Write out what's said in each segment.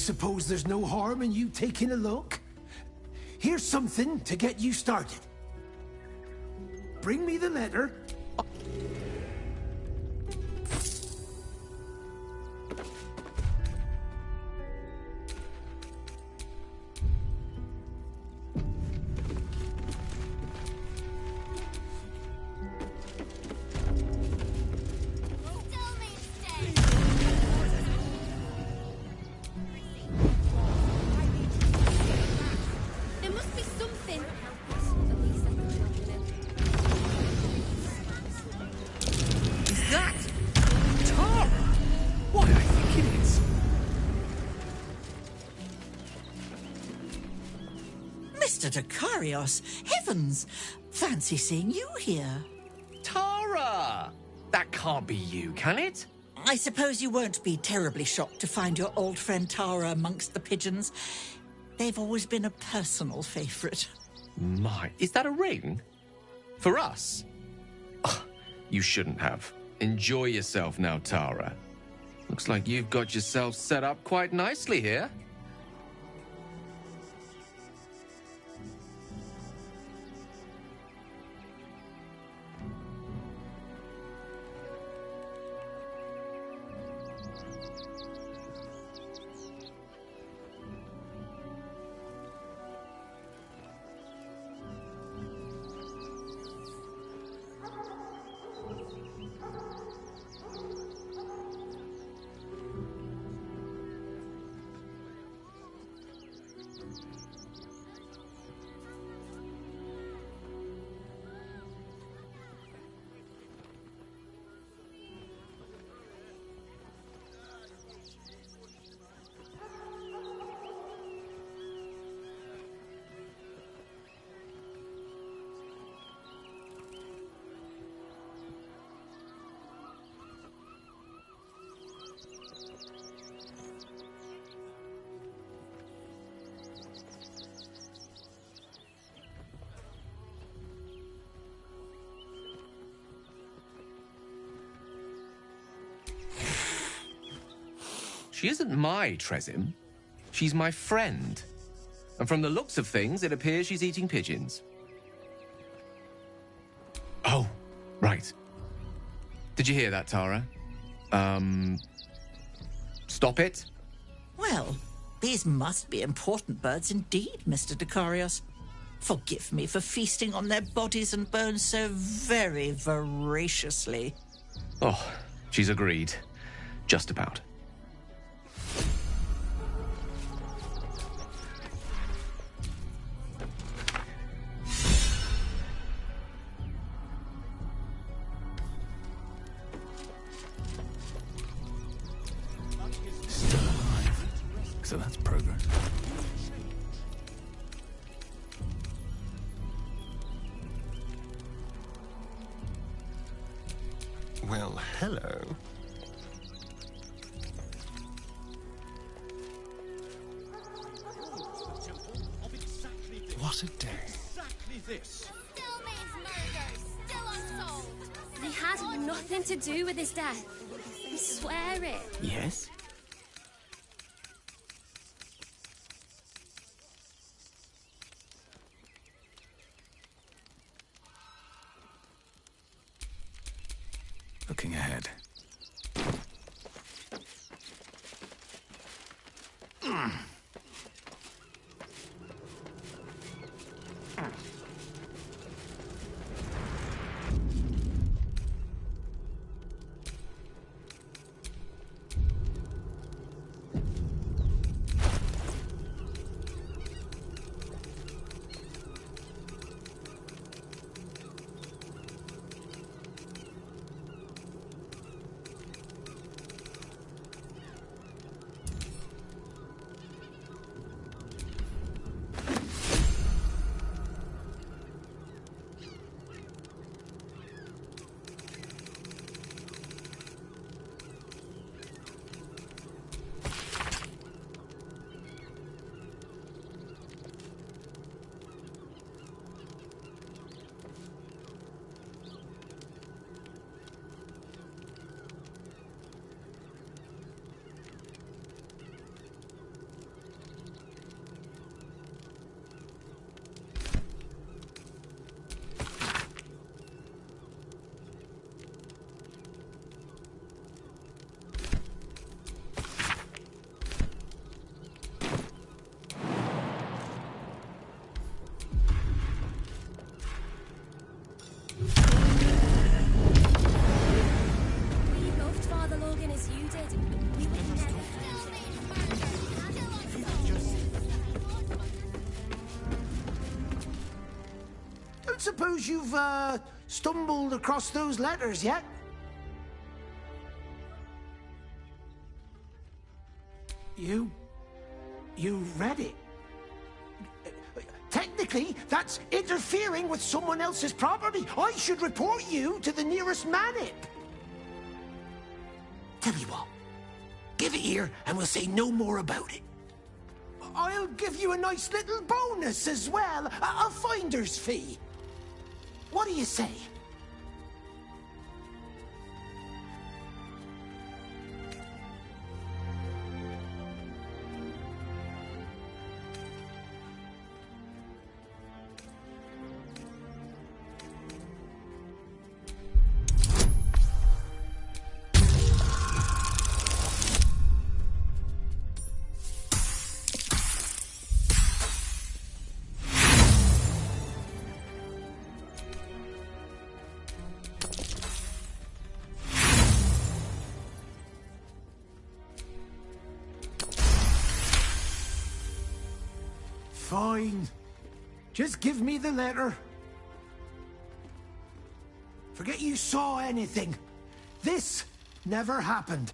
suppose there's no harm in you taking a look? Here's something to get you started. Bring me the letter. Decarios, heavens! Fancy seeing you here. Tara! That can't be you, can it? I suppose you won't be terribly shocked to find your old friend Tara amongst the pigeons. They've always been a personal favourite. My, is that a ring? For us? Oh, you shouldn't have. Enjoy yourself now, Tara. Looks like you've got yourself set up quite nicely here. She isn't my Tresim. She's my friend. And from the looks of things, it appears she's eating pigeons. Oh, right. Did you hear that, Tara? Stop it? Well, these must be important birds indeed, Mr. Decarios. Forgive me for feasting on their bodies and bones so very voraciously. Oh, she's agreed. Just about. Still alive. So that's progress. Well, hello. What a day. Exactly this. Still means murder, still unsolved. They had nothing to do with his death. I swear it. Yes? Looking ahead. suppose you've, stumbled across those letters yet? You read it? Technically, that's interfering with someone else's property. I should report you to the nearest manip. Tell you what, give it here and we'll say no more about it. I'll give you a nice little bonus as well, a finder's fee. What do you say? Fine. Just give me the letter. Forget you saw anything. This never happened.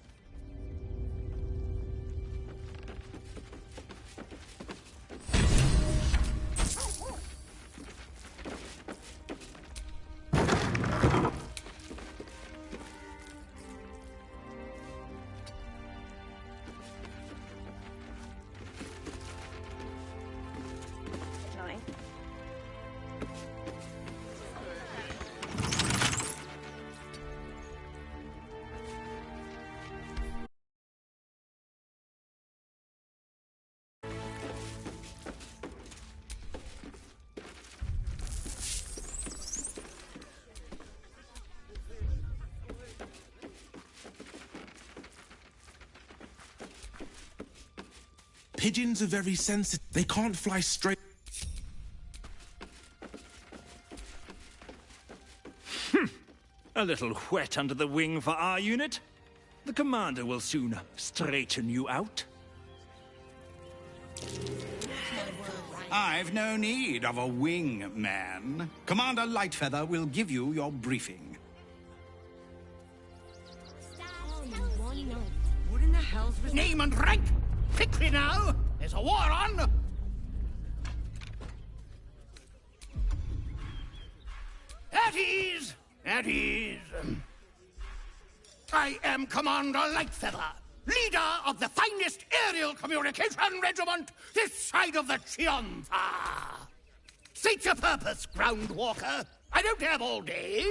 Pigeons are very sensitive. They can't fly straight. A little wet under the wing for our unit. The commander will soon straighten you out. I've no need of a wing man. Commander Lightfeather will give you your briefing. What in the hell's with... Name and rank! Quickly now! There's a war on! At ease! At ease! I am Commander Lightfeather, leader of the finest aerial communication regiment this side of the Chianfa. State your purpose, Groundwalker. I don't have all day.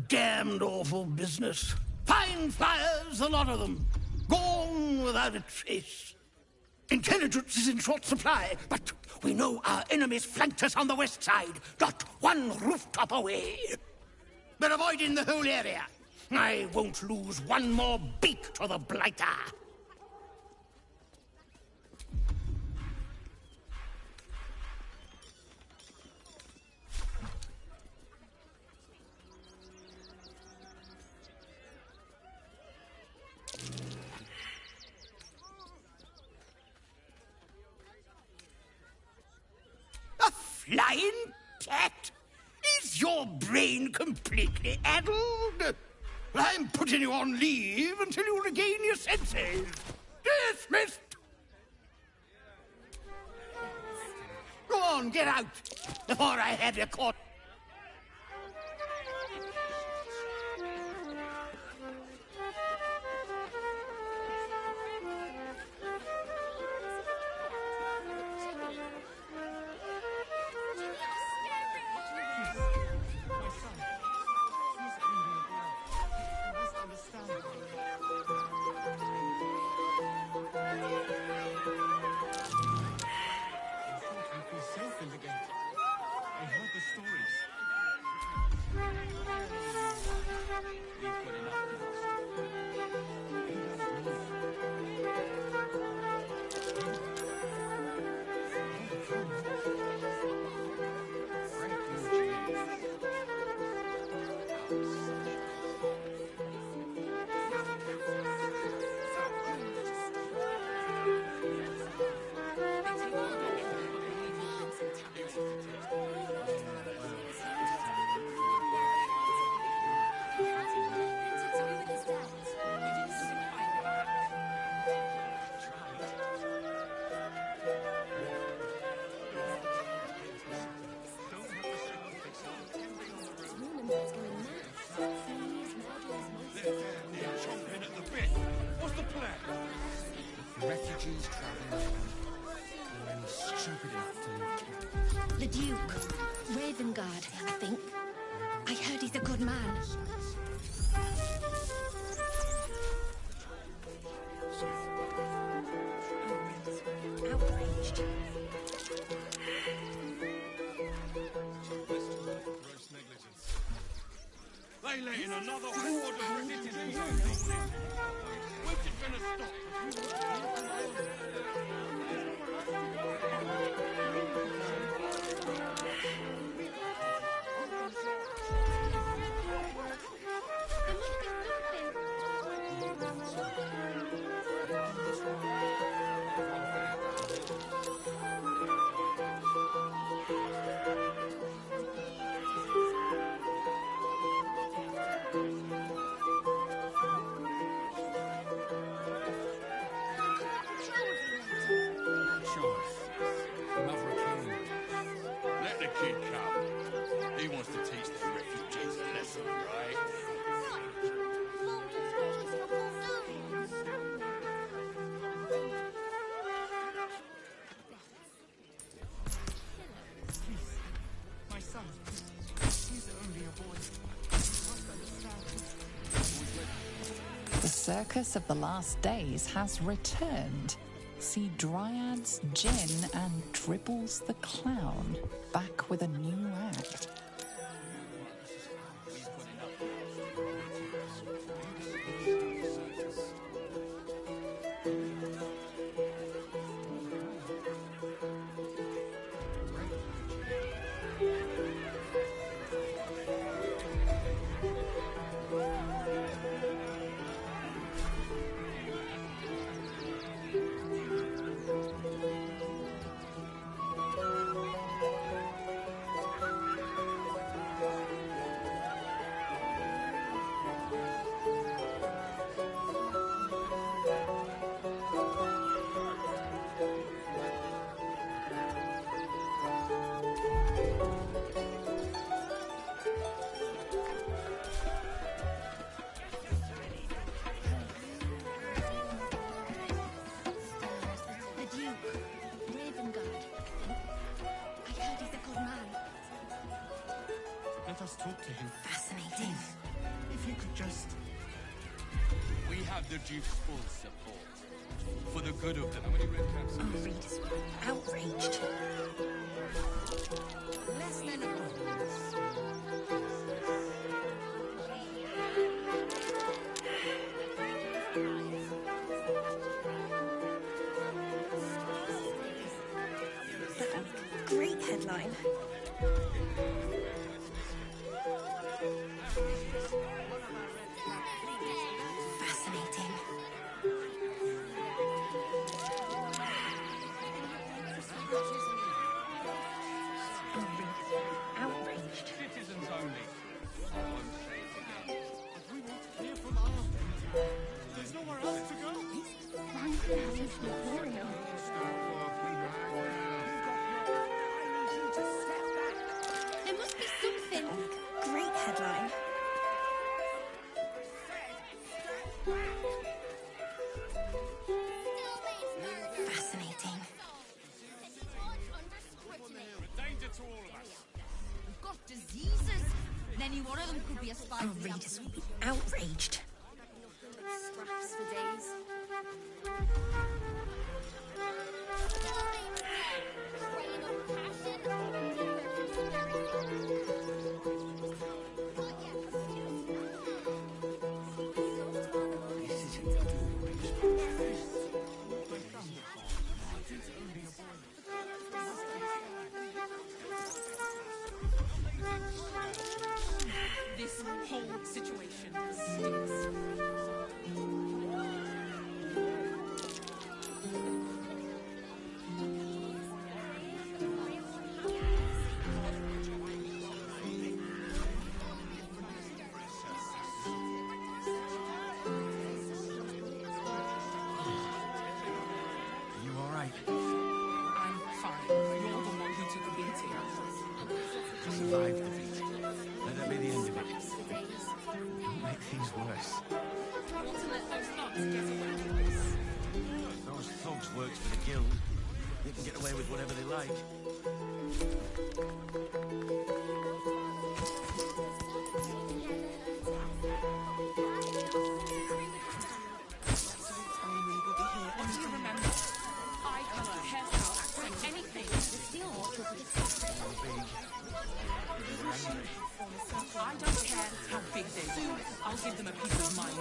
Damned awful business. Fine flyers, a lot of them. Gone without a trace. Intelligence is in short supply, but we know our enemies flanked us on the west side, not one rooftop away. We're avoiding the whole area. I won't lose one more beak to the blighter. Flying cat? Is your brain completely addled? I'm putting you on leave until you regain your senses. Dismissed! Go on, get out, before I have you caught. Duke. Ravengard, I think. I heard he's a good man. Outraged. They let in another horde of citizens. When's it gonna stop? Let the kid come. He wants to teach the refugees a lesson, right? My son, he's only a boy. The circus of the last days has returned. See Dryads, Jin, and Dribbles the Clown back with a new act. Let us talk to him. Fascinating. If you could just... We have the Duke's full support. For the good of them. How many red caps? Oh, readers were outraged. Less than a Great headline. Fascinating. Outraged. Citizens only. I won't say it again. We want to hear from Arm. There's nowhere else to go. There must be something. Great headline. Fascinating. Danger to all of us. We've got diseases. And any one of them could be a spy. Oh, readers will be outraged. Scraps for days. This whole situation stinks. You all right? I'm fine. You're the one who took a beating. Survived the beating. Let that be the end of it. Don't make things worse. Want to let those thugs get away with this? Those thugs works for the guild. They can get away with whatever they like. I don't care how big they are. I'll give them a piece of my mind.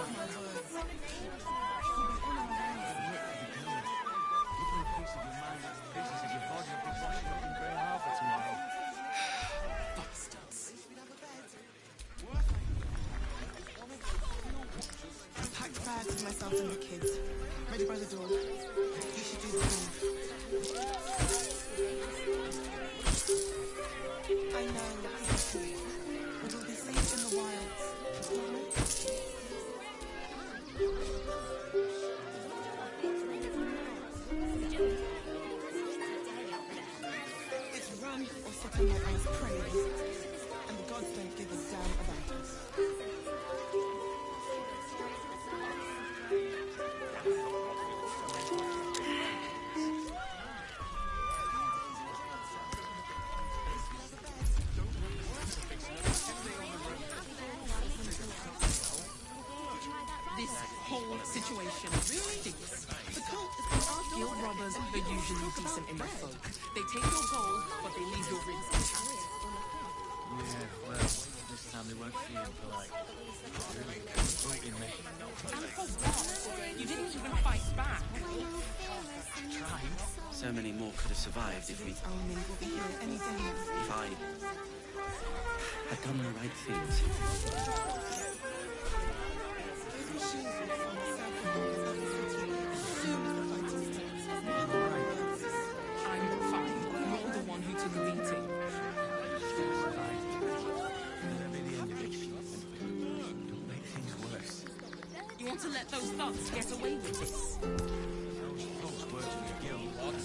Bastards. Packed bags for myself and the kids. Ready by the door. You should do the same. I know, exactly. But we'll be safe in the wilds. It's run or sit on my eyes praying. And the gods don't give a damn about us. This whole situation stinks. The cult is after guild robbers are usually decent enough folk. They take your gold, but they leave your ribs intact. Yeah, well, this time they weren't feeling polite. Voting me. And for what? You didn't even fight back. Tried. So many more could have survived if we... Only will be here any day now. If I had done the right things. I'm fine. You're the one who took a beating. Don't make things worse. You want to let those thugs get away with this? Folks working your guild.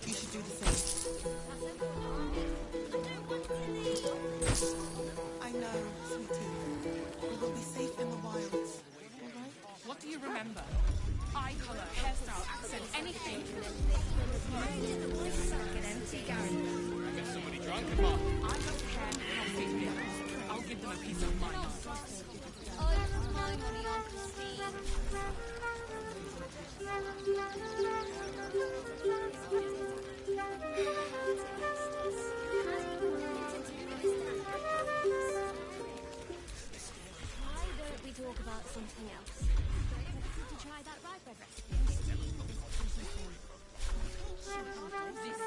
You should do the same. I know, sweetie. We will be safe in the wilds. Alright? What do you remember? Eye color, hairstyle, accent, anything. I got somebody drunk in my... I don't care how big they are. I'll give them a piece of my mind. I put my money on Christine. Why don't we talk about something else? To try that rye bread recipe. This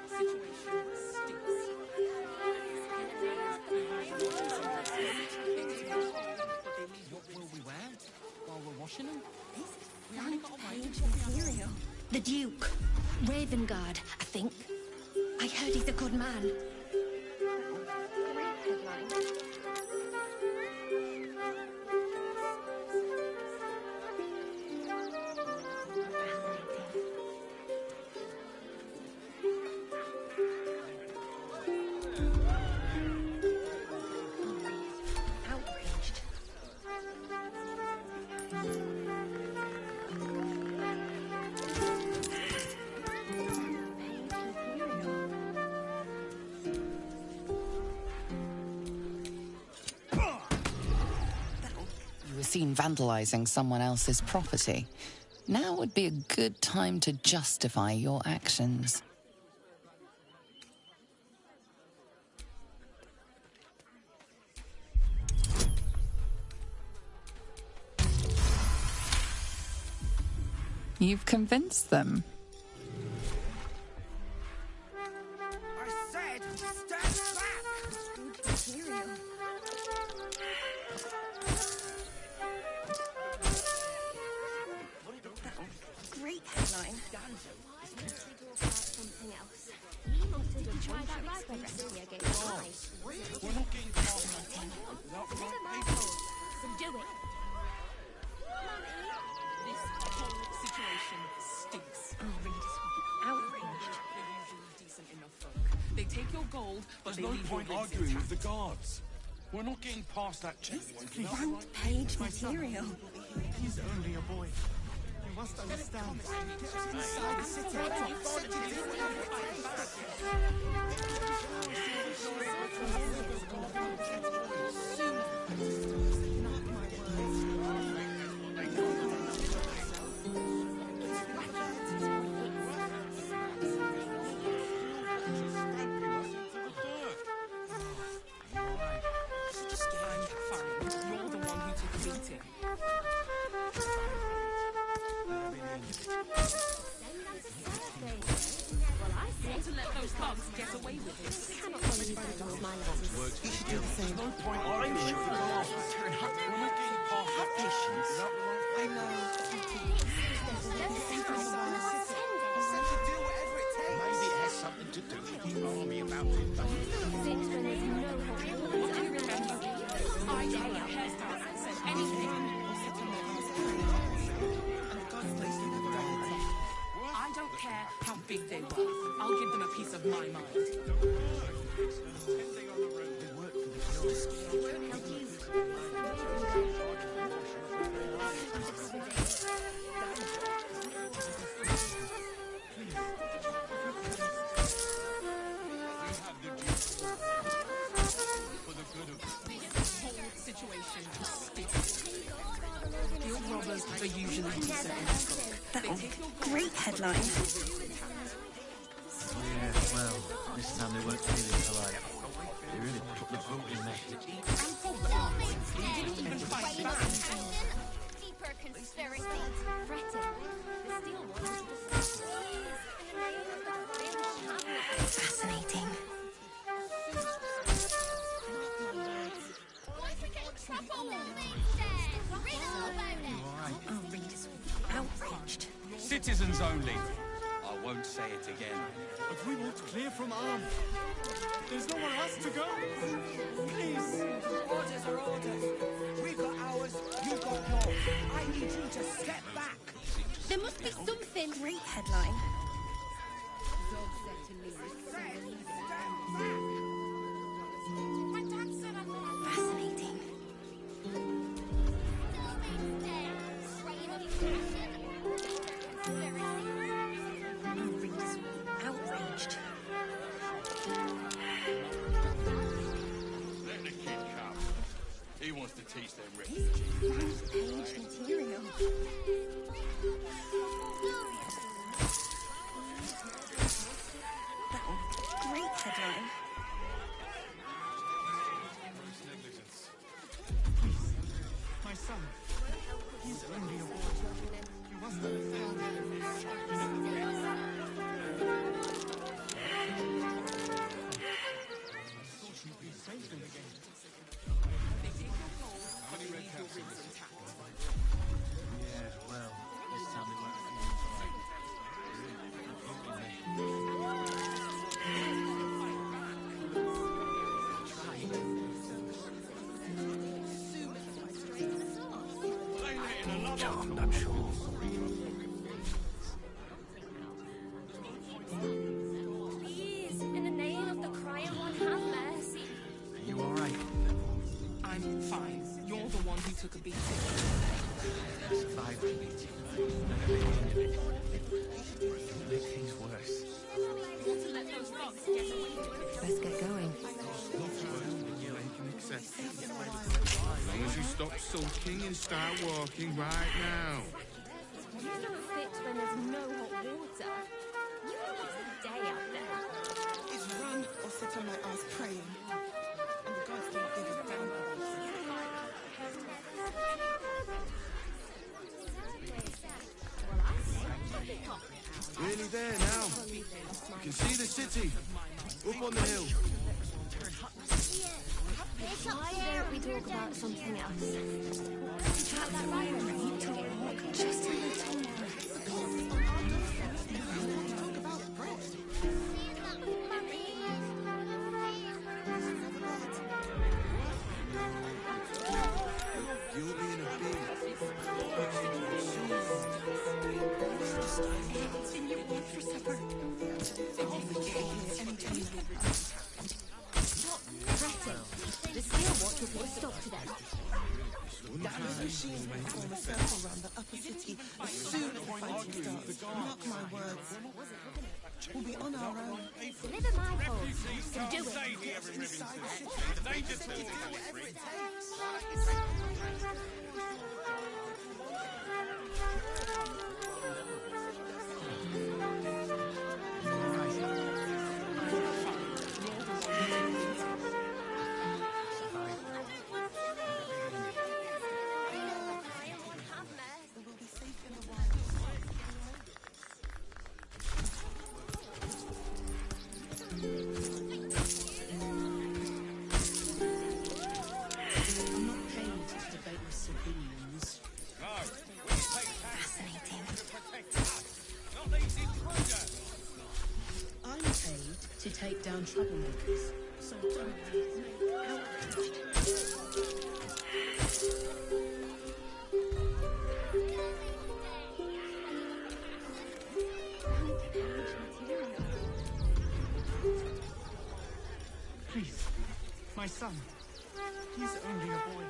situation stinks. What will we wear while we're washing them? We only got a Page material. The Duke. Ravengard, I think. I heard he's a good man. Outraged. You were seen vandalizing someone else's property. Now would be a good time to justify your actions. You've convinced them. I said, stand back! Material. Great headline. Something else. Try that rye bread recipe I gave you. We're not getting past that. So do it. This whole situation stinks. Outraged. They're usually decent enough folk. They take your gold, but There's they no leave your point ribs arguing with intact. the guards. We're not getting past that checkpoint. Blank page material. He's only a boy. He must understand. Inside the city. I don't care how big they were. I'll give them a piece of my mind. That great headline. Yeah, well, this time they weren't feeling polite. They really put the boot in there. Deeper conspiracy. Fascinating. Our readers will be outraged. Citizens only. I won't say it again. But we want clear from arm. There's nowhere else to go. Please. Orders are orders. We've got ours, you've got yours. I need you to step back. There must be something. Great headline. Fascinating. Our readers will be outraged. Let the kid come. He wants to teach them Rick. Page material. Great headline. My son. He's only a boy. You must understand. Yeah, well, this time they weren't feeling polite. I'm not sure. Please, in the name of the crying one, have mercy. Are you alright? I'm fine. You're the one who took a beating. Survived the meeting. Make things worse. Let's get going. As long as you stop sulking and start walking right now. You don't fit when there's no hot water. You know it's a day out there. It's run or sit on my ass praying. And the gods don't give a damn. Nearly there now. You can see the city. Up on the hill. Why don't we talk about something else? Just a little more. You'll be in a big... Anything you want for supper? The steel watch will put a stop to them. The machines will form a circle around the upper city as soon as the We'll be on our own. Deliver my horse. You can do it. To take down troublemakers. So don't make outraged. Please, my son. He's only a boy.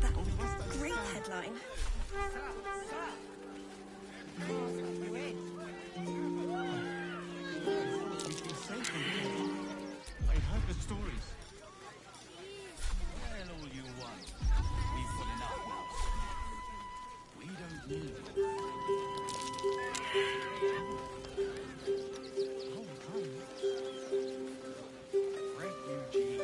That great headline. I heard the stories. Well, all you want. We've got enough now. We don't need your refugees.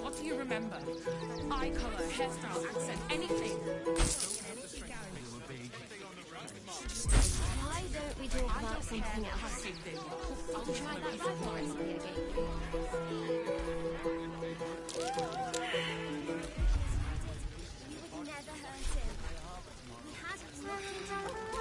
What do you remember? Eye colour, hairstyle, accent, anything. Why don't we talk about something else? I'll try that before I see it again. You would never hurt him. He had nothing to do.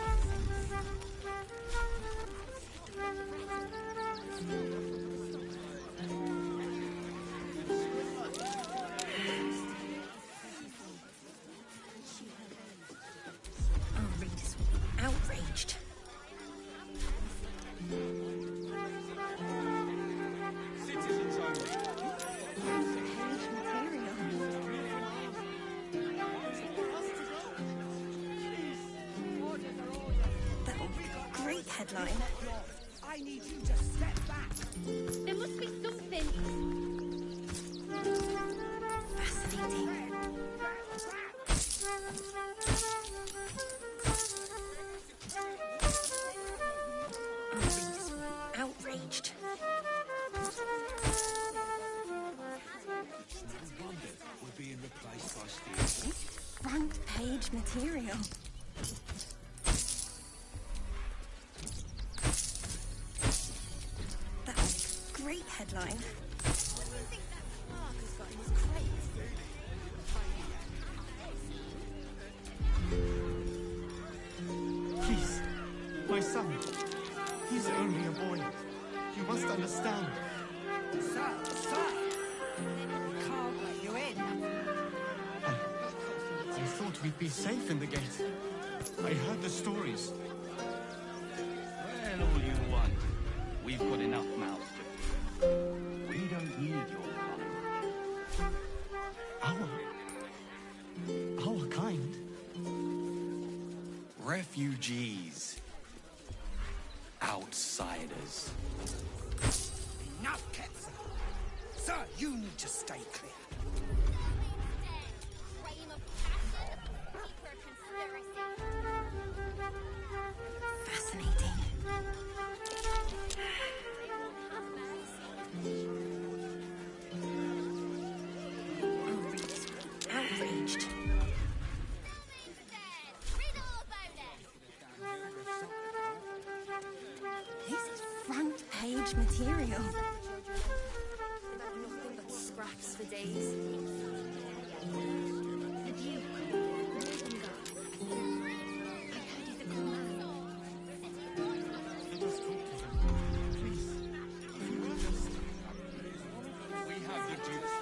Our readers will be outraged. Citizens only. That will be a great headline. I need you to step back. There must be something. Fascinating. Our readers will be outraged. We're being replaced by steel. Front page material. That will be a great headline. Please, my son. He's only a boy. You must understand. Sir! We can't let you in. I thought we'd be safe in the gate. I heard the stories. Well, all you want. We've got enough mouths to feed. We don't need your kind. Our kind? Refugees. Outsiders. Enough, Ketzer. Sir, you need to stay clear. Fascinating. Outraged. This is front page material. Nothing but scraps for days. The Duke. We have the Duke's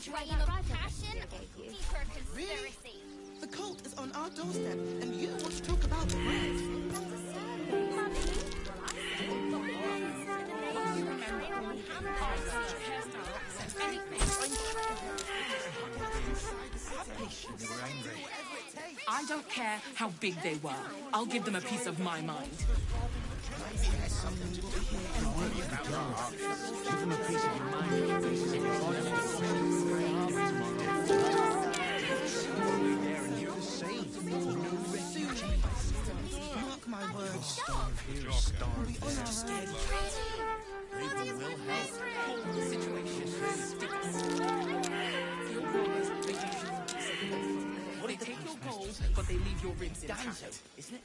Dream of passion, deeper conspiracy. The cult is on our doorstep, and you want to talk about the rest. I don't care how big they were. I'll give them a piece of my mind. Maybe it has something to do with the dark. Give them a piece of your Mark my words. Starve here, starve We on our stead. People will help. The situation stinks. Your robbers are usually decent. They take your gold, but they leave your ribs intact. Isn't it?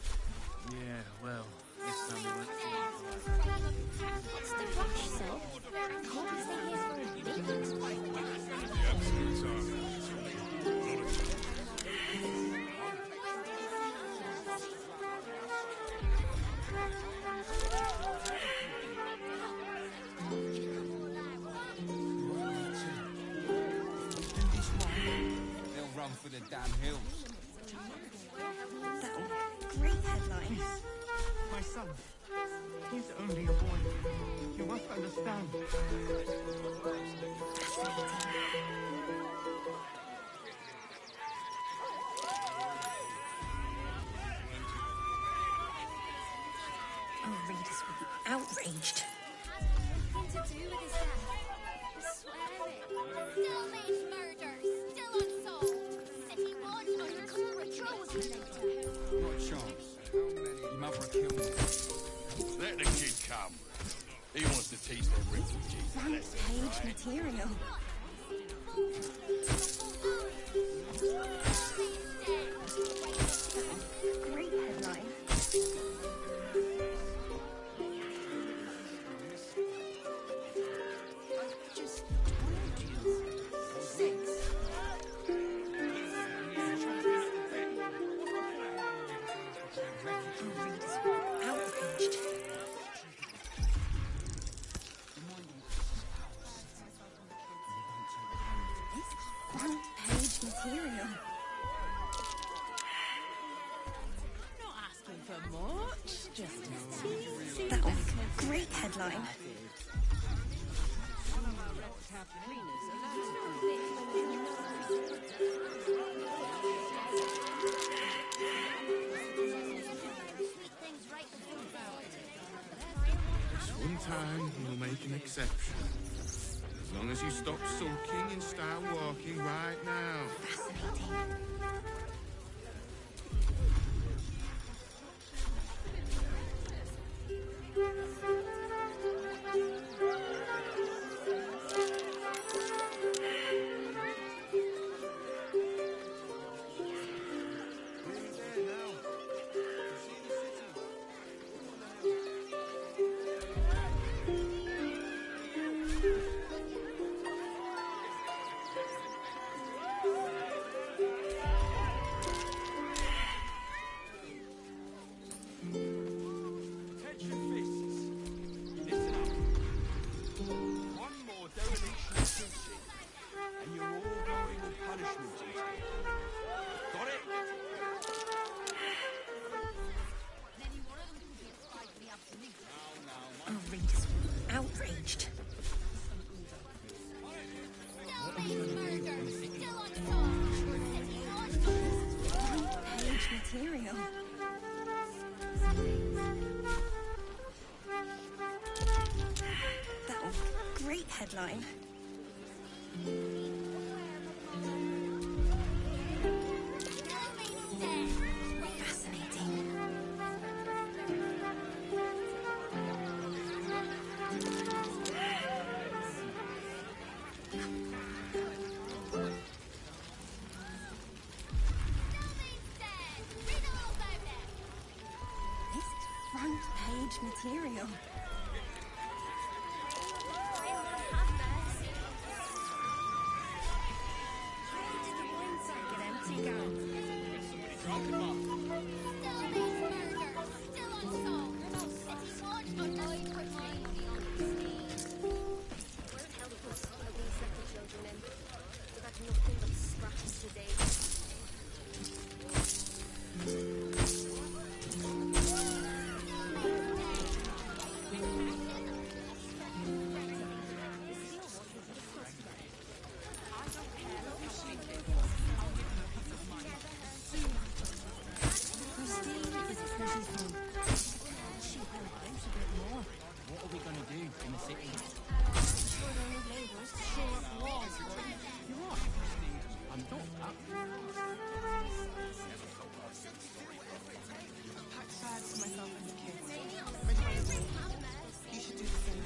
Yeah, well, this time we went What's the rush, Sil? Can't we stay here for a bit? They'll run for the damn hills. Great headline. My son, he's only a boy. You must understand. Our readers will be outraged. Nothing to do with his death. I swear it. Still made murder. Still unsolved. Said he was undercover troublemaker. Not a chance. Your mother will kill me. Let the kid come. He wants to teach their refugees. Front page material. Great headline. Just told you. 6. Our readers will be outraged. Front page material. Not asking for much, just a teensy. That was a great headline. This one time, we'll make an exception. As long as you stop sulking and start walking right now. Fascinating. Attention fists. Listen up. One more dereliction of duty, and you're all going on punishment duty. Got it? Our readers will be outraged. Still made murder. Still unsolved. Said he was Front page material. That was a great headline. Strange material. How did the wine get empty, Gareth?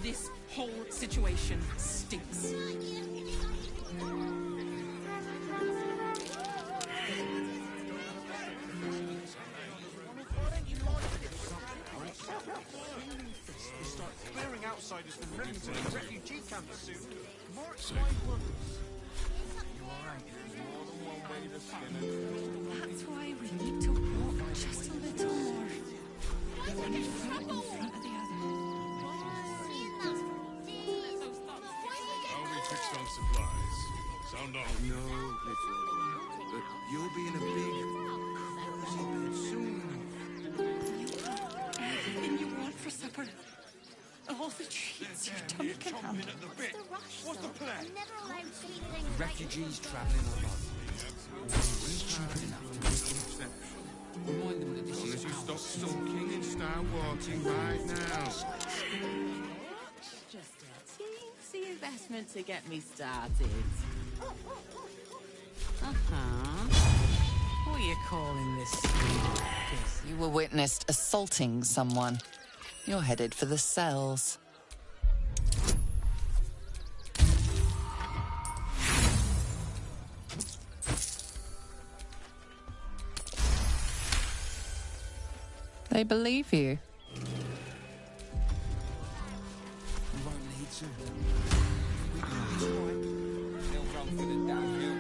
This whole situation stinks. We start clearing outsiders from Remington and refugee camps soon. Mark's my words. You alright? More than one way to skin it. That's why we need to walk just a little more. One foot in front of the other. I'll be fixed on supplies. Sound off. No, little one. But you'll be in a big, cozy bed soon. Everything you want for supper. All the treats your tummy can handle. At the bit. What's the plan? Refugees travelling alone. Stupid enough to make an exception. Remind them that this As long is as you our stop city. sulking and start walking right now. Just a teensy investment to get me started. What are you calling this? You were witnessed assaulting someone. You're headed for the cells. They believe you. We won't need to. We do this right. They'll run for the downhill.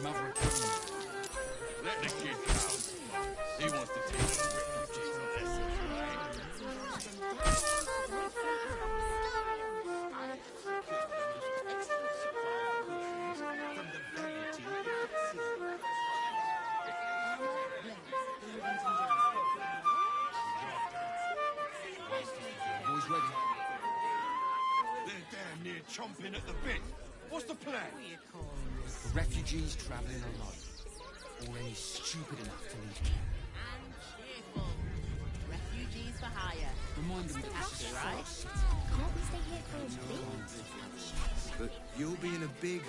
Mother Let the kid go. He wants to teach the refugees a lesson, boys ready. They're damn near chomping at the bit. What's the plan? Refugees travelling alone. Or any stupid enough to leave camp. Careful. Refugees for hire. Remind them that this is Right? our city. Can't we stay here for a bit? But you'll be in a big,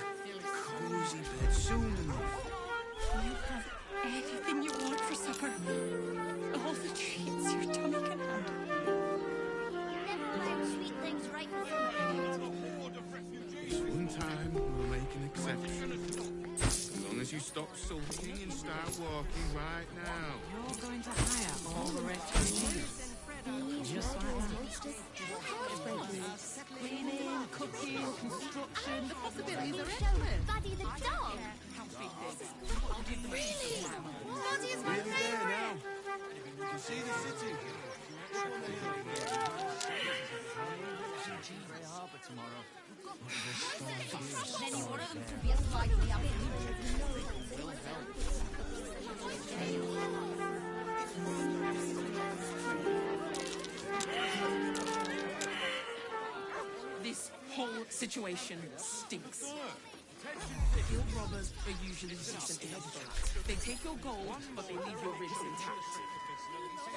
cozy bed soon enough. You have everything you want for supper. All the treats your tummy can handle. Never allowed sweet things right before This one time, we'll make an exception. As long as you stop sulking and start walking right now. You're going to hire all the refugees. Just like that. Cleaning, cooking, construction. The possibilities are endless. Buddy the dog. Really? Buddy is my Nearly there favourite. now. You can see the city. Any one of them could be a slightly up. This whole situation stinks. Guild robbers are usually decent enough cats. They take your gold, but they leave your ribs intact.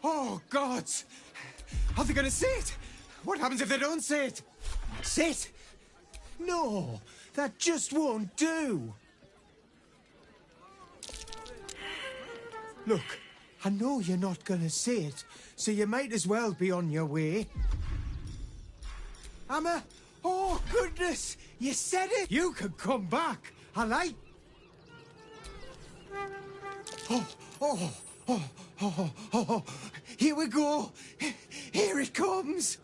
Oh, God! Are they gonna see it? What happens if they don't see it? Sit! No, that just won't do. Look, I know you're not gonna sit, so you might as well be on your way. Amma, oh goodness, you said it! You could come back, I like... Oh, here we go. Here it comes.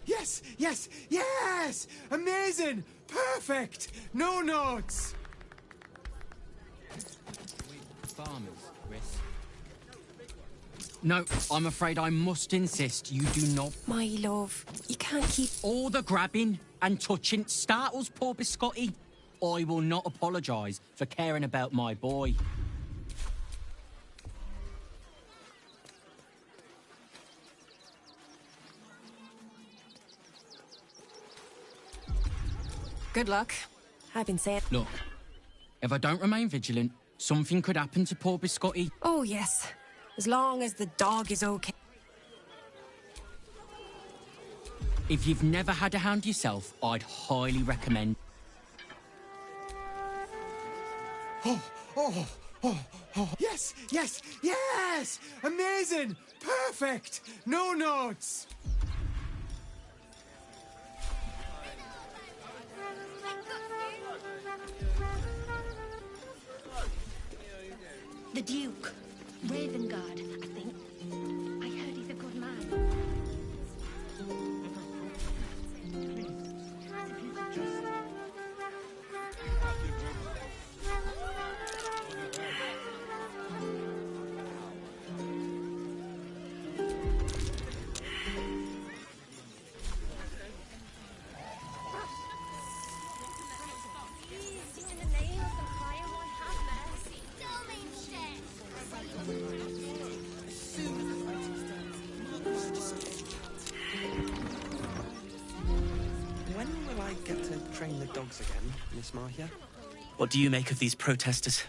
Yes, yes, yes! Amazing! Perfect! No notes! Farmers, Chris. No, I'm afraid I must insist you do not... My love, you can't keep... All the grabbing and touching startles poor Biscotti. I will not apologise for caring about my boy. Good luck. I've been saying... Look, if I don't remain vigilant, something could happen to poor Biscotti. Oh, yes. As long as the dog is okay. If you've never had a hound yourself, I'd highly recommend... Yes, yes, yes! Amazing! Perfect! No notes! The Duke. Ravengard, I think. I heard he's a good man. Train the dogs again, Miss Marcia. What do you make of these protesters?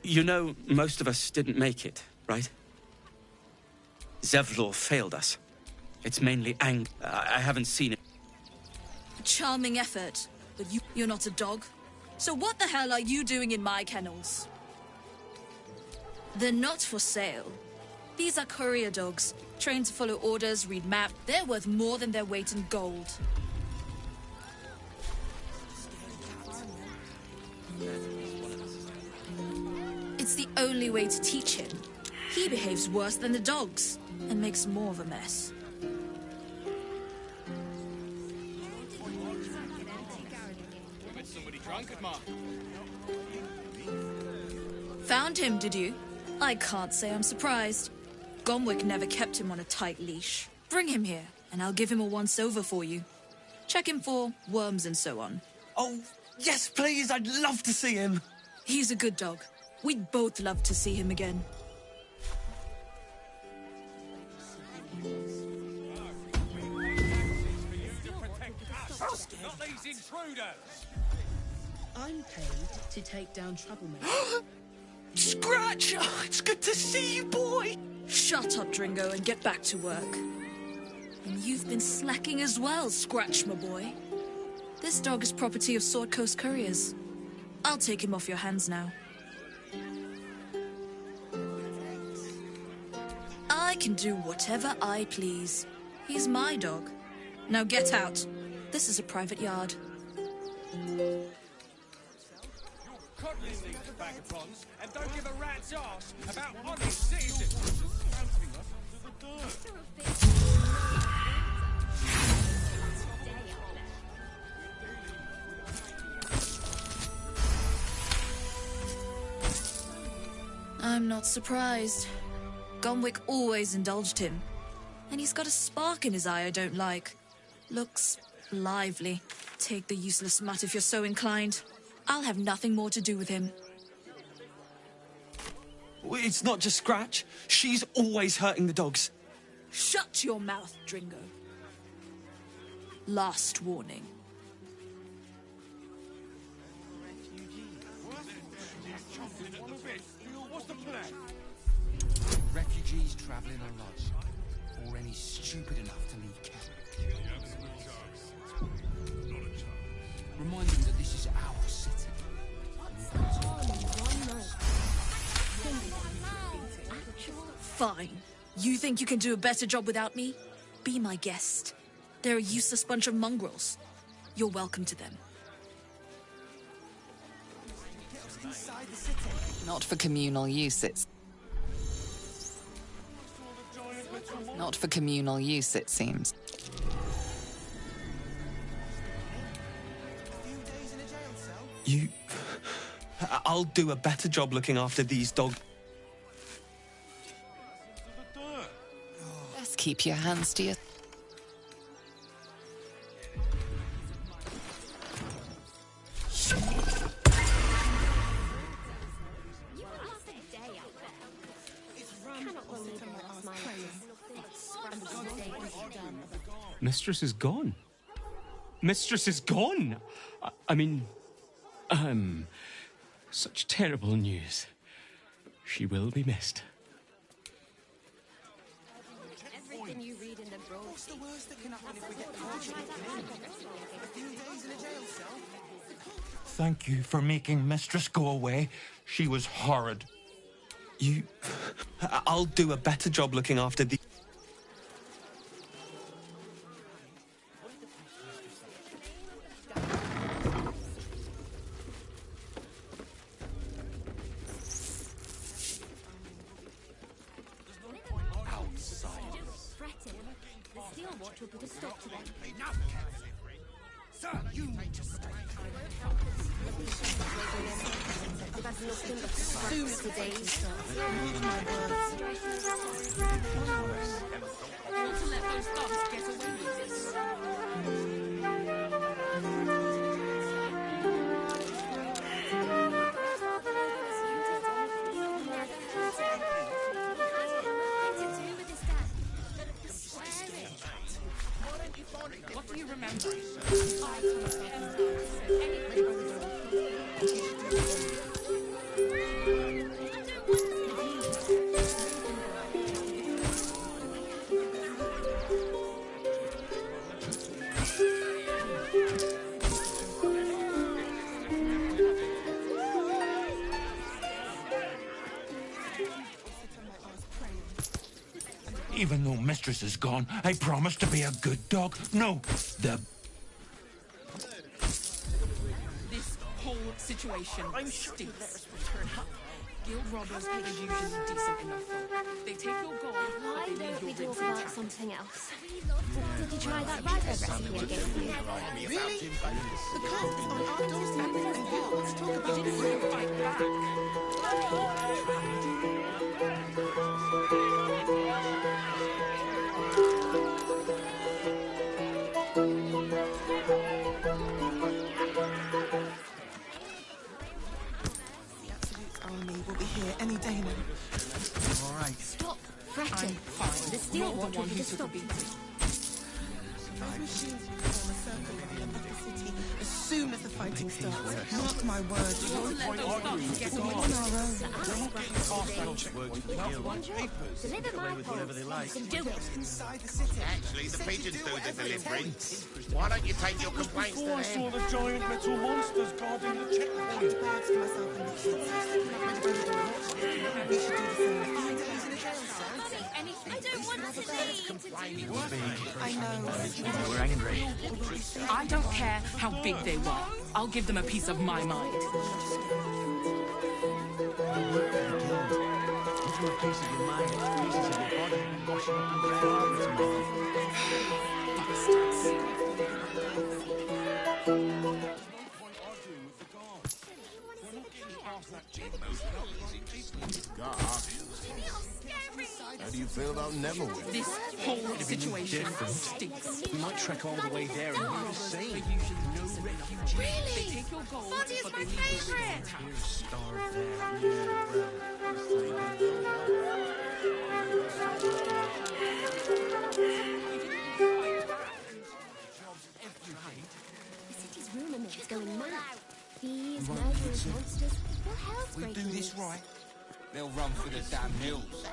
You know, most of us didn't make it, right? Zevlor failed us. It's mainly anger. I haven't seen it. A charming effort, but you're not a dog. So what the hell are you doing in my kennels? They're not for sale. These are courier dogs, trained to follow orders, read map. They're worth more than their weight in gold. It's the only way to teach him. He behaves worse than the dogs, and makes more of a mess. Somebody drunk at Mark. Found him, did you? I can't say I'm surprised. Gomwick never kept him on a tight leash. Bring him here, and I'll give him a once-over for you. Check him for worms and so on. Oh, yes, please, I'd love to see him. He's a good dog. We'd both love to see him again. Not these intruders! I'm paid to take down troublemakers. Scratch! Oh, it's good to see you, boy! Shut up, Dringo, and get back to work. And you've been slacking as well, Scratch, my boy. This dog is property of Sword Coast Couriers. I'll take him off your hands now. I can do whatever I please. He's my dog. Now get out. This is a private yard. Coddling these vagabonds and don't give a rat's ass about honest citizens. I'm not surprised. Gomwick always indulged him. And he's got a spark in his eye I don't like. Looks lively. Take the useless mutt if you're so inclined. I'll have nothing more to do with him. It's not just Scratch. She's always hurting the dogs. Shut your mouth, Dringo. Last What's the plan? Refugees travelling alone, or any stupid enough to leave camp. Remind them that this is our city. Fine. You think you can do a better job without me? Be my guest. They're a useless bunch of mongrels. You're welcome to them. Not for communal use, it's... Not for communal use, it seems. You... I'll do a better job looking after these dogs. Best keep your hands to your... Mistress is gone. Mistress is gone! I mean... Such terrible news. She will be missed. Everything you read in the brochure. What's the worst that can happen if we get caught? A few days in a jail cell? Thank you for making Mistress go away. She was horrid. You... I'll do a better job looking after the... Will put a stop to them. Sir, you need to stay. I've had nothing but soon as the day starts. I want to let those thugs get away with this. What do you remember? Even though Mistress is gone, I promise to be a good dog. No, the... This whole situation stinks. Guild robbers are usually decent enough folk. They take your gold, Why but they don't we leave your talk ribs about intact. something else? Did you try that rider recipe I gave you? Really? The cult is on our doorstep, and let's talk about Didn't you fight back? Army will be here any day now. All right. Stop fretting. I'm fine. The steel You're the watch one will who put a took stop the to beating. them. Those machines will form a circle around the city as soon as the fighting starts. Mark my words. You want to let those thugs get We're away on with our own. Deliver my post and do it. Inside the city. Actually, the pigeons do the delivering. Why don't you take your complaints to Before I saw them? the giant metal monsters guarding the checkpoint. Birds to myself and the kids. We should do the same. A few days in a jail cell. I don't want to leave. I know. We're angry. I don't care how big they were. I'll give them a piece of my mind. Give you a piece of your mind, pieces of your body, and wash it up and drown it tomorrow. How do you feel about Neverwhere? This whole situation stinks. We might trek all the way there and do the same. They're usually no refugees. Really? They take your gold, Body is but my they leave your ribs favourite. intact. Starve there. The city's rumour mill is going mad. Thieves, Right, murderers, you two. monsters, all hell's If we do breaking this loose. right, they'll run for the damn hills.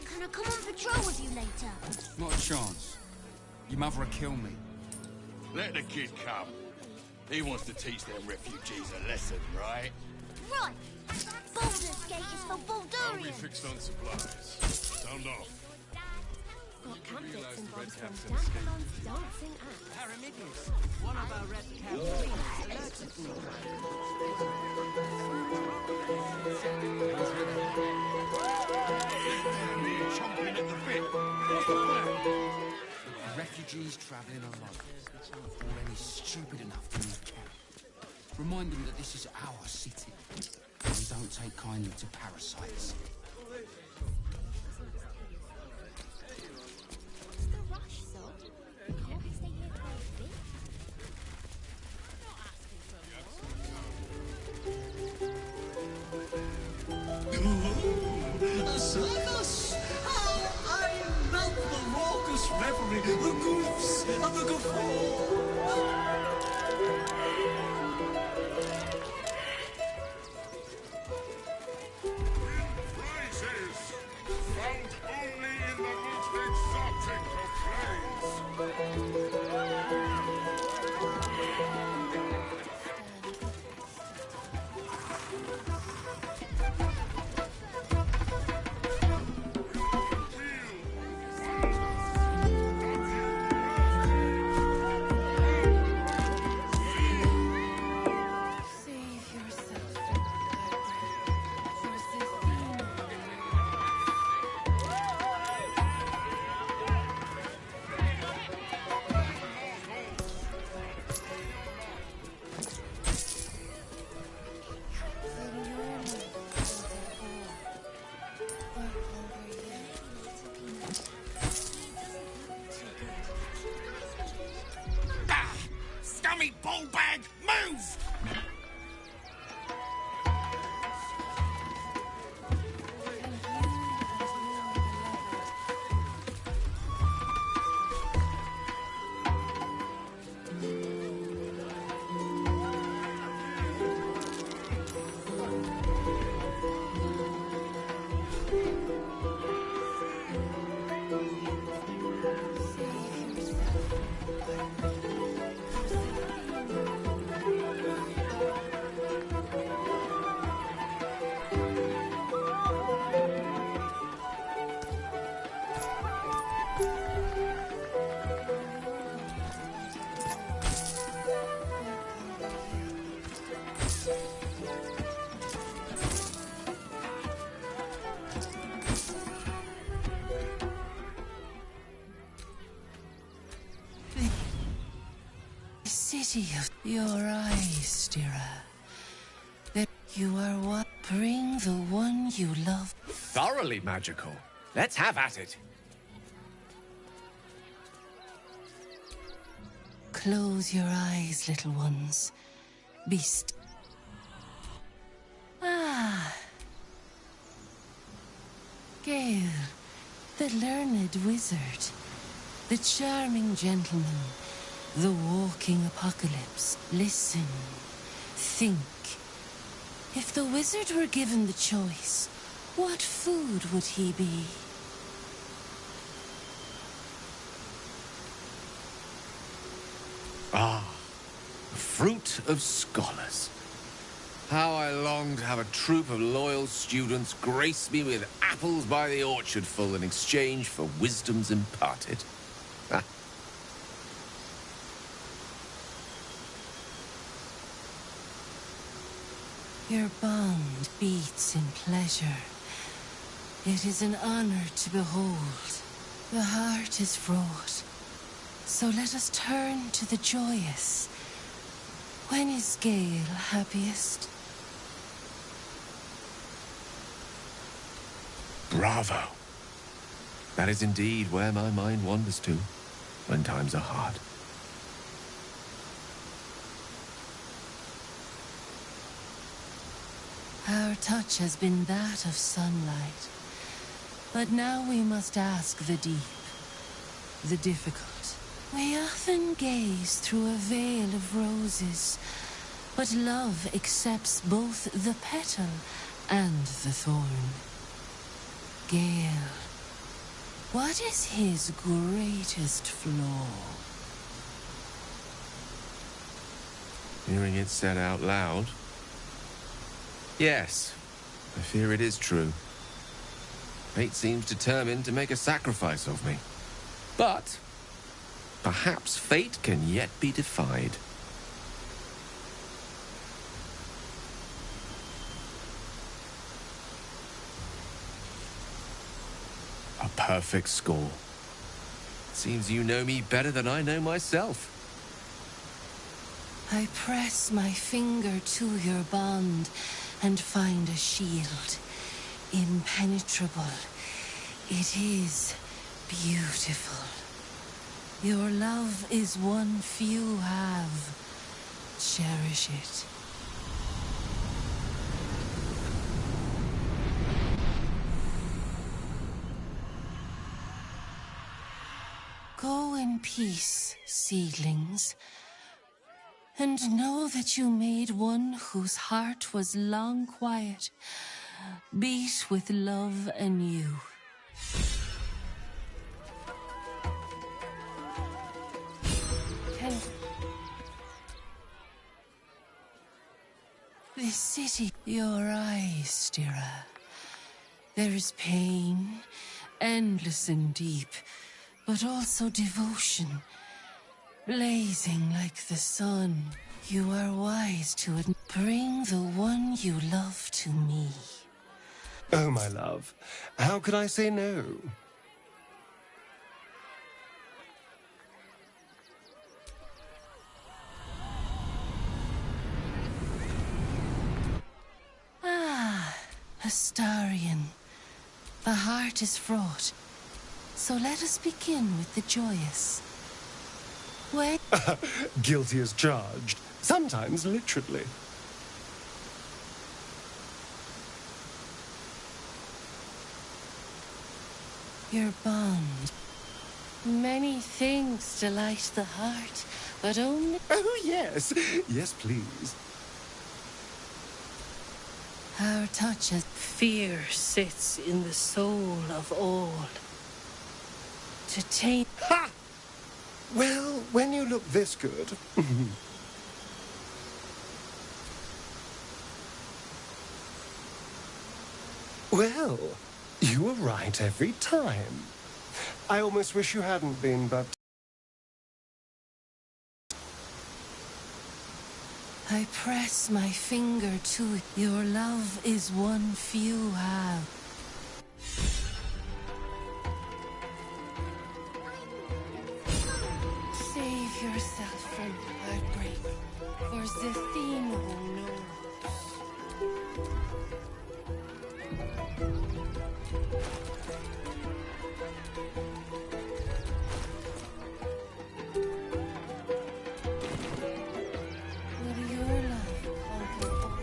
Can I come on patrol with you later? Not a chance. Your mother will kill me. Let the kid come. He wants to teach them refugees a lesson, right? Right! Baldur's Gate is for I'll be Baldurians! fixed on supplies. Sound off. Got camp bits and bobs from Dandelon's dancing act. Paramidius, one of our red camp leaders, alerted me. Chomping at the bit. What's the plan? Refugees travelling alone. Already stupid enough to leave camp. Remind them that this is our city. We don't take kindly to parasites. What's the rush, son? Can't we stay here for a bit? A circus! How I love the raucous revelry, the goofs, and the guffaw! Prizes! Found only in the most exotic of plays. Save yourself from Ah! Scummy ball bag! Move! City of your eyes, dearer. That you are what bring the one you love. Thoroughly magical. Let's have at it. Close your eyes, little ones. Be still. Ah. Gale, the learned wizard, the charming gentleman, the walking apocalypse. Listen, think. If the wizard were given the choice, what food would he be? Ah, the fruit of scholars. How I long to have a troop of loyal students grace me with apples by the orchardful in exchange for wisdoms imparted. Ah. Your bond beats in pleasure. It is an honor to behold. The heart is fraught. So let us turn to the joyous. When is Gale happiest? Bravo. That is indeed where my mind wanders to when times are hard. Our touch has been that of sunlight. But now we must ask the deep, the difficult. We often gaze through a veil of roses, but love accepts both the petal and the thorn. Gale, what is his greatest flaw? Hearing it said out loud. Yes, I fear it is true. Fate seems determined to make a sacrifice of me. But perhaps fate can yet be defied. A perfect score. Seems you know me better than I know myself. I press my finger to your bond and find a shield. Impenetrable. It is beautiful. Your love is one few have. Cherish it. Go in peace, seedlings, and know that you made one whose heart was long quiet beat with love anew. This city, your eyes, Stira. There is pain, endless and deep, but also devotion, blazing like the sun. You are wise to bring the one you love to me. Oh, my love, how could I say no? Ah, Astarion. The heart is fraught. So let us begin with the joyous. When... Guilty as charged, sometimes literally. Your bond. Many things delight the heart, but only... Oh, yes. Yes, please. Our touch as fear sits in the soul of all. To tame... Ha! Well, when you look this good... Well, you were right every time. I almost wish you hadn't been, but... I press my finger to it. Your love is one few have. Save yourself from heartbreak, for the theme will know. Will your love conquer all?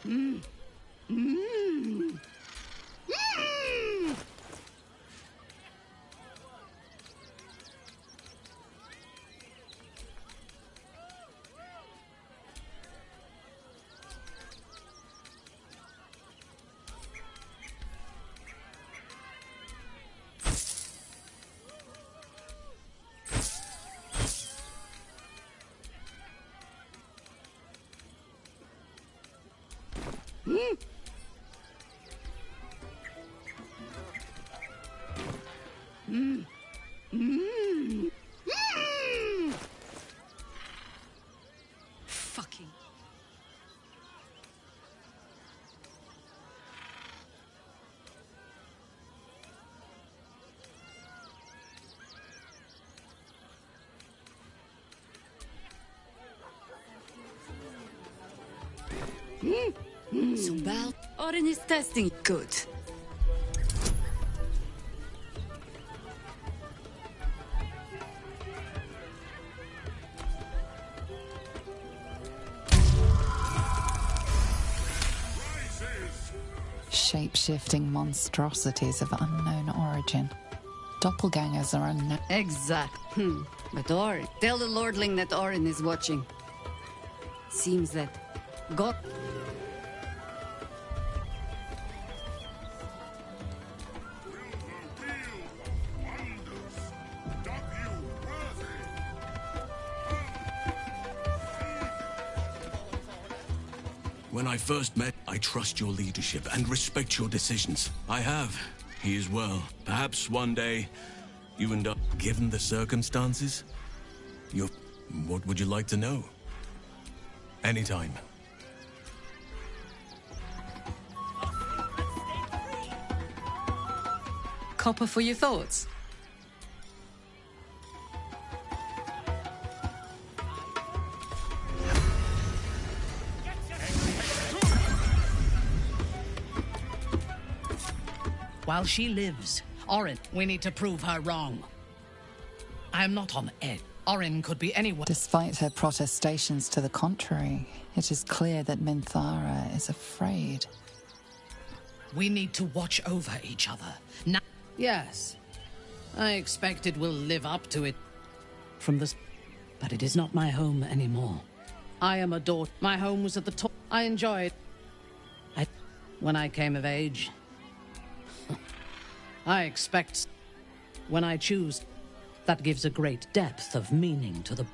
Mm. Mm. Mm. Mm. Mm. Mm. Mm. Fucking. Mm. Mm. So Orin is testing. Good. Shape-shifting monstrosities of unknown origin. Doppelgangers are unknown. Exact. But Orin, tell the Lordling that Orin is watching. Seems that God. When I first met, I trust your leadership and respect your decisions. I have. He as well. Perhaps one day, you and I, given the circumstances, what would you like to know? Anytime. Copper for your thoughts. While she lives, Orin, we need to prove her wrong. I am not on edge. Orin could be anyone. Despite her protestations to the contrary, it is clear that Minthara is afraid. We need to watch over each other. Now, yes, I expect it will live up to it from this, but it is not my home anymore. I am a daughter. My home was at the top. I enjoyed. When I came of age, I expect when I choose, that gives a great depth of meaning to the.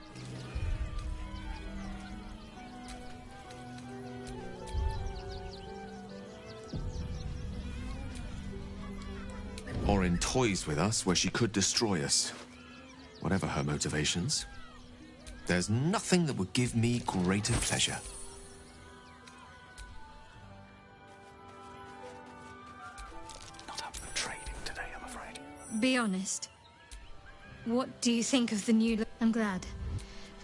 Orin toys with us where she could destroy us. Whatever her motivations, there's nothing that would give me greater pleasure. Be honest. What do you think of the new... I'm glad.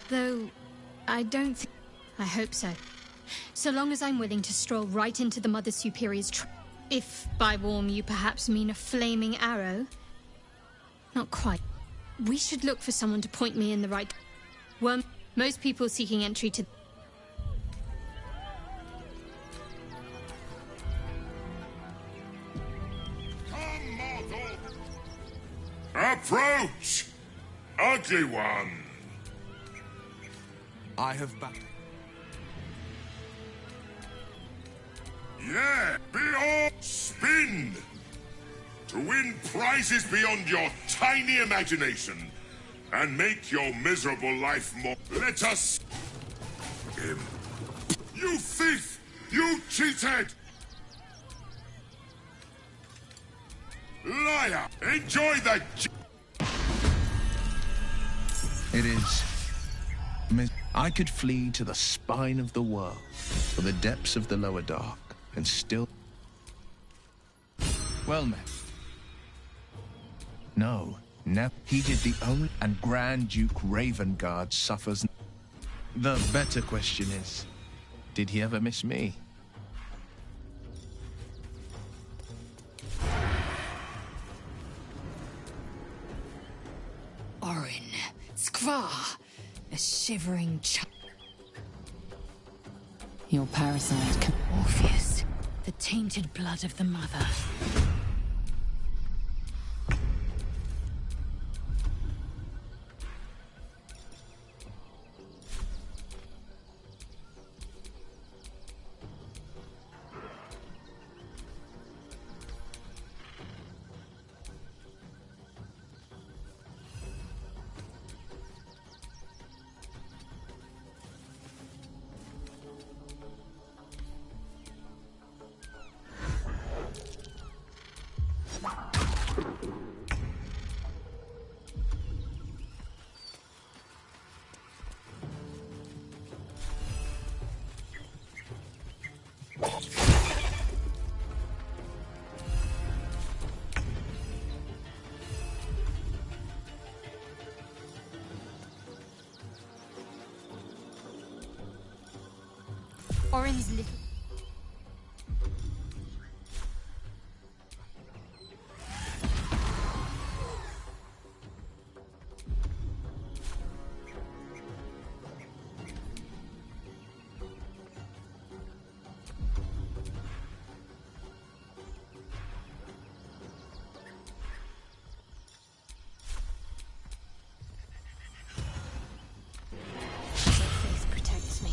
Though, I don't think... I hope so. So long as I'm willing to stroll right into the Mother Superior's if by warm you perhaps mean a flaming arrow. Not quite. We should look for someone to point me in the right... most people seeking entry to... Approach! Ugly one! I have back. Yeah! Beyond spin! To win prizes beyond your tiny imagination and make your miserable life more. Let us. Him. You thief! You cheated! Liar! Enjoy the. It is. I could flee to the spine of the world, or the depths of the lower dark, and still. Well met. No, never. He did the only. And Grand Duke Ravengard suffers. The better question is, did he ever miss me? Orin, Skva, a shivering Your parasite can... Orpheus, the tainted blood of the mother. Orin's little... Your face protects me.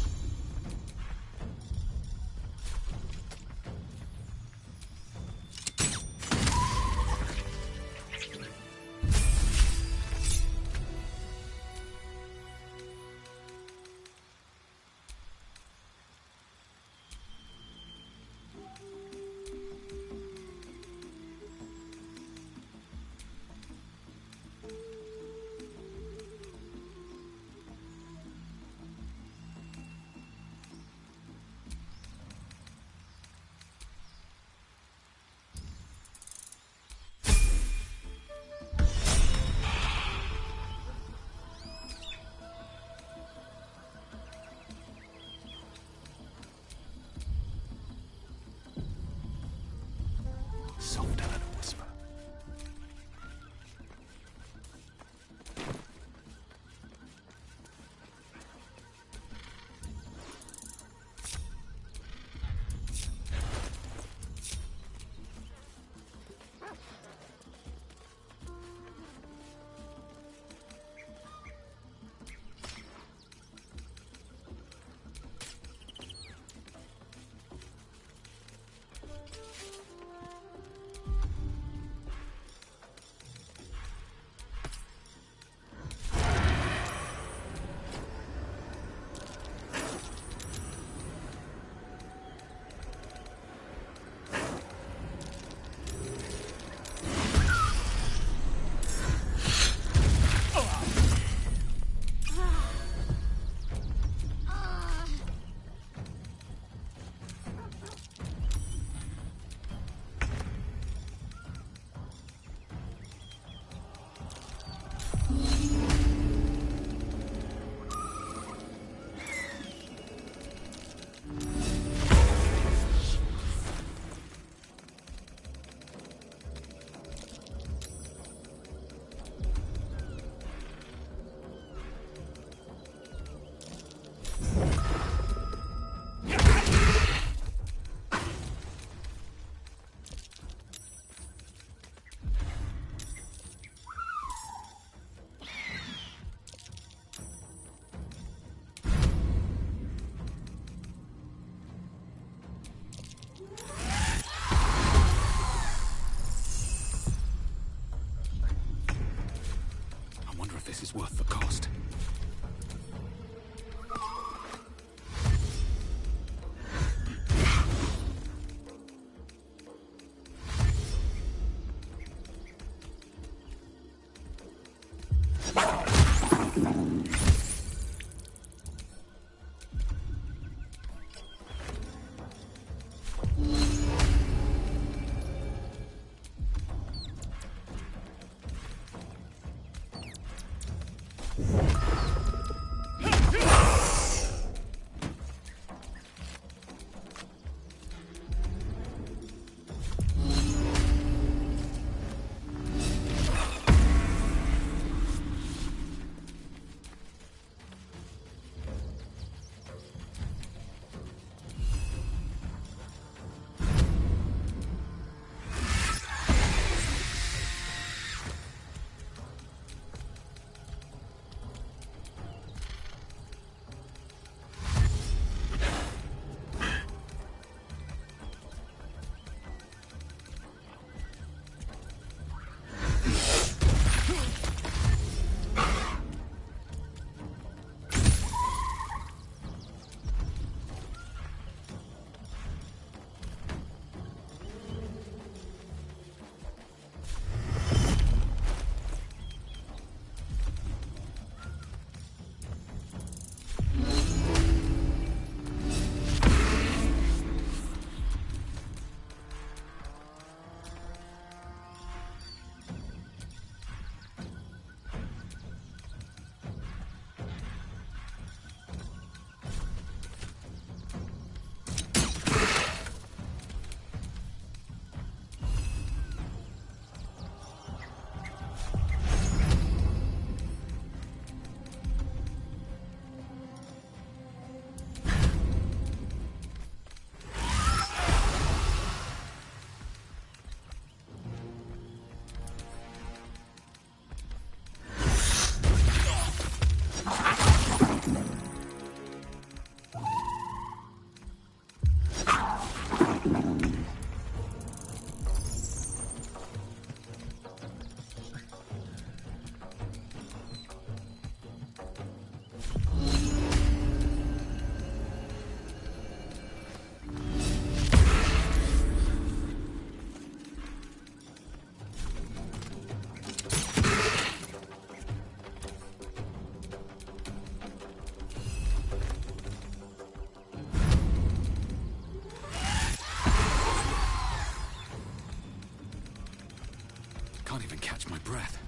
catch my breath.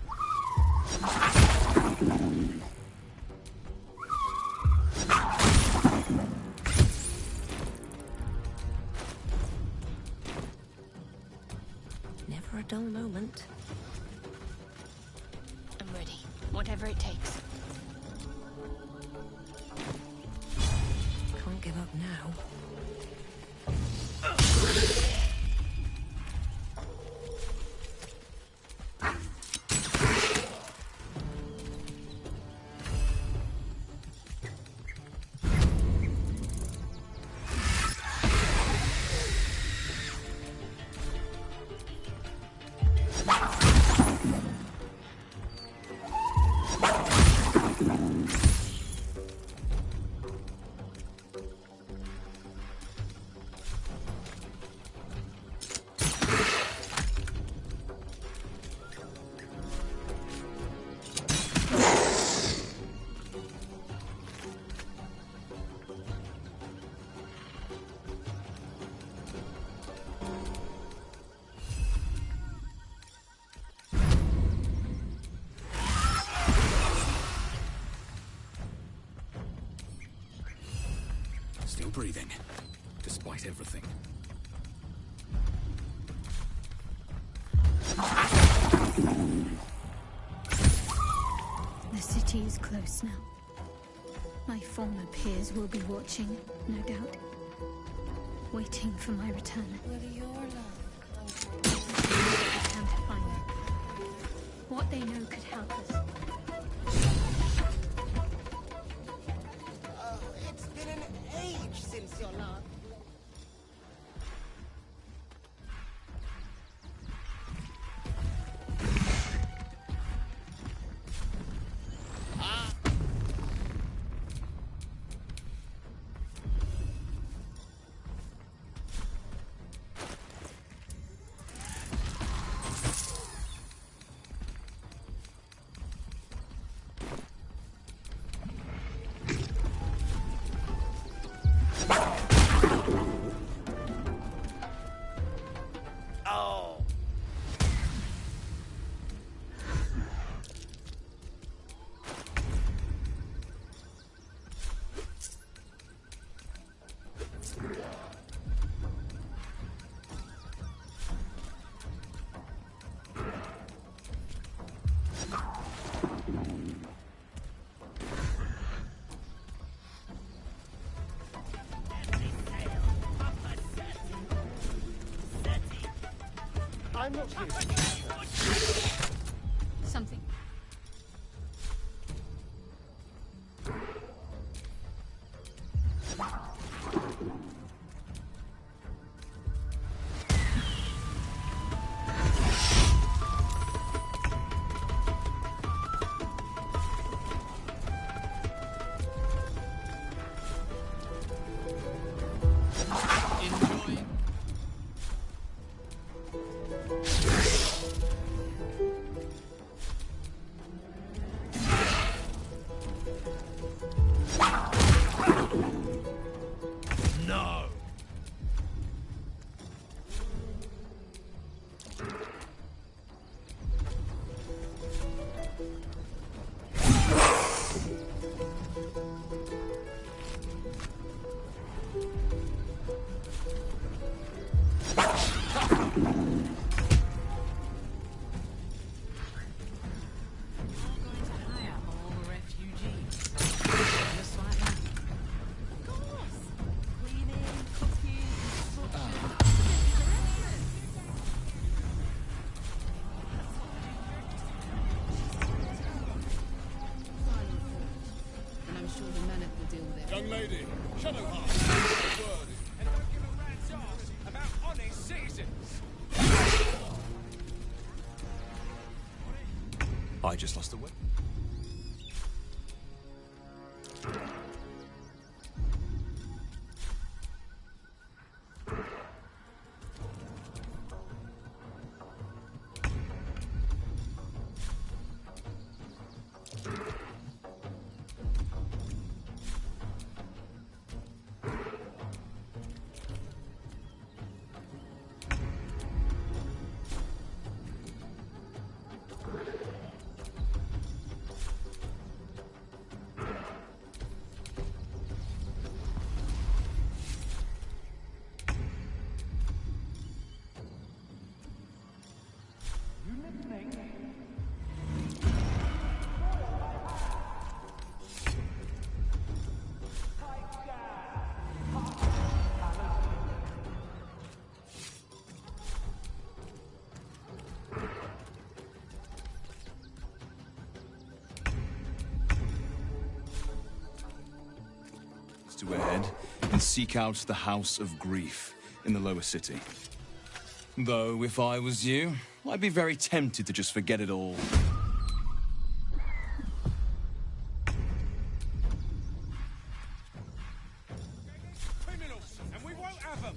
Never a dull moment. I'm ready. Whatever it takes. Can't give up now. Still breathing, despite everything. The city is close now. My former peers will be watching, no doubt. Waiting for my return. Will your love Time to find them. What they know could help us. It's been an age since your last. I'm not here to teach Something. No! And I'm sure the Manet will deal with it. Young lady, Shadowheart, word. And don't give a rat's ass about honest citizens. I just lost a whip. bed and seek out the House of Grief in the lower city. Though, if I was you, I'd be very tempted to just forget it all. Criminals, and we won't have them.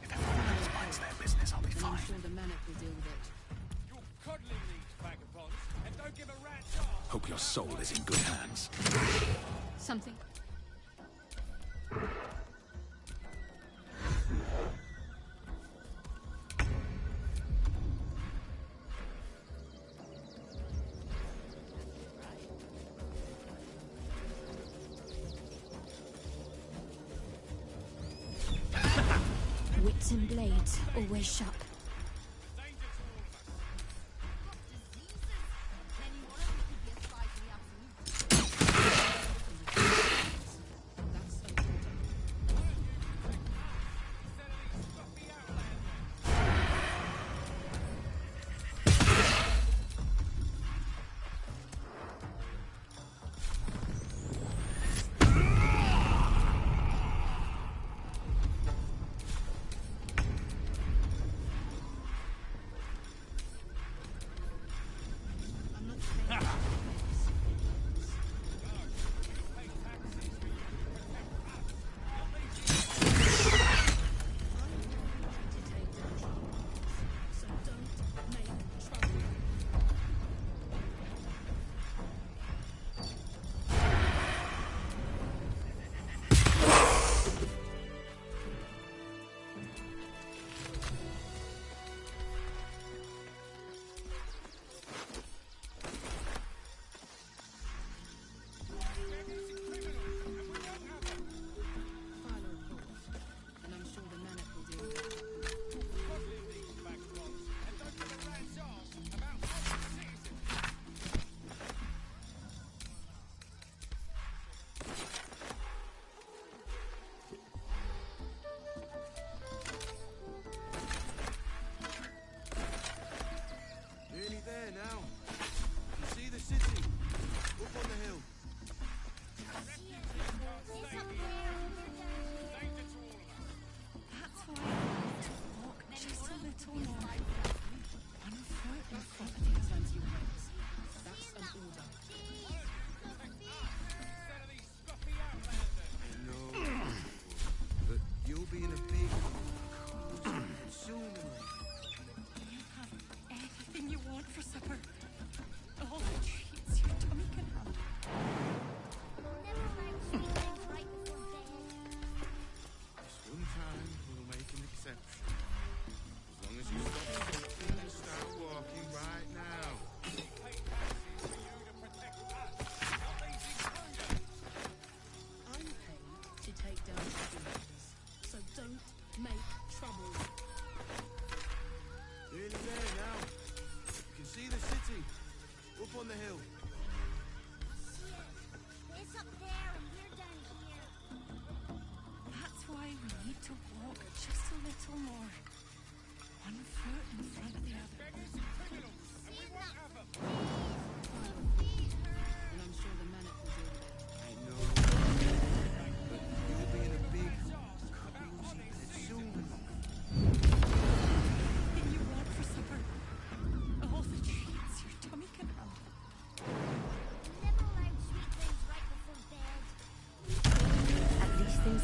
If everyone else minds their business, I'll be fine. I'm sure the Manic will deal with it. You're coddling these vagabonds, and don't give a rat's ass. Hope your soul is in good hands. Something. Wits and blades, always sharp.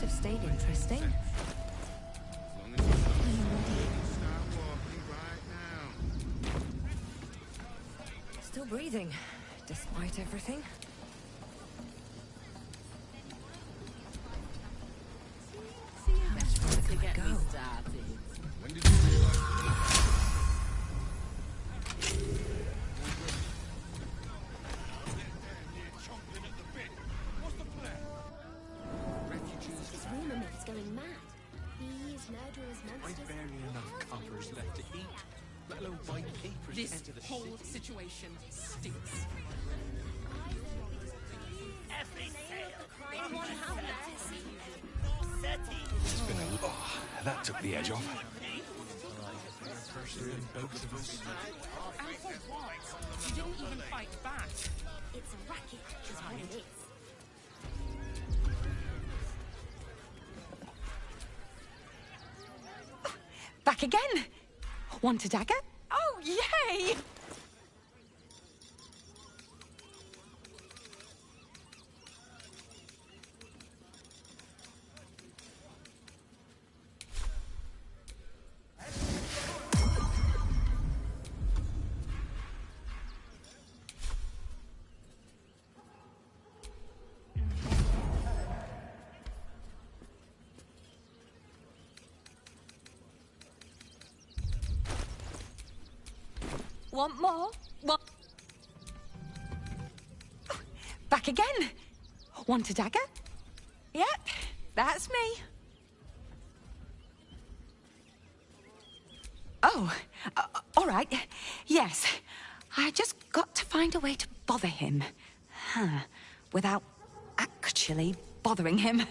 Have stayed interesting. Still breathing, despite everything. How much further can I go? When did you realize? This rumor mill's going mad. Thieves, murderers, monsters. I've barely enough coppers left to eat, let alone buy papers to This enter the whole city. situation stinks. It's been a lot. That took the edge off. Both of us. And for what? You didn't even fight back. It's a racket, is what it is. Back again. Want a dagger? Oh, yay! Want more? Want... Back again. Want a dagger? Yep, that's me. Oh, all right. Yes, I just got to find a way to bother him. Without actually bothering him.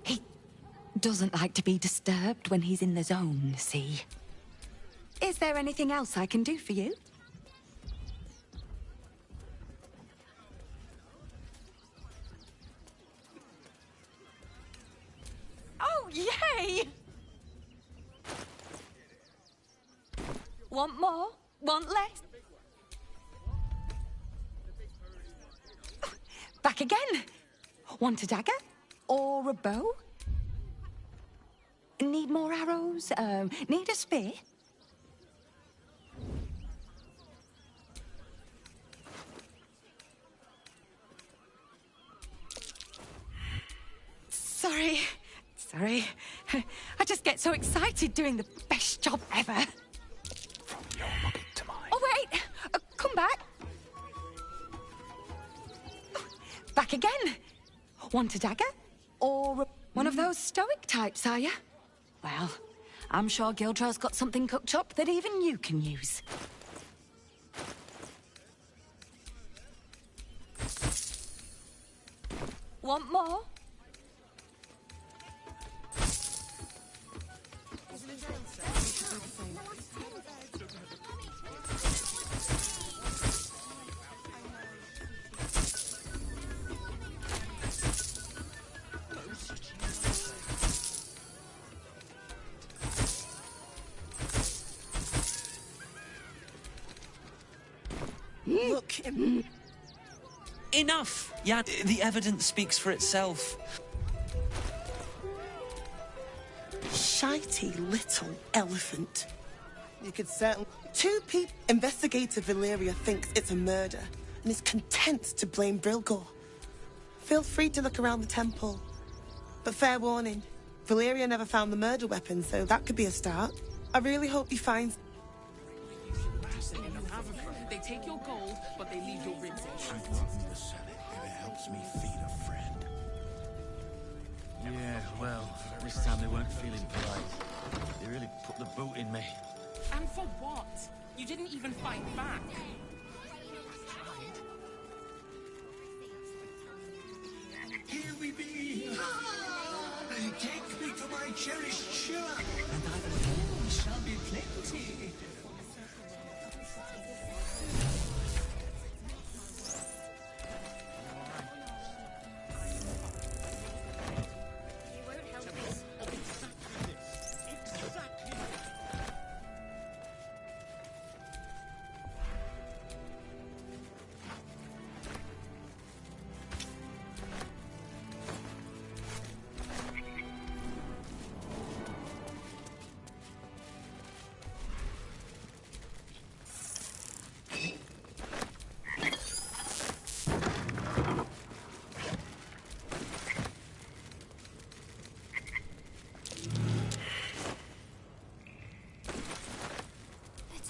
He doesn't like to be disturbed when he's in the zone, see? Is there anything else I can do for you? Oh, yay! Want more? Want less? Back again. Want a dagger? Or a bow? Need more arrows? Need a spear? Sorry. I just get so excited doing the best job ever. From your bucket to mine. Oh, wait! Come back. Back again. Want a dagger? Or one of those stoic types, are you? Well, I'm sure Gildra's got something cooked up that even you can use. Want more? Look. Enough! Yeah, the evidence speaks for itself. Shitey little elephant. You could certainly... Two people... Investigator Valeria thinks it's a murder and is content to blame Brilgor. Feel free to look around the temple. But fair warning, Valeria never found the murder weapon, so that could be a start. I really hope he finds... They take your gold, but they leave your ribs in I'd love to sell it if it helps me feed a friend. Yeah, well, this time they weren't feeling polite. They really put the boot in me. And for what? You didn't even fight back. Here we be! Take me to my cherished shire, and I will shall be plenty.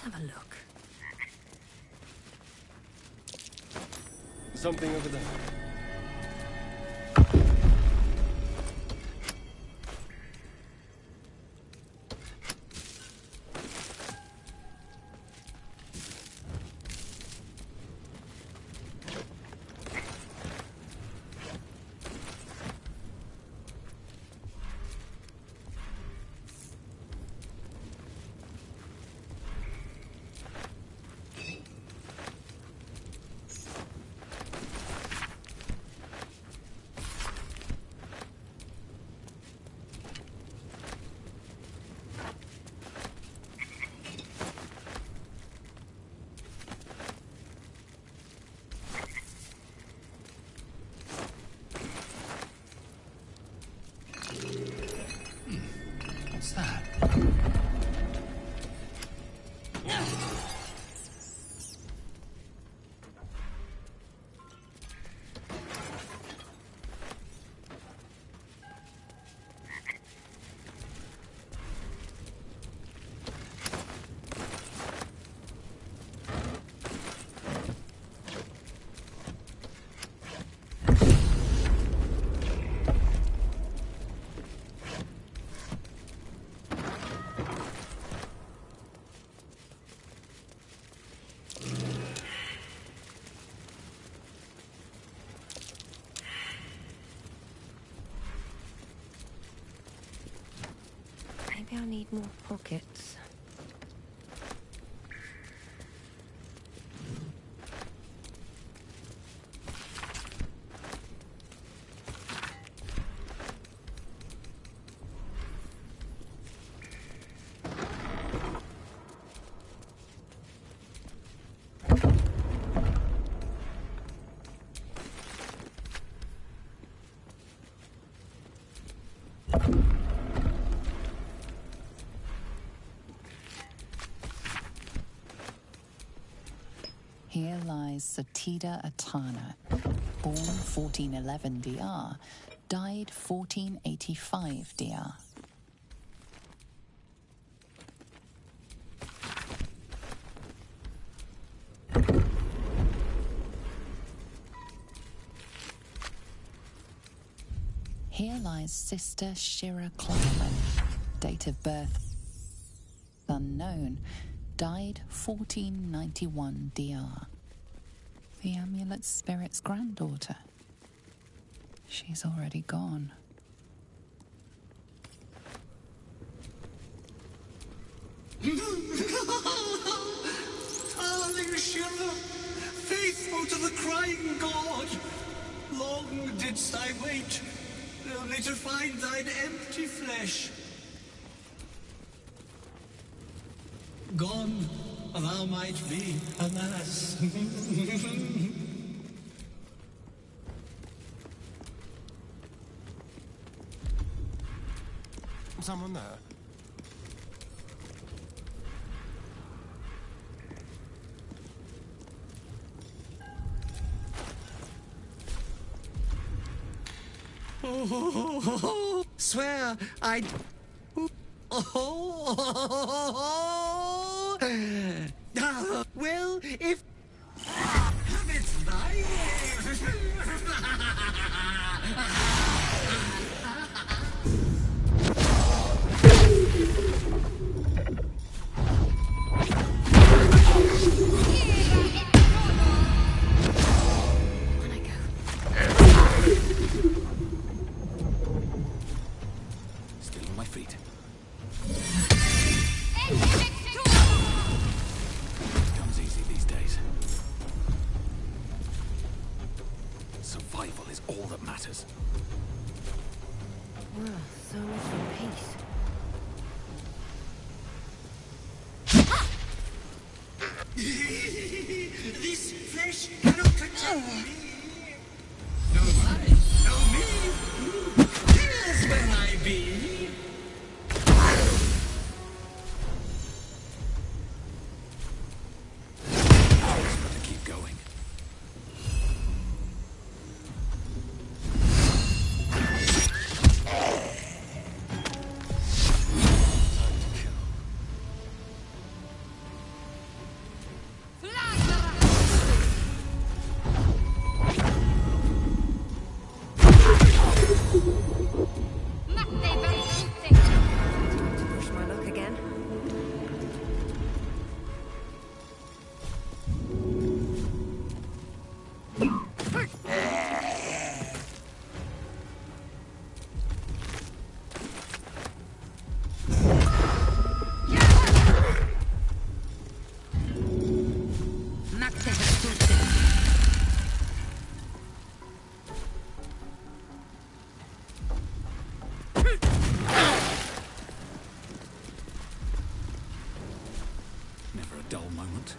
Have a look. Something over there. What's that? Maybe I'll need more pockets. Here lies Satida Atana, born 1411 DR, died 1485 DR. Here lies Sister Shira Cliven, date of birth unknown, died 1491 DR. The amulet spirit's granddaughter. She's already gone. Darling Shira, faithful to the crying god, long didst I wait, only to find thine empty flesh. Gone, thou might be, alas. Someone there? Oh, swear I'd... well, if... Have it thy Still on my feet. Comes easy these days. Survival is all that matters. Well, so much for peace. This flesh cannot contain me. No I, no me. Here's where I be. Better keep going. Push my luck again. Never a dull moment.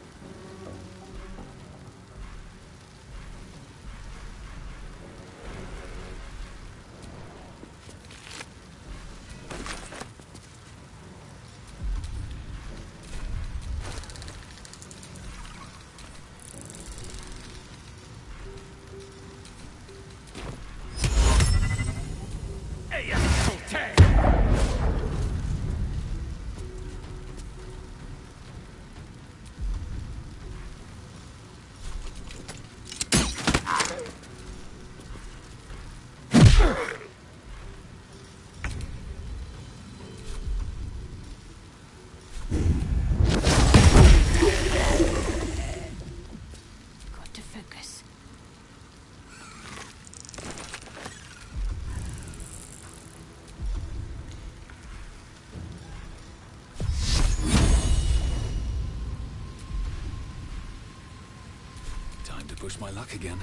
push my luck again.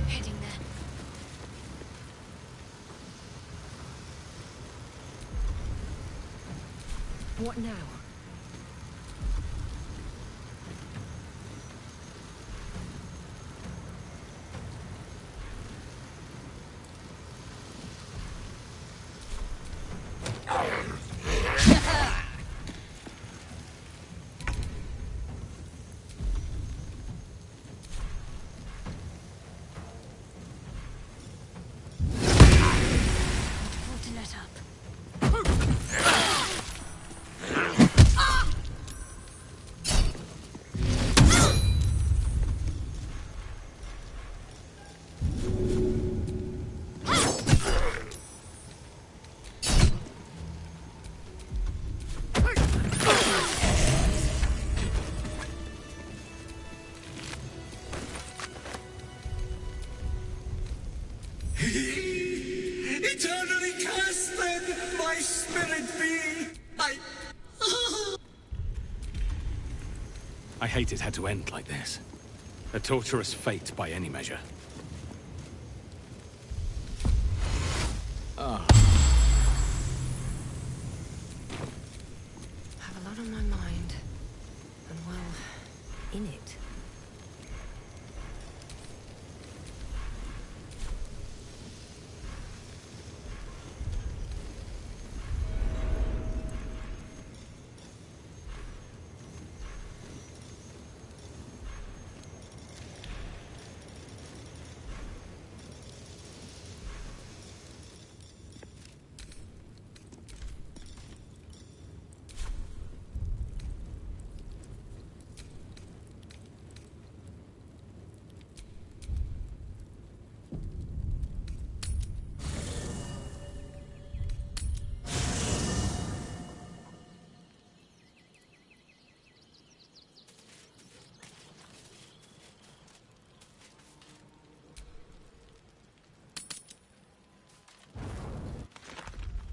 Heading there. What now? Eternally cast then my spirit be. I hate it had to end like this. A torturous fate by any measure. Ah. I have a lot on my mind. And well, in it.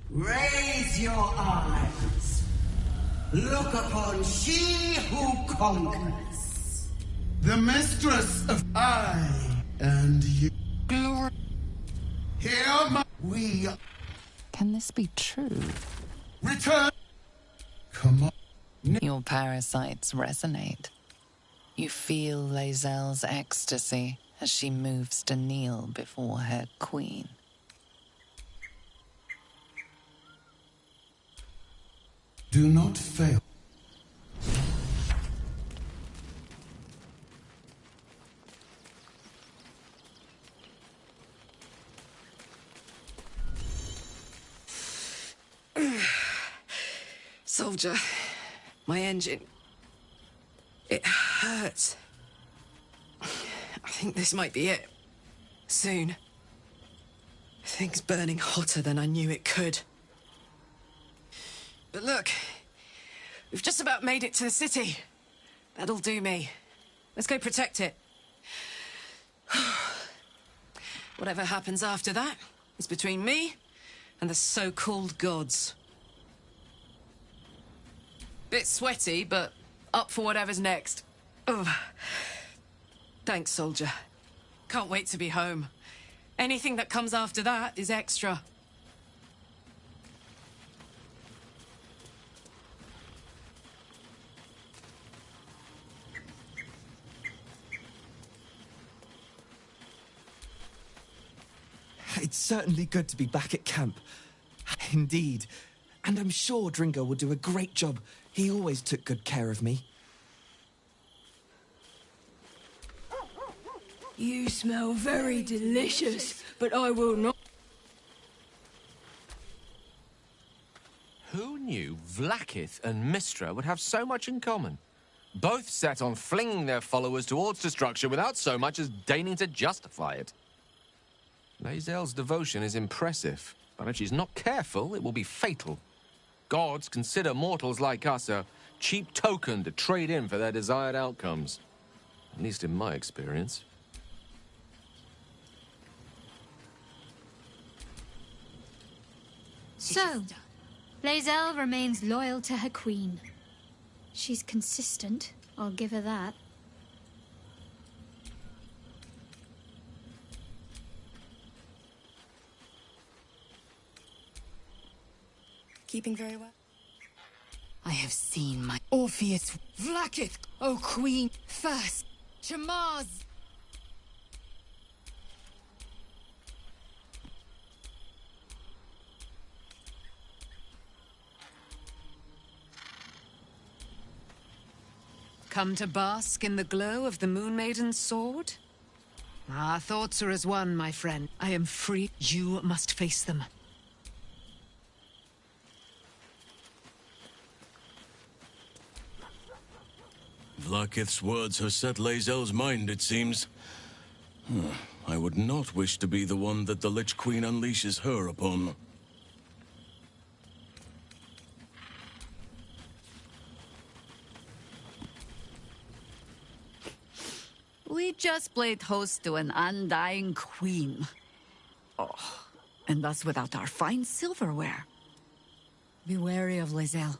Raise your eyes. Look upon she who conquers. The mistress of I and you. Glory. Hear my... We... Can this be true? Return. Come on. Your parasites resonate. You feel Lae'zel's ecstasy as she moves to kneel before her queen. Do not fail. Soldier, my engine. It hurts. I think this might be it. Soon. Things burning hotter than I knew it could. But look, we've just about made it to the city. That'll do me. Let's go protect it. Whatever happens after that is between me and the so-called gods. Bit sweaty, but up for whatever's next. Ugh. Thanks, soldier. Can't wait to be home. Anything that comes after that is extra. It's certainly good to be back at camp. Indeed. And I'm sure Dringo will do a great job. He always took good care of me. You smell very delicious, but I will not. Who knew Vlaakith and Mystra would have so much in common? Both set on flinging their followers towards destruction without so much as deigning to justify it. Lae'zel's devotion is impressive, but if she's not careful, it will be fatal. Gods consider mortals like us a cheap token to trade in for their desired outcomes. At least in my experience. So, Lae'zel remains loyal to her queen. She's consistent, I'll give her that. Keeping very well? I have seen my Orpheus Vlakith, O Queen, first, Chamaz. Come to bask in the glow of the Moon Maiden's sword? Our thoughts are as one, my friend. I am free. You must face them. Vlakith's words have set Lae'zel's mind, it seems. I would not wish to be the one that the Lich Queen unleashes her upon. We just played host to an undying queen. Oh, and thus without our fine silverware. Be wary of Lae'zel.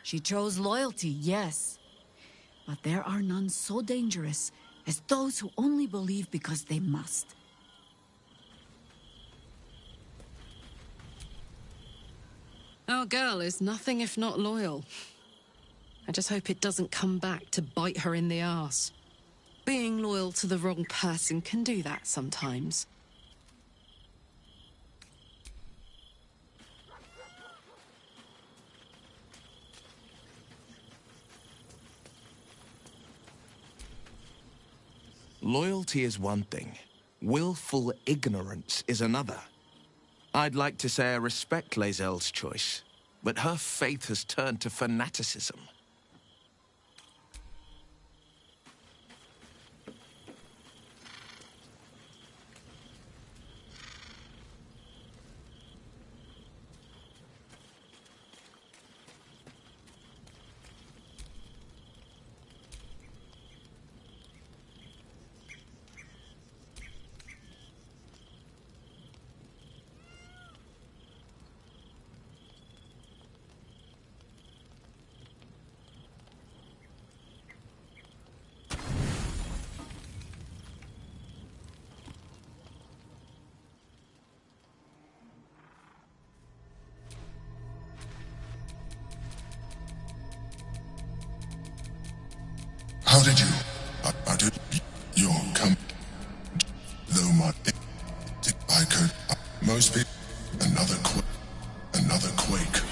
She chose loyalty, yes. But there are none so dangerous as those who only believe because they must. Our girl is nothing if not loyal. I just hope it doesn't come back to bite her in the arse. Being loyal to the wrong person can do that sometimes. Loyalty is one thing. Willful ignorance is another. I'd like to say I respect Lae'zel's choice, but her faith has turned to fanaticism. How did you? How did your come? Though my, I could. Most people. Another quake.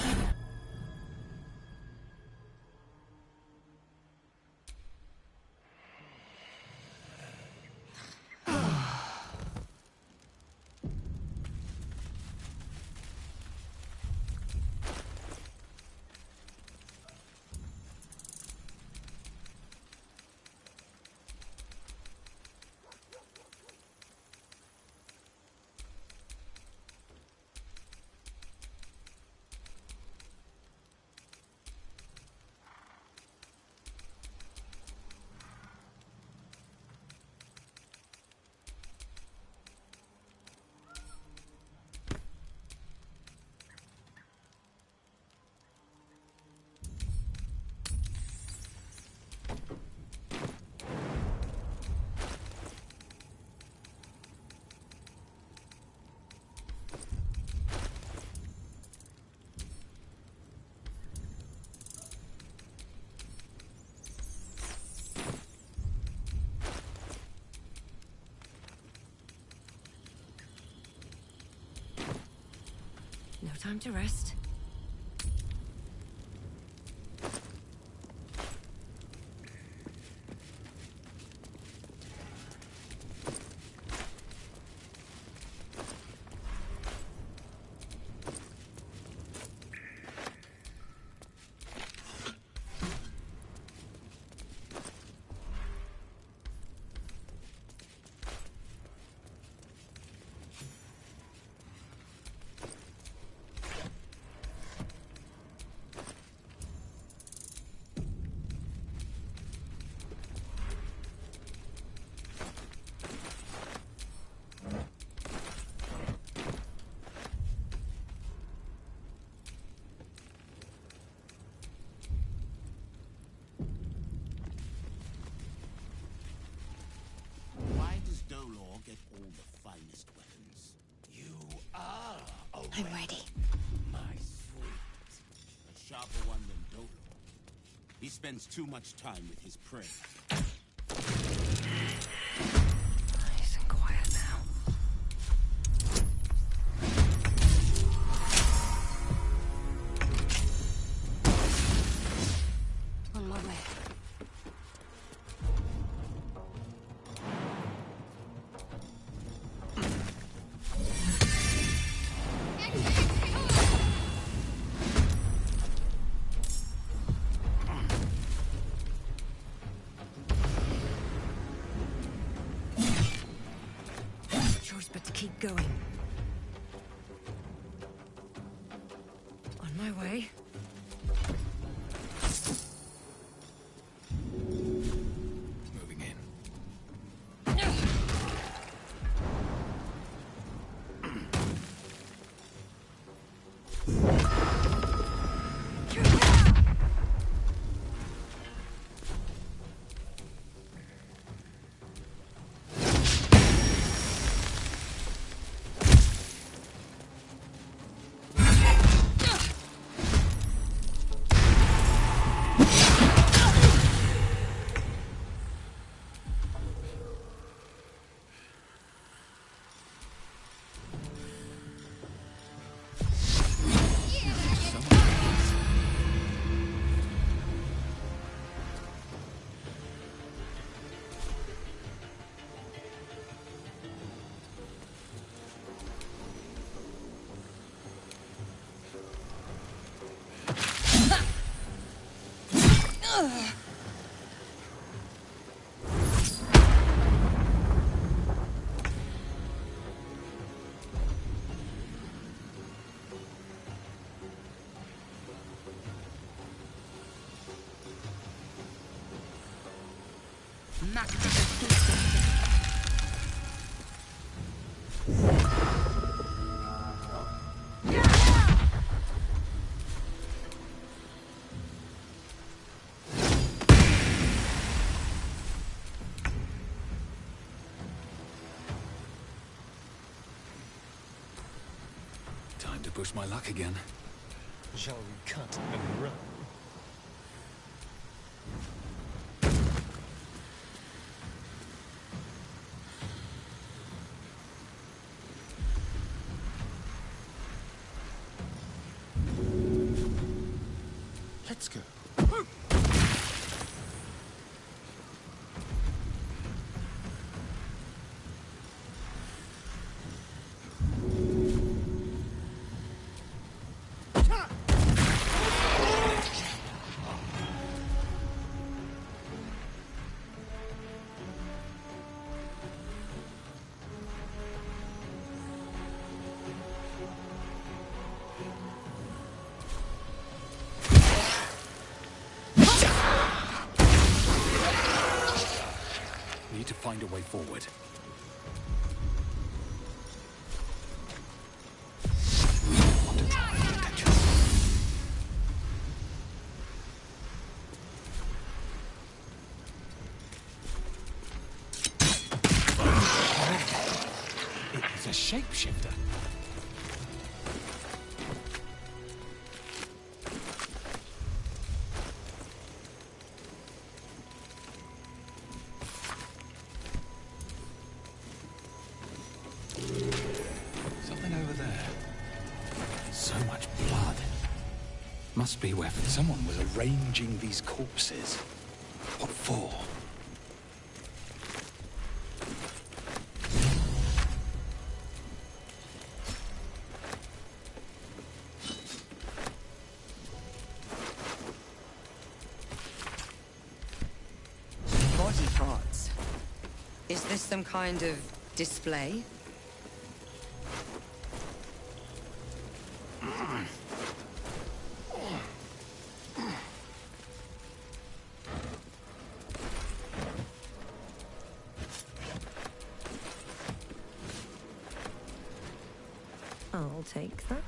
No time to rest. I'm ready. My sweet. A sharper one than Dodo. He spends too much time with his prey. Nice and quiet now. On my way. Choice but to keep going. On my way. Moving in. Time to push my luck again. Shall we cut and run? Let's go. Need to find a way forward. Want to try and catch us. It's a shapeshifter. Something over there. So much blood. Must be where someone was arranging these corpses. What for? Body parts. Is this some kind of display? I'll take that.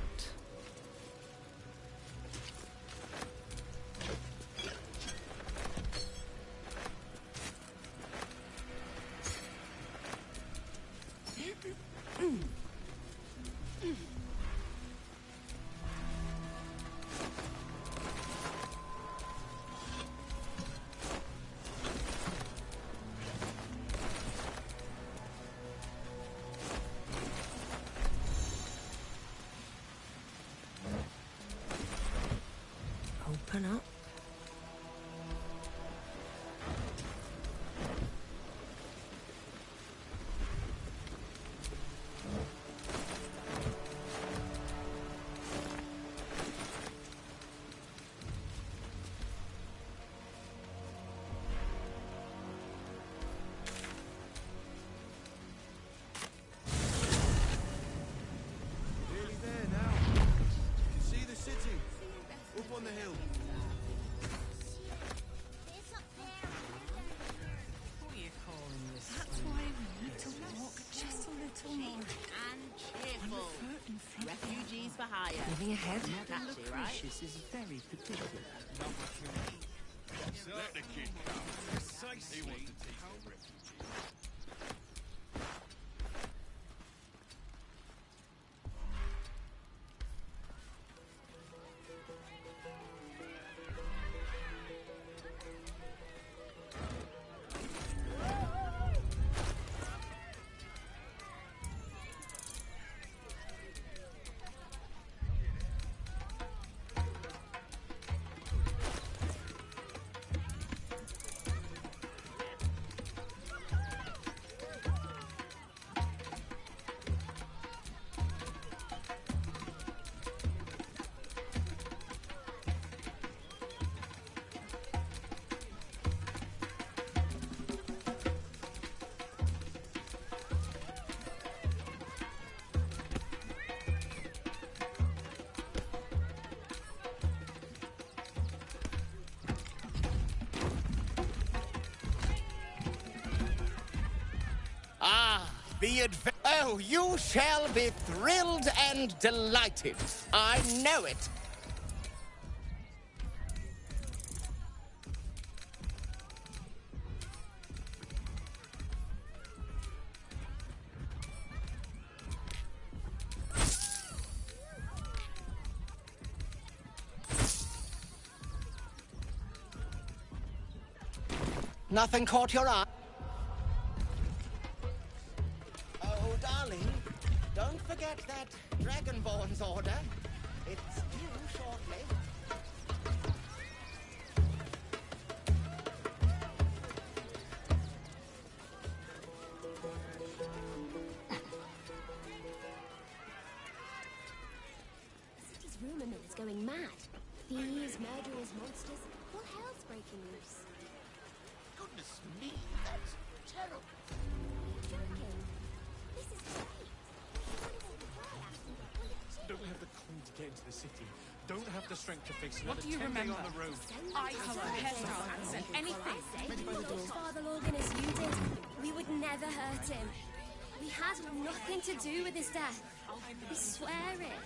Moving ahead. Lucretius is very particular. Let the kid come. Precisely. He wants to teach the refugees. Oh, you shall be thrilled and delighted. I know it. Nothing caught your eye? Oh, darling, don't forget that Dragonborn's order. It's due shortly. The city's rumor mill's going mad. Thieves, murderers, monsters, all hell's breaking loose. Goodness me, that's terrible. Joking. This is great. Don't have the coin to get into the city. Don't have the strength to face What another do you 10 day remember? on the road. Eye color, hairstyle, accent, anything. Father Logan as you did. We would never hurt him. We had nothing to do with his death. We swear it.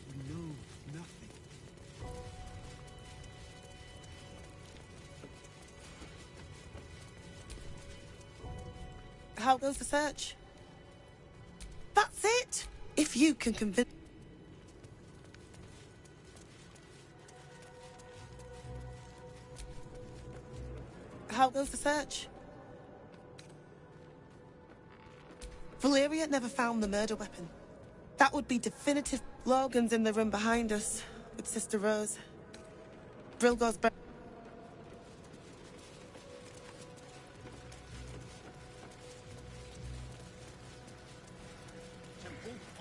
We know nothing. How goes the search? That's it! If you can convince... How goes the search? Valeria never found the murder weapon. That would be definitive. Logan's in the room behind us, with Sister Rose. Brilgo's... Temple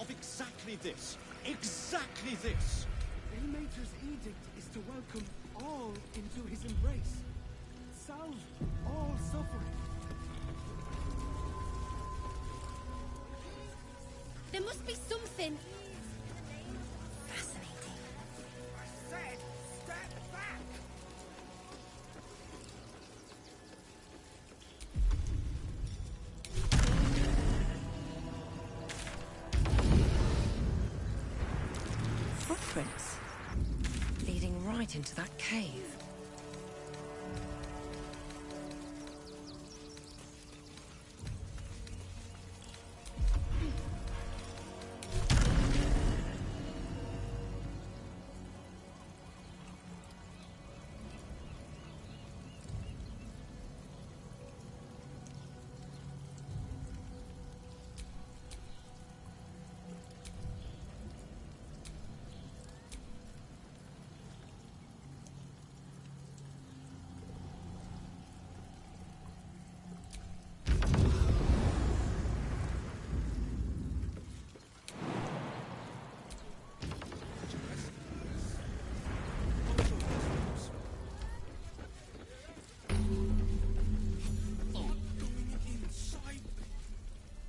of exactly this. Exactly this. Ilmater's edict is to welcome all into his embrace. Salve all suffering. There must be something fascinating. I said, step back. Footprints leading right into that cave.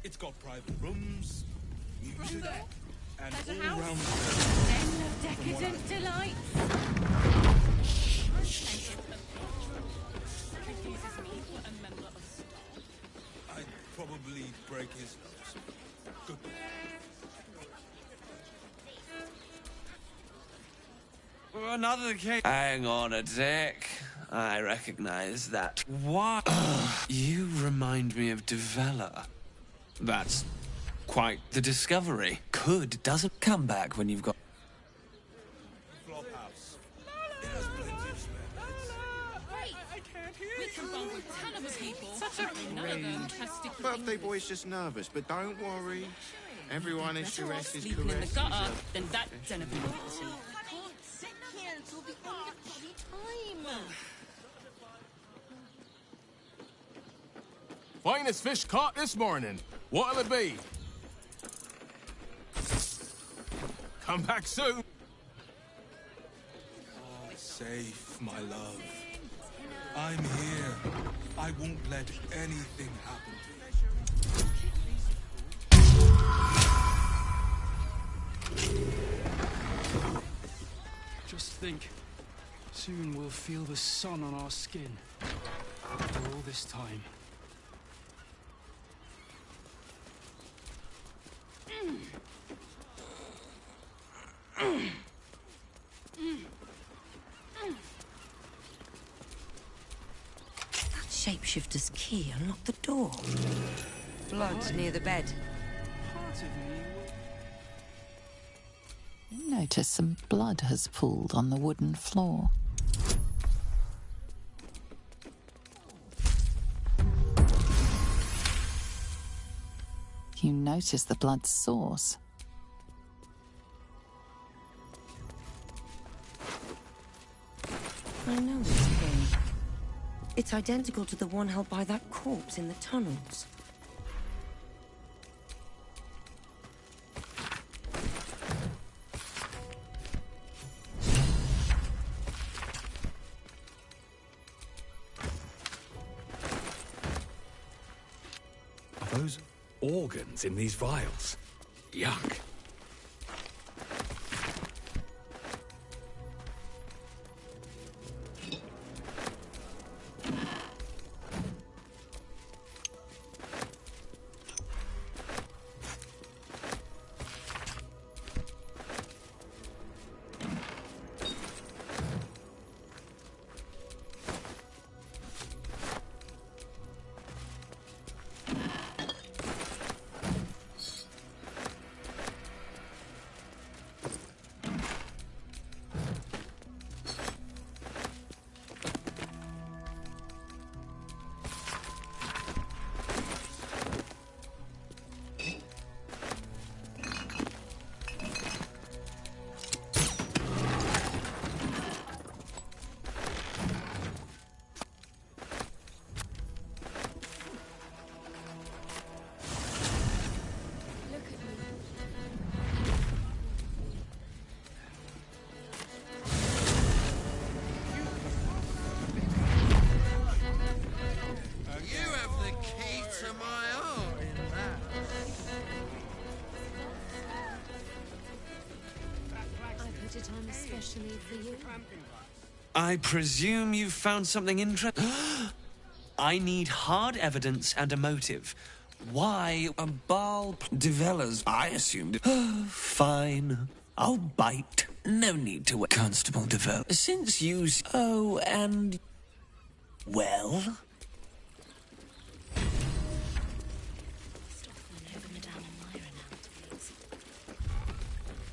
It's got private rooms, music, and There's a all house. round. Den of decadent delights. Confuses me. A member of staff. probably break his nose. Good. Another case. Hang on a sec. I recognize that. What? You remind me of Devella. That's quite the discovery. Could doesn't come back when you've got. Flophouse. It has plenty of spare beds. We can bond with 10 other people. Such a none of them has sticky Birthday boy's just nervous, but don't worry. Everyone is Better off is sleeping in the correct. gutter than that den of democracy. Sit here until the end of time. Finest fish caught this morning. What'll it be? Come back soon. Oh, safe, my love. I'm here. I won't let anything happen to you. Just think, soon we'll feel the sun on our skin. After all this time. That shapeshifter's key unlocked the door. Blood's near the bed. You notice some blood has pooled on the wooden floor. You notice the blood's source. I know this key. It's identical to the one held by that corpse in the tunnels. Are those organs in these vials? Yuck. Especially for you. I presume you've found something interesting. I need hard evidence and a motive. Why a Developers, I assumed. Fine. I'll bite. No need to wait. Constable Develop. Since you... Oh, and... Well?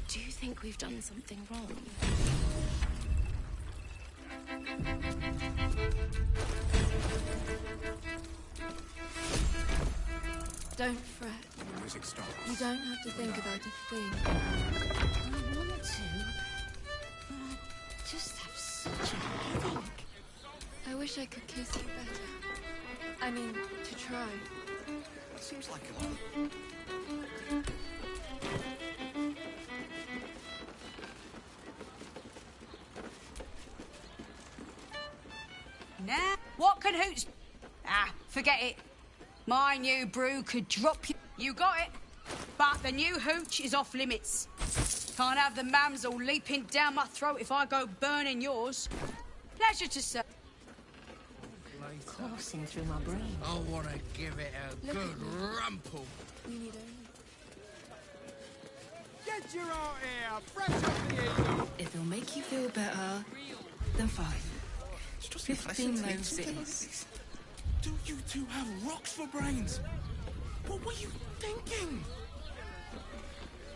Do you think we've done something wrong? Don't fret. The music stops. You don't have to think about a thing. I want to, but I just have such a headache. I wish I could kiss you better. I mean, to try. Seems like a... Nah, what can Hoots... Ah, forget it. My new brew could drop you... You got it. But the new hooch is off limits. Can't have the mams all leaping down my throat if I go burning yours. Pleasure to serve. coursing through my brain. I want to give it a good rumple. We need Get your out here! Fresh off the eagle! If it'll make you feel better, then fine. 15 loaves it is. Do you two have rocks for brains? What were you thinking?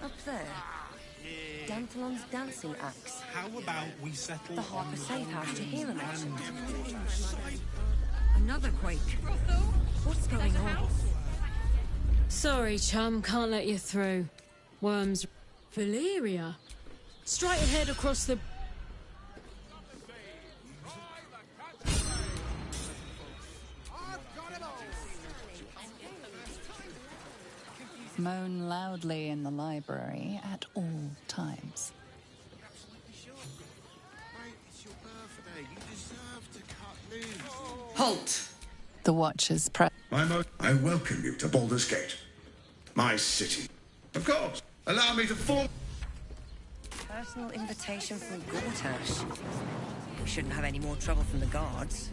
Up there. Dantalon's dancing axe. How about we settle The Harper safe house to heal him. Another quake. What's going on? Sorry, chum, can't let you through. Worms. Valeria? Straight ahead across the... Moan loudly in the library at all times. It's your birthday. You deserve to cut loose. Halt! The Watchers press. I welcome you to Baldur's Gate, my city. Of course, allow me to form... Personal invitation from Gortash. We shouldn't have any more trouble from the guards.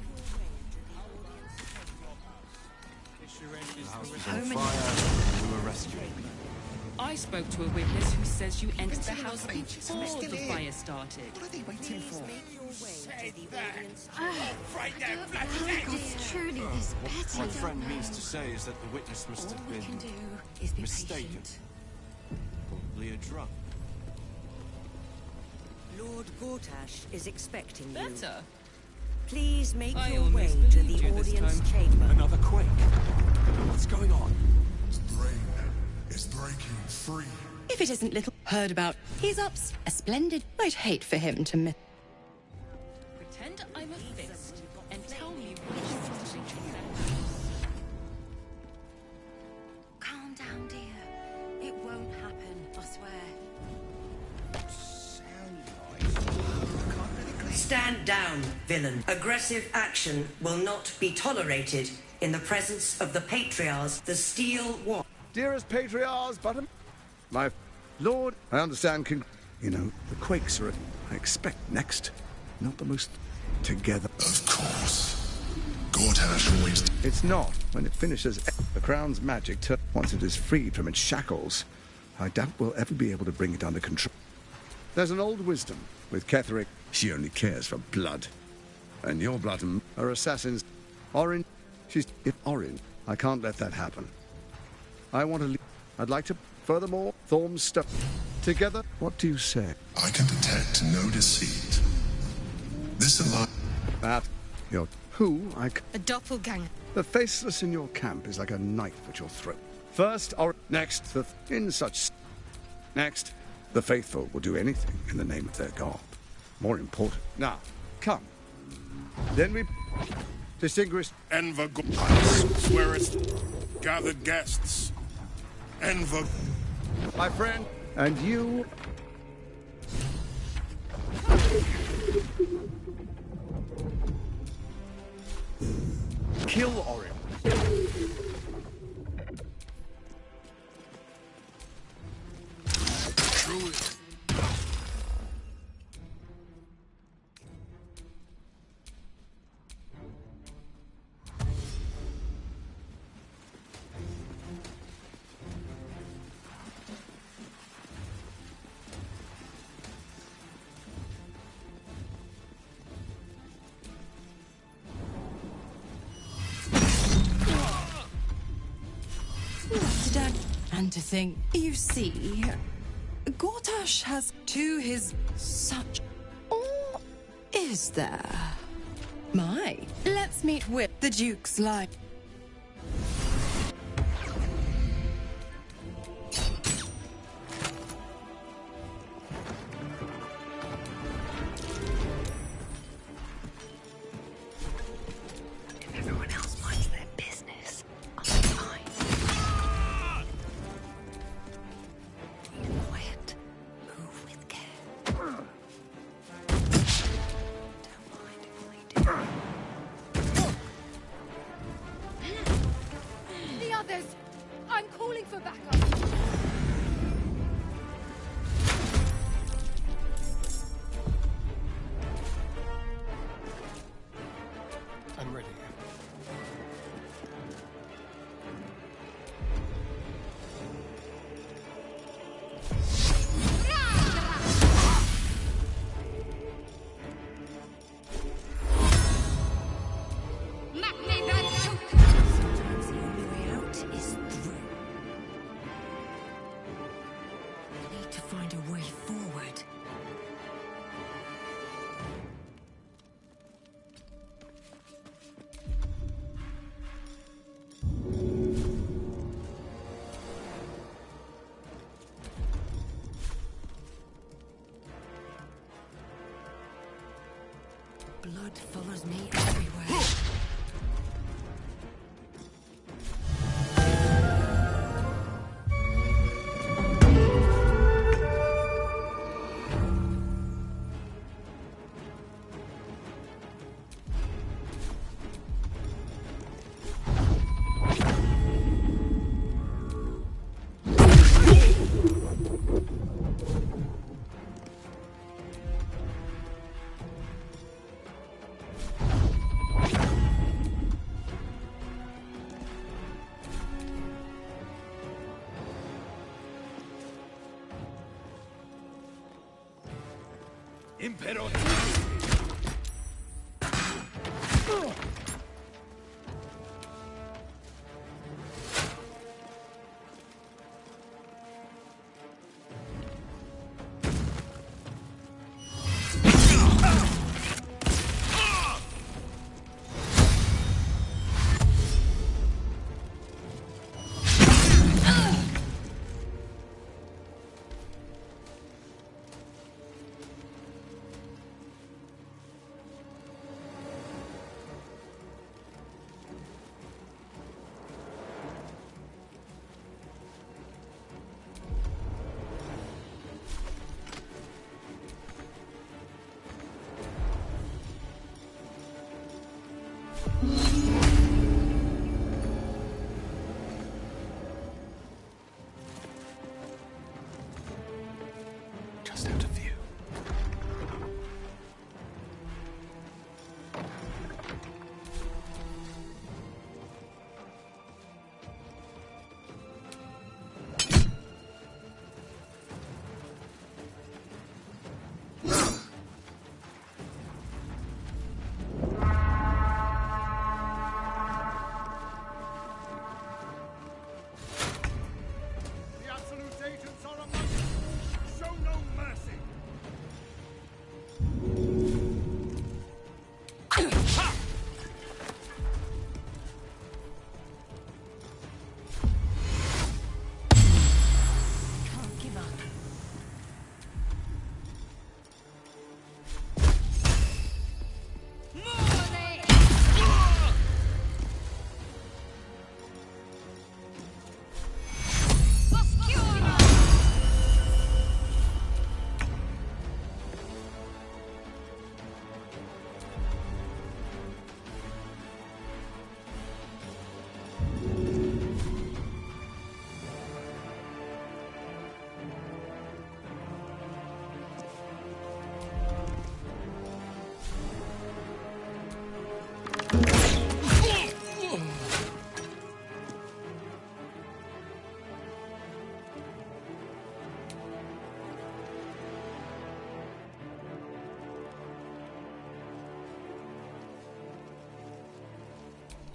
I spoke to a witness who says you entered the house before the fire started. What are they waiting for? Truly this better. My friend means to say is that the witness must have been mistaken. Probably a drunk. Lord Gortash is expecting you. Better. Please make I your almost way to believed the you this audience time. chamber. Another quake. What's going on? Brain is breaking free. If it isn't little heard about, he's up a splendid. I'd hate for him to miss. Pretend I'm a fist and tell me what you want to do in that house. Calm down, dear. It won't happen, I swear. Stand down, villain. Aggressive action will not be tolerated in the presence of the Patriarchs, the Steel Watch. Dearest Patriarchs, bottom. My lord, I understand. You know, the quakes are, I expect, next. Not the most together. Of course. Gortash always... It's not. When it finishes, the crown's magic once it is freed from its shackles, I doubt we'll ever be able to bring it under control. There's an old wisdom with Ketherick. She only cares for blood. And your blood are assassins. Orin, if Orin, I can't let that happen. I want to leave. I'd like to, furthermore, Thorm's stuff. Together, what do you say? I can detect no deceit. This alliance... That, you're who, A doppelganger. The faceless in your camp is like a knife at your throat. First, or next, next, the faithful will do anything in the name of their god. More important. Now, come. Then we distinguish... Enver... I swear it. Gathered guests. Enver... My friend, and you... Kill Orin. Truly. And to think, you see, Gortash has to his such... Or is there? My, let's meet with the Duke's line. If everyone else minds their business, I'll be fine. Quiet. Move with care. Don't mind if I do. blood follows me everywhere. Impero. Just out of view. The absolute agents are among us. Show no mercy. Can't give up.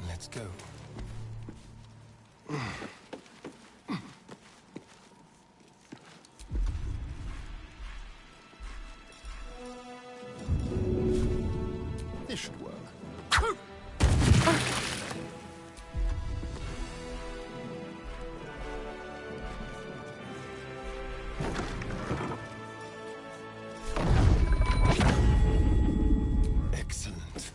Let's go. This should work. Excellent.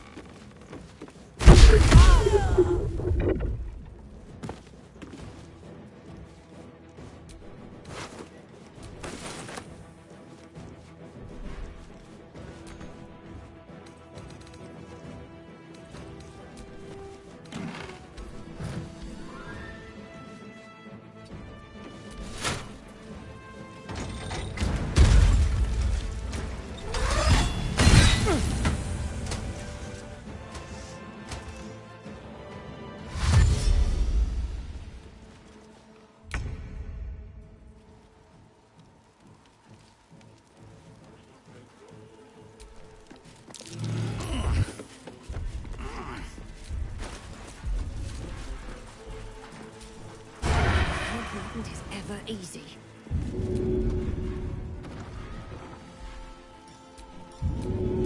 It is ever easy.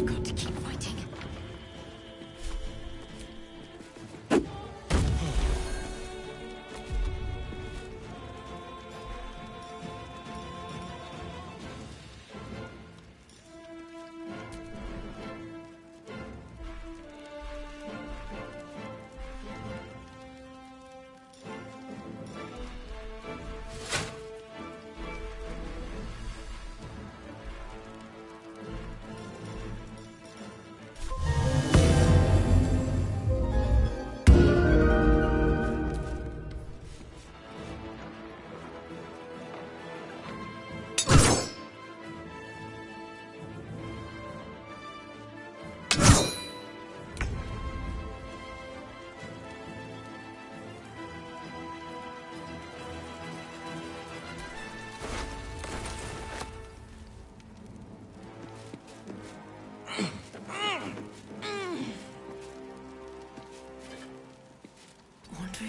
Got to keep fighting.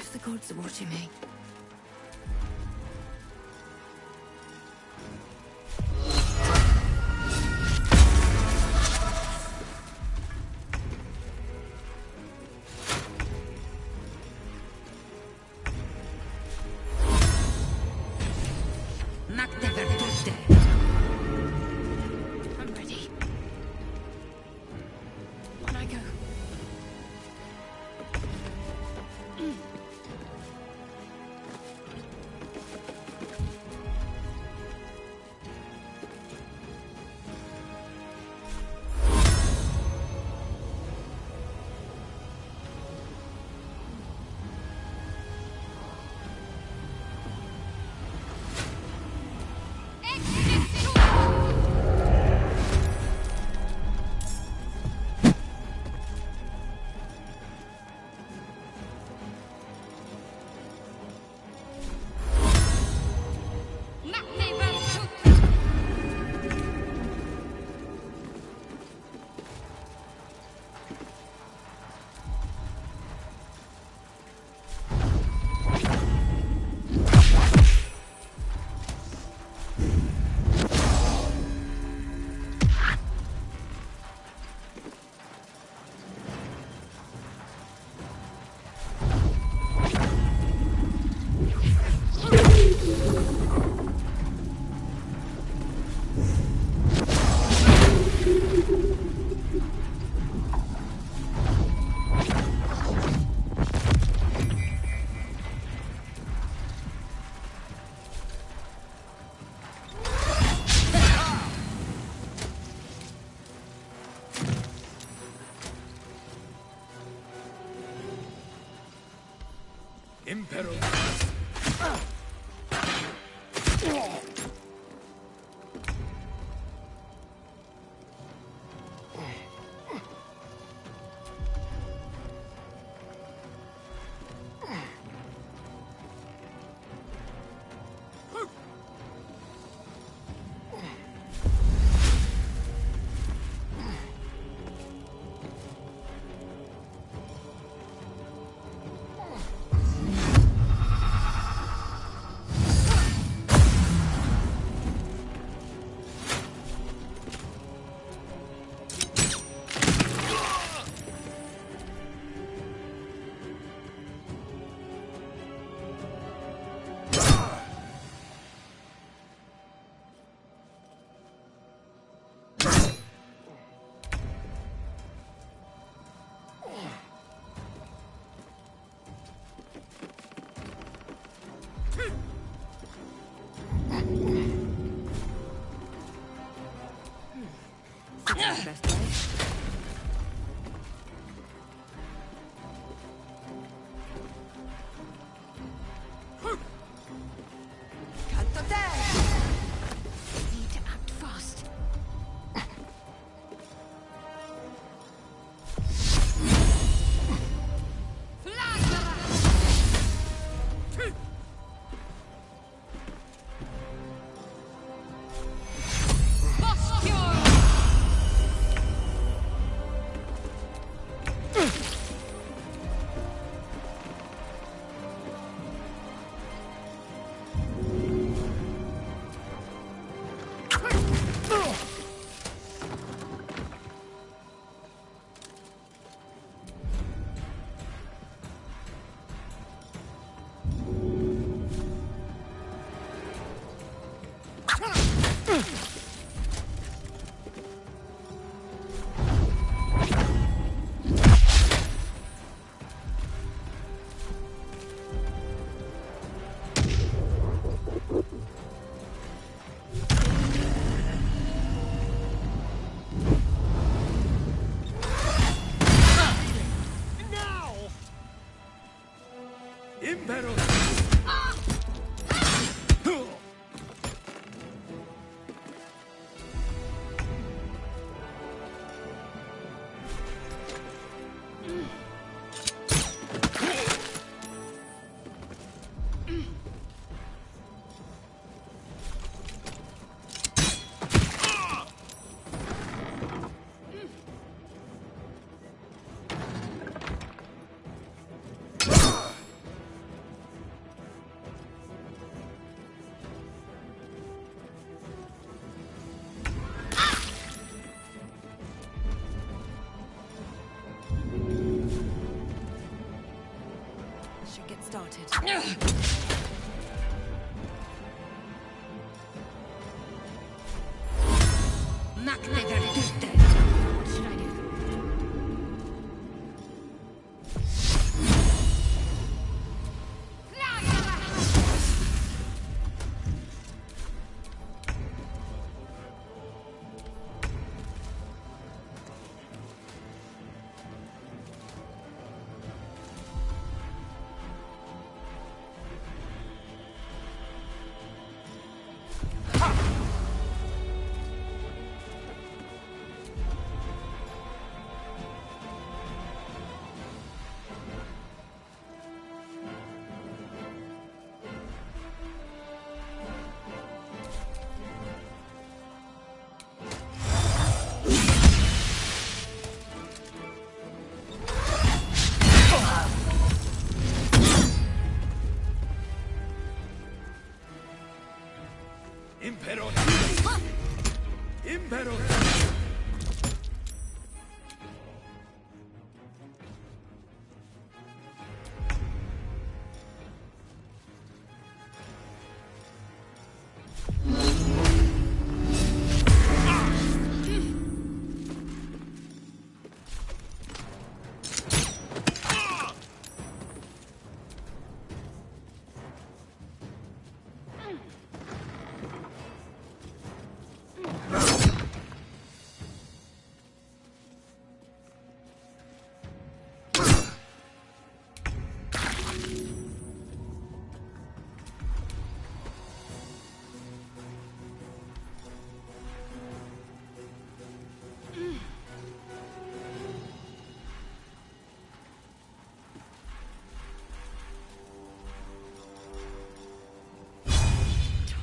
if the gods are watching me. I'm ready. On I go. Impero. Best way. Need to act fast. started. What should I do? Impero! Impero!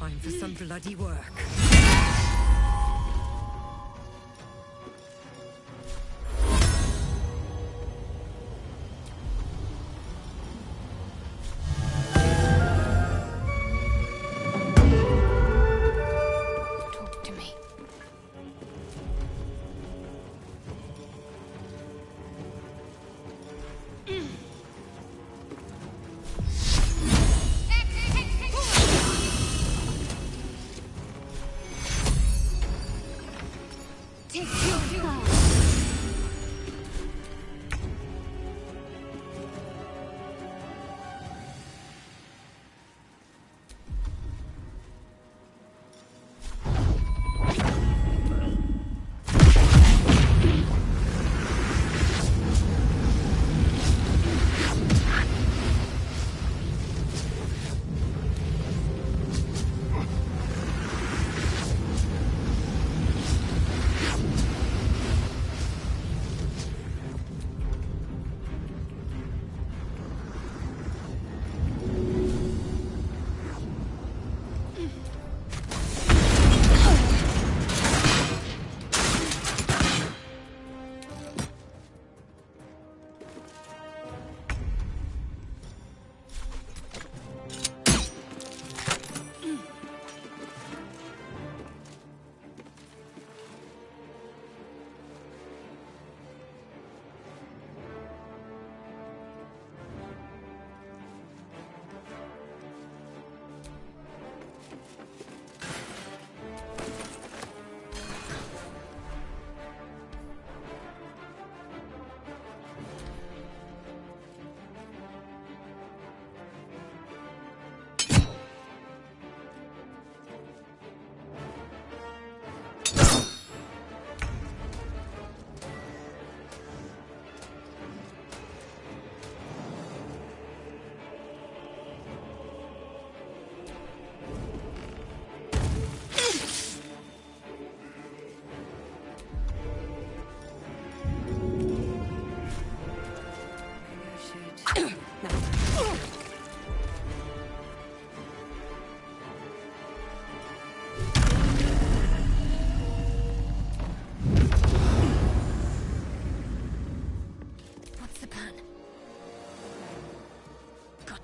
Time for some bloody work. Talk to me.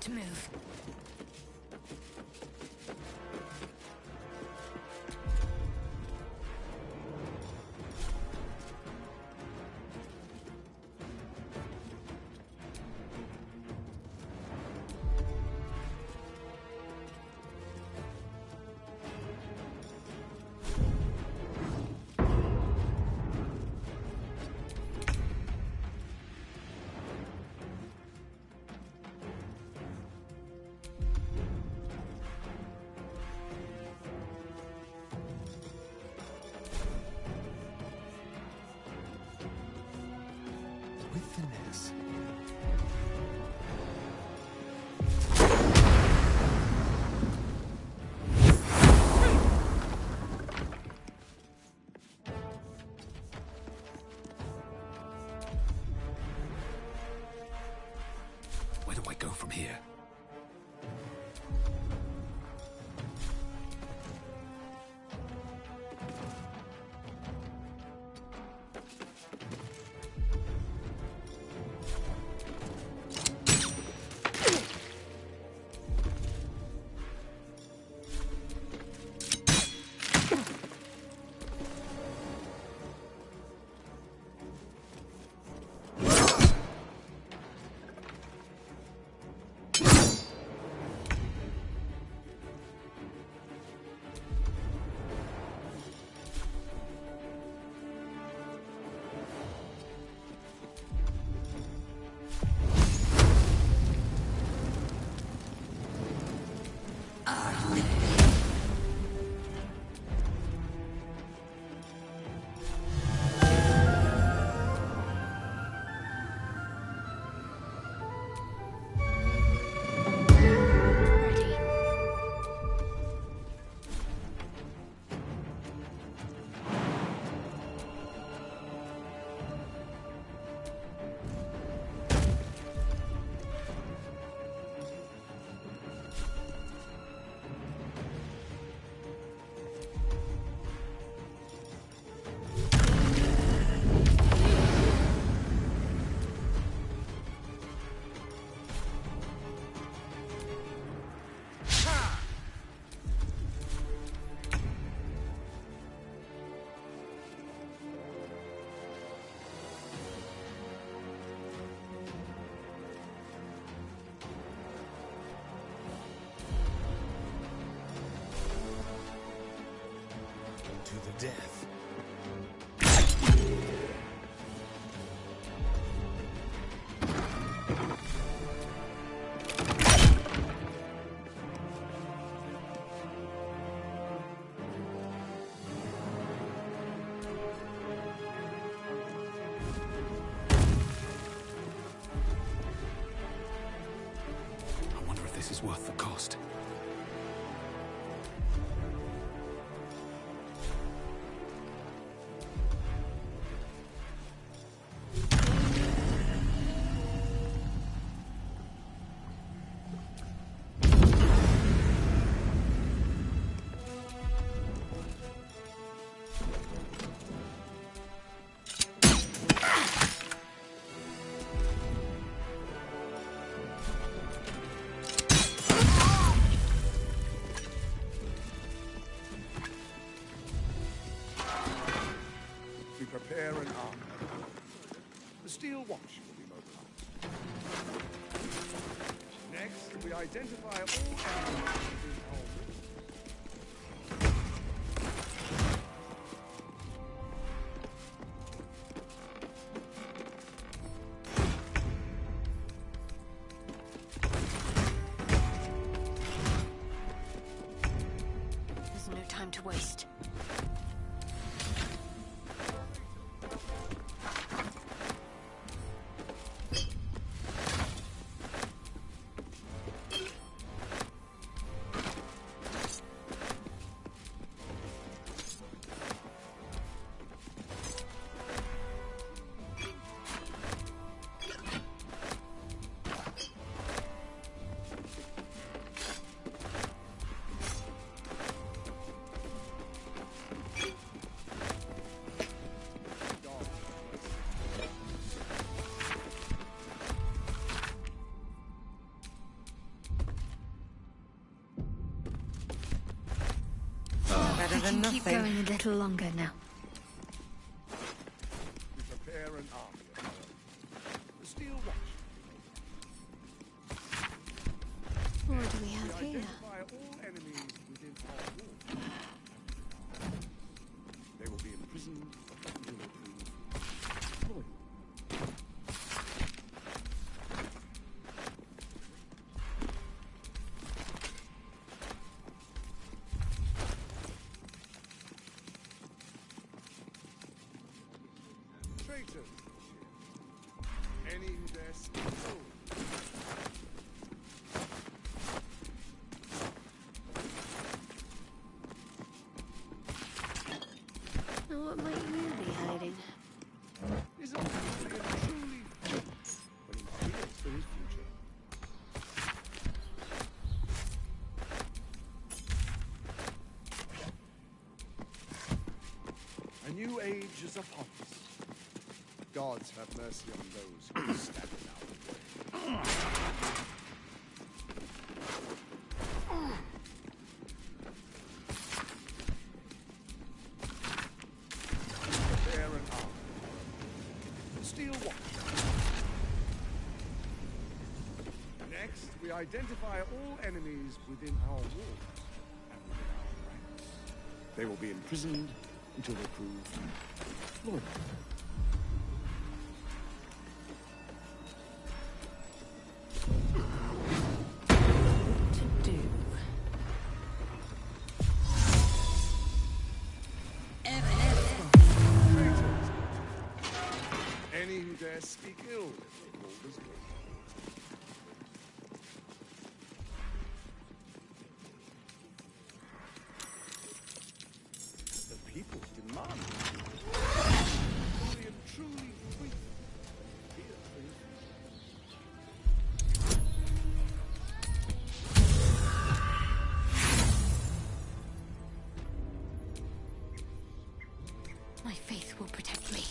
To move. go from here. Death. I wonder if this is worth the cost. We prepare an army. The Steel Watch will be mobilized. Next, we identify all enemies within our walls. There's no time to waste. Better than nothing. Keep going a little longer now. We prepare an army of our own. The Steel Watch. What do we have We here? identify all enemies within our walls. They will be imprisoned until they prove loyal. Traitors. Any who dare steal souls. Now what might you be hiding? Is a man truly when he fears for his future? is upon us. Gods have mercy on those who stand in our way. Prepare an arm. Steel watch. Next, we identify all enemies within our walls and within our ranks. They will be imprisoned until they prove loyal. Any who dare speak ill of Baldur's Gate. The people demand it. Fully and truly free. Here is My faith will protect me.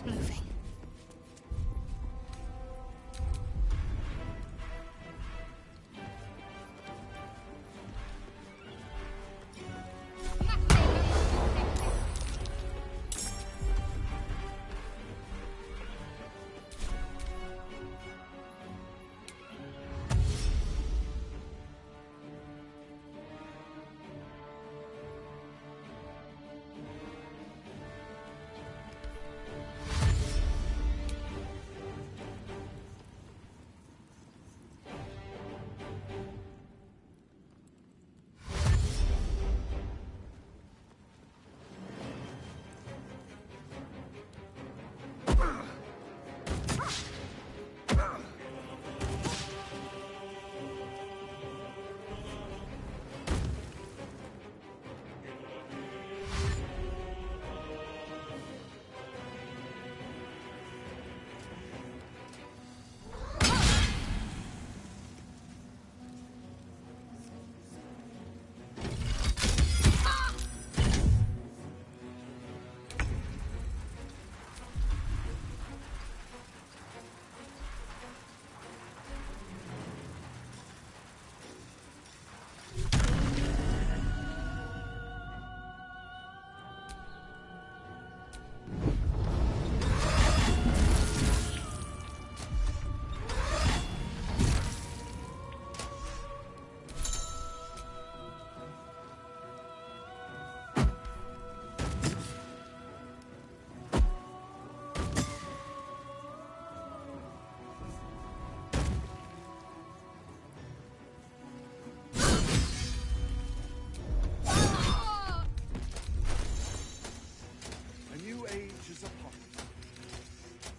Moving.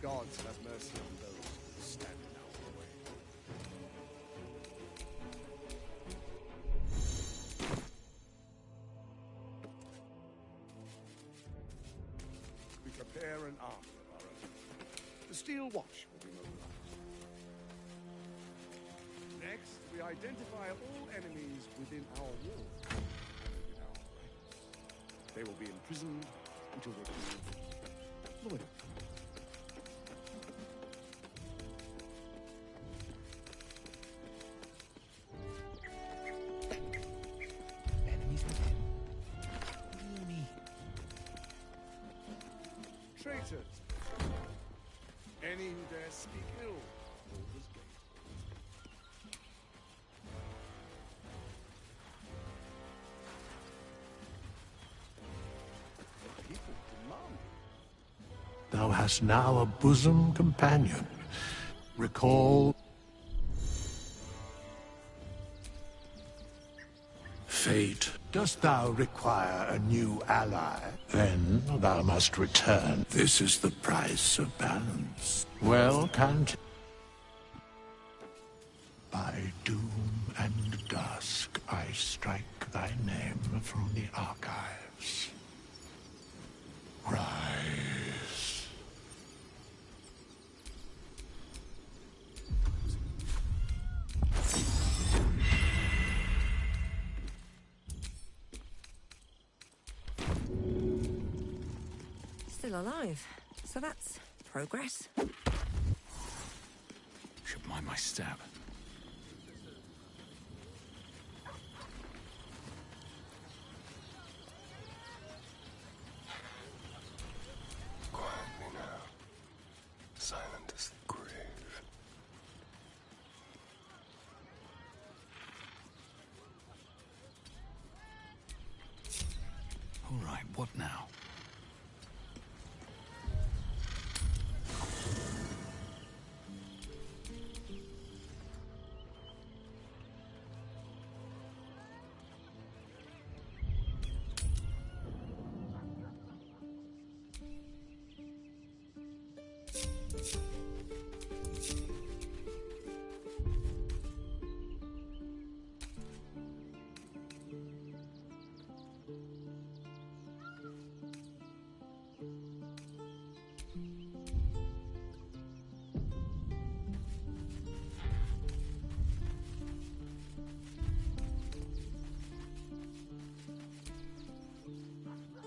Gods have mercy on those who stand in our way. We prepare an army of our own. The Steel Watch will be mobilized. Next, we identify all enemies within our walls and within our ranks. They will be imprisoned until they prove loyal. Traitors! Any who dare speak ill of Baldur's Gate. The people demand it. Thou hast now a bosom companion. Recall... Fate, dost thou require a new ally? Then thou must return. This is the price of balance. Well, can't... By doom and dusk I strike thy name from the archives. Rise. still alive, so that's progress. Should mind my step. Quietly now. Silent as the grave. All right, what now?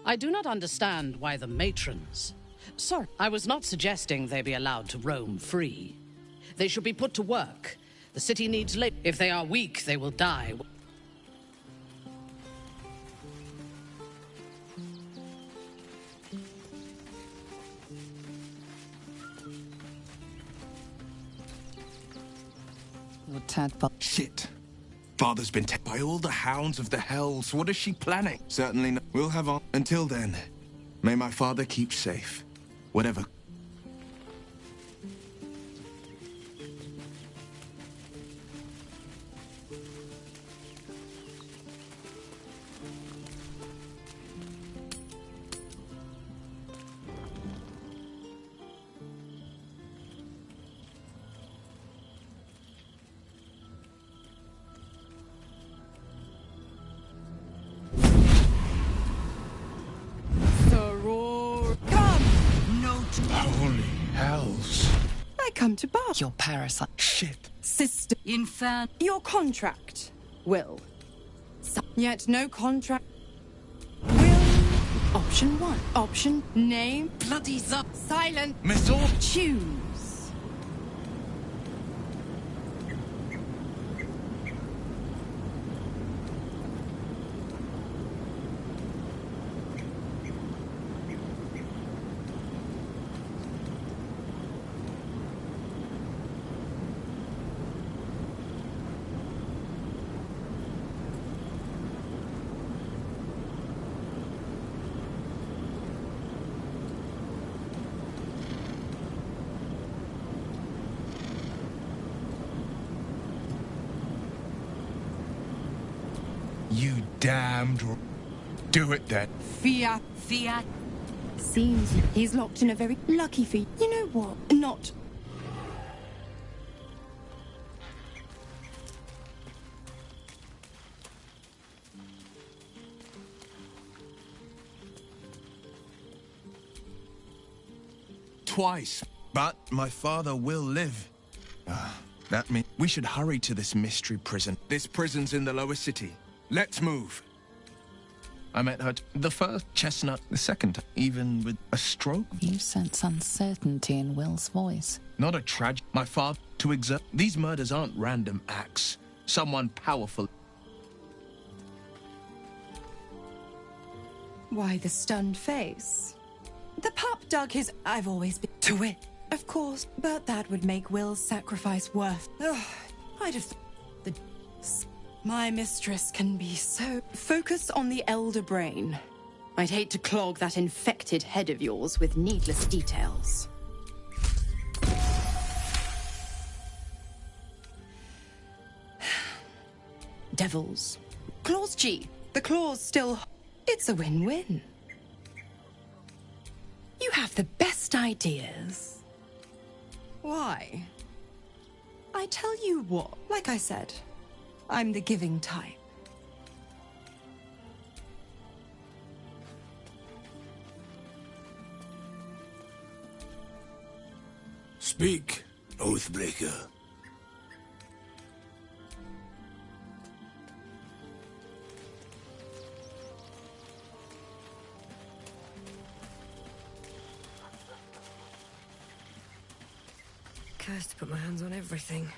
I do not understand why the matrons... Sorry, I was not suggesting they be allowed to roam free. They should be put to work. The city needs labor. If they are weak, they will die. Your tadpole. Shit. Father's been taken by all the hounds of the hells. What is she planning? Certainly not. We'll have on. Until then, may my father keep safe. Whatever. Holy hells. I come to bar. Your parasite. Shit. Sister. Infern. Your contract. Will. Yet no contract. Will. Option 1. Option. Name. Bloody silent. Miss Orr. Choose. You damned... Do it then. Fiat. Fiat. Seems he's locked in a very lucky feat. You know what? Not. Twice. But my father will live. That means we should hurry to this mystery prison. This prison's in the lower city. Let's move. I met her the first chestnut, the second, even with a stroke. You sense uncertainty in Will's voice. Not a tragedy. My father to exert. These murders aren't random acts. Someone powerful. Why the stunned face? The pup dug his. I've always been to it, of course, but that would make Will's sacrifice worth. Ugh, I'd have. My mistress can be so. Focus on the elder brain. I'd hate to clog that infected head of yours with needless details. Devils. Clause G. The clause still. It's a win-win. You have the best ideas. Why? I tell you what, like I said, I'm the giving type. Speak, Oathbreaker. Cursed to put my hands on everything.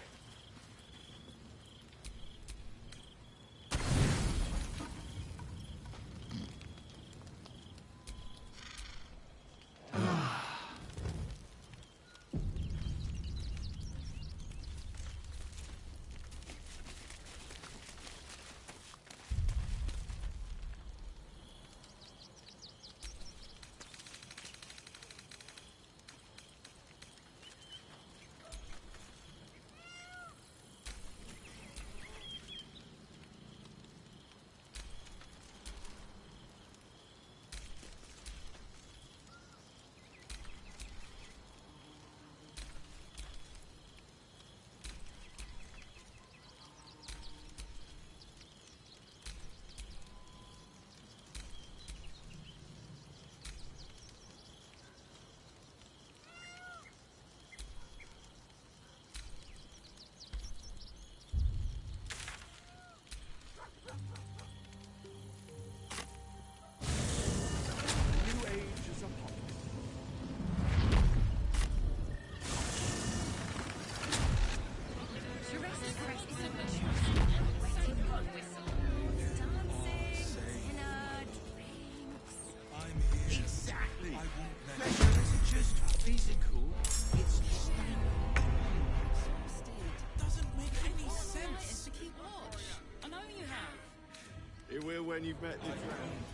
When you've met the drowned.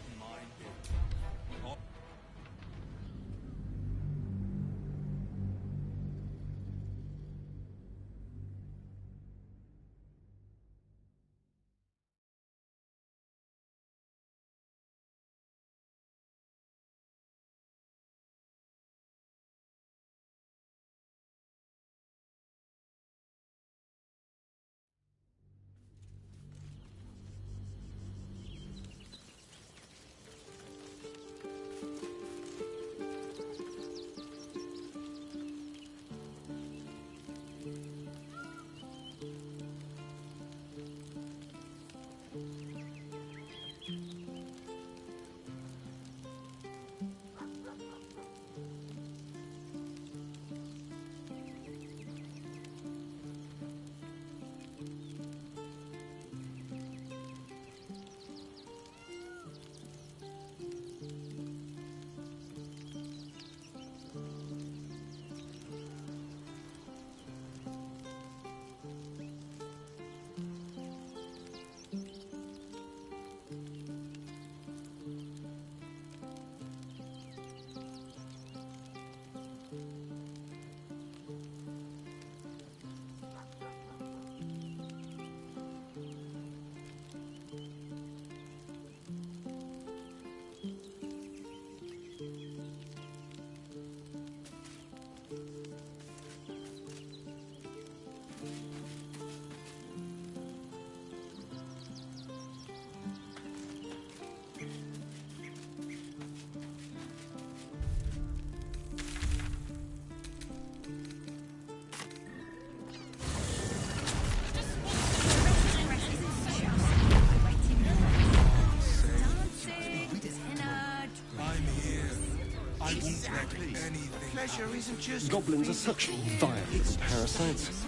Pleasure isn't just... Goblins are such violent parasites.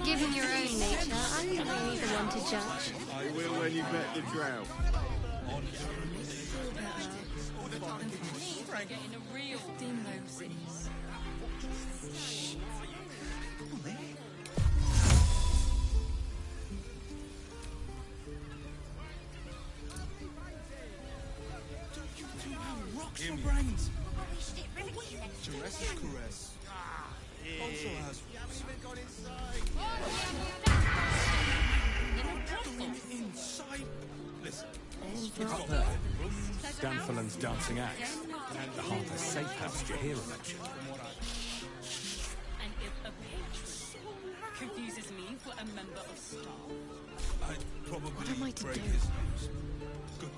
Given your own nature, I'm not really the one to judge. I will when you've met the drought. Getting a real diagnosis. Rocks for brains. Teressa's caress. Also has. You haven't even got inside. Inside. Listen. Up there, Danfalan's dancing axe, and the Harper safe house Jahira mentioned. And if a patron confuses me for a member of staff, I'd probably what am I to break do? his nose. Good.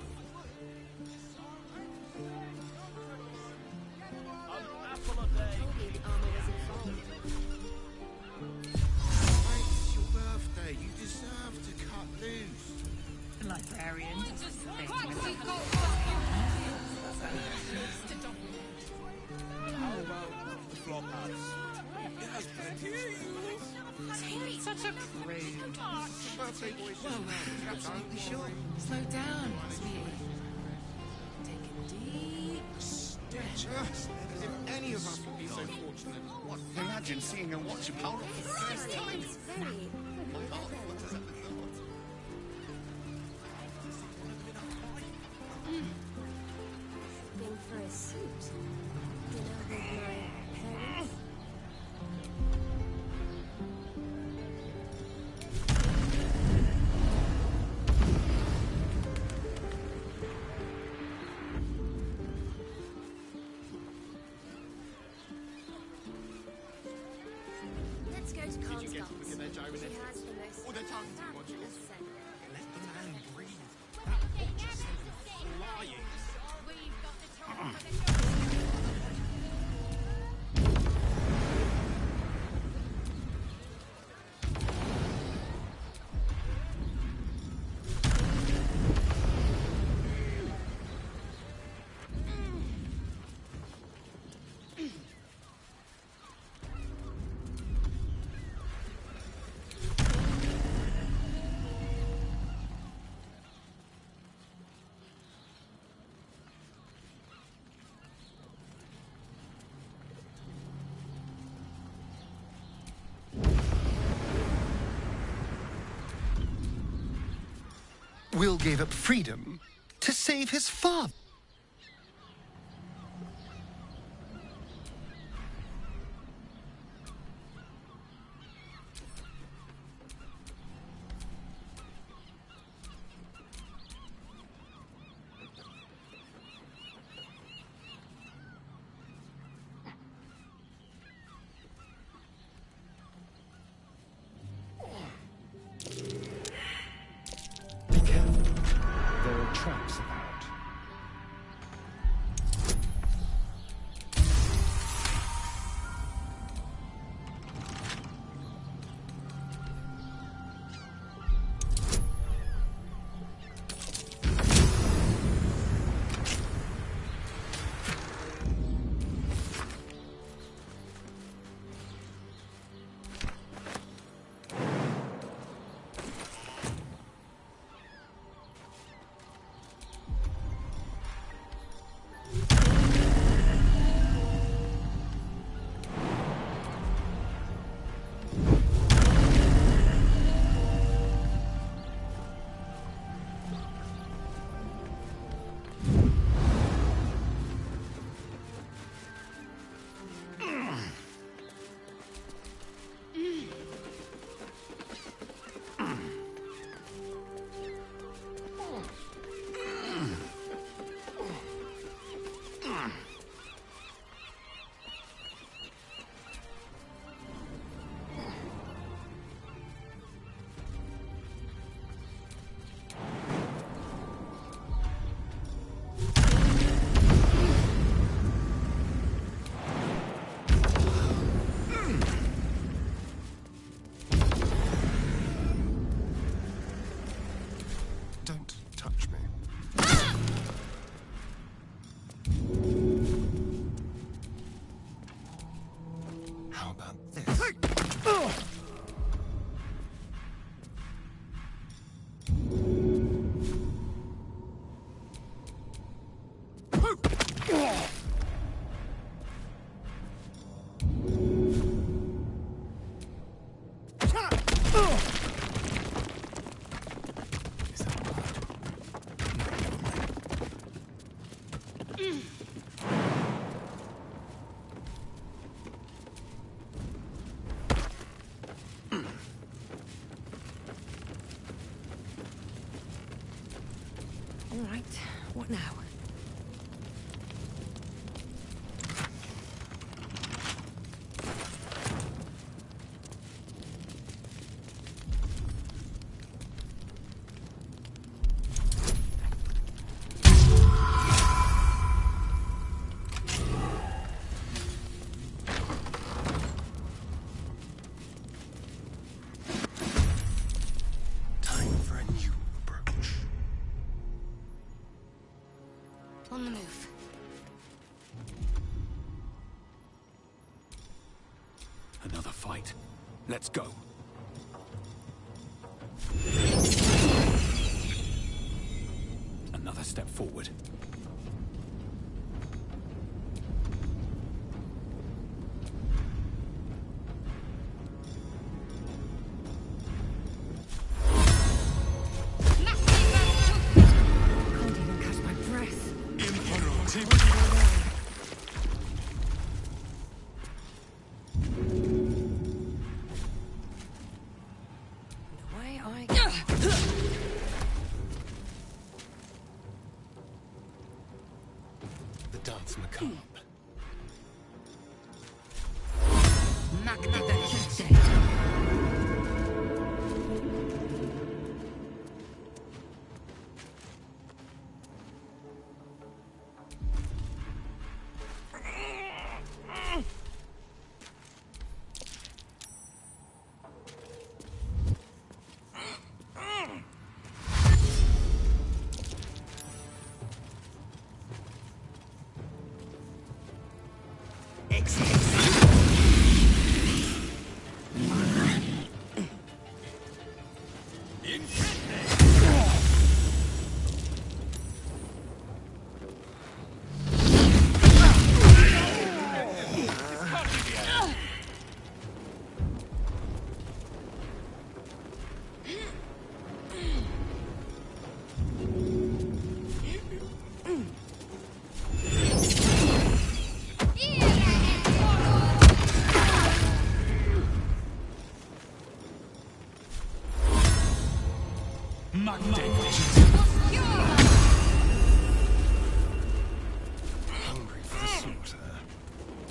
It's your birthday. You deserve to cut loose. the librarian just thinks. How about the flop house? Such a prude. Whoa, absolutely sure. Slow down, sweetie. Take a deep stretch. If any of us would be so fortunate, what? Imagine seeing her watch a power for the first time. It's very... Been for a suit. Dinner with my parents. Let's go to Khan's Gulls. She has the most fabulous scent. Let the man breathe. That watch is sent flying. We've got the time for the Will gave up freedom to save his father. Be careful. There are traps about. Don't touch me. How about this? All right, what now? Time for a new approach. Another fight. Let's go. Another step forward. Can't even catch my breath. The way I... The dance macabre. Hungry for the slaughter.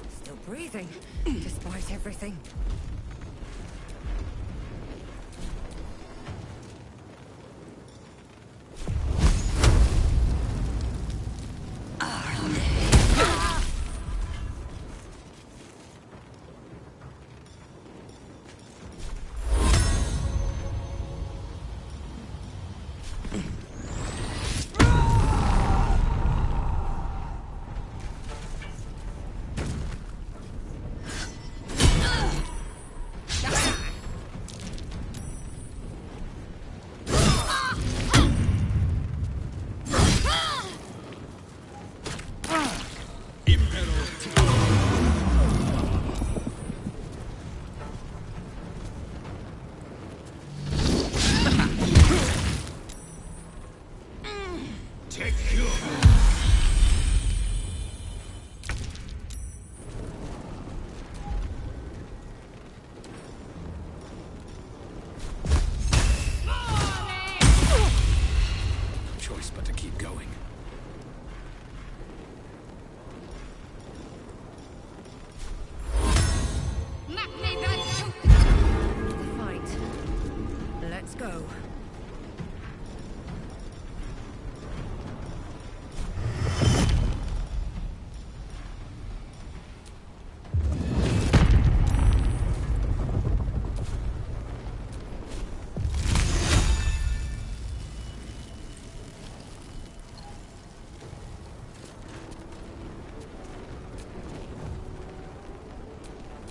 Still breathing, despite everything. Choice but to keep going. Fight. Let's go.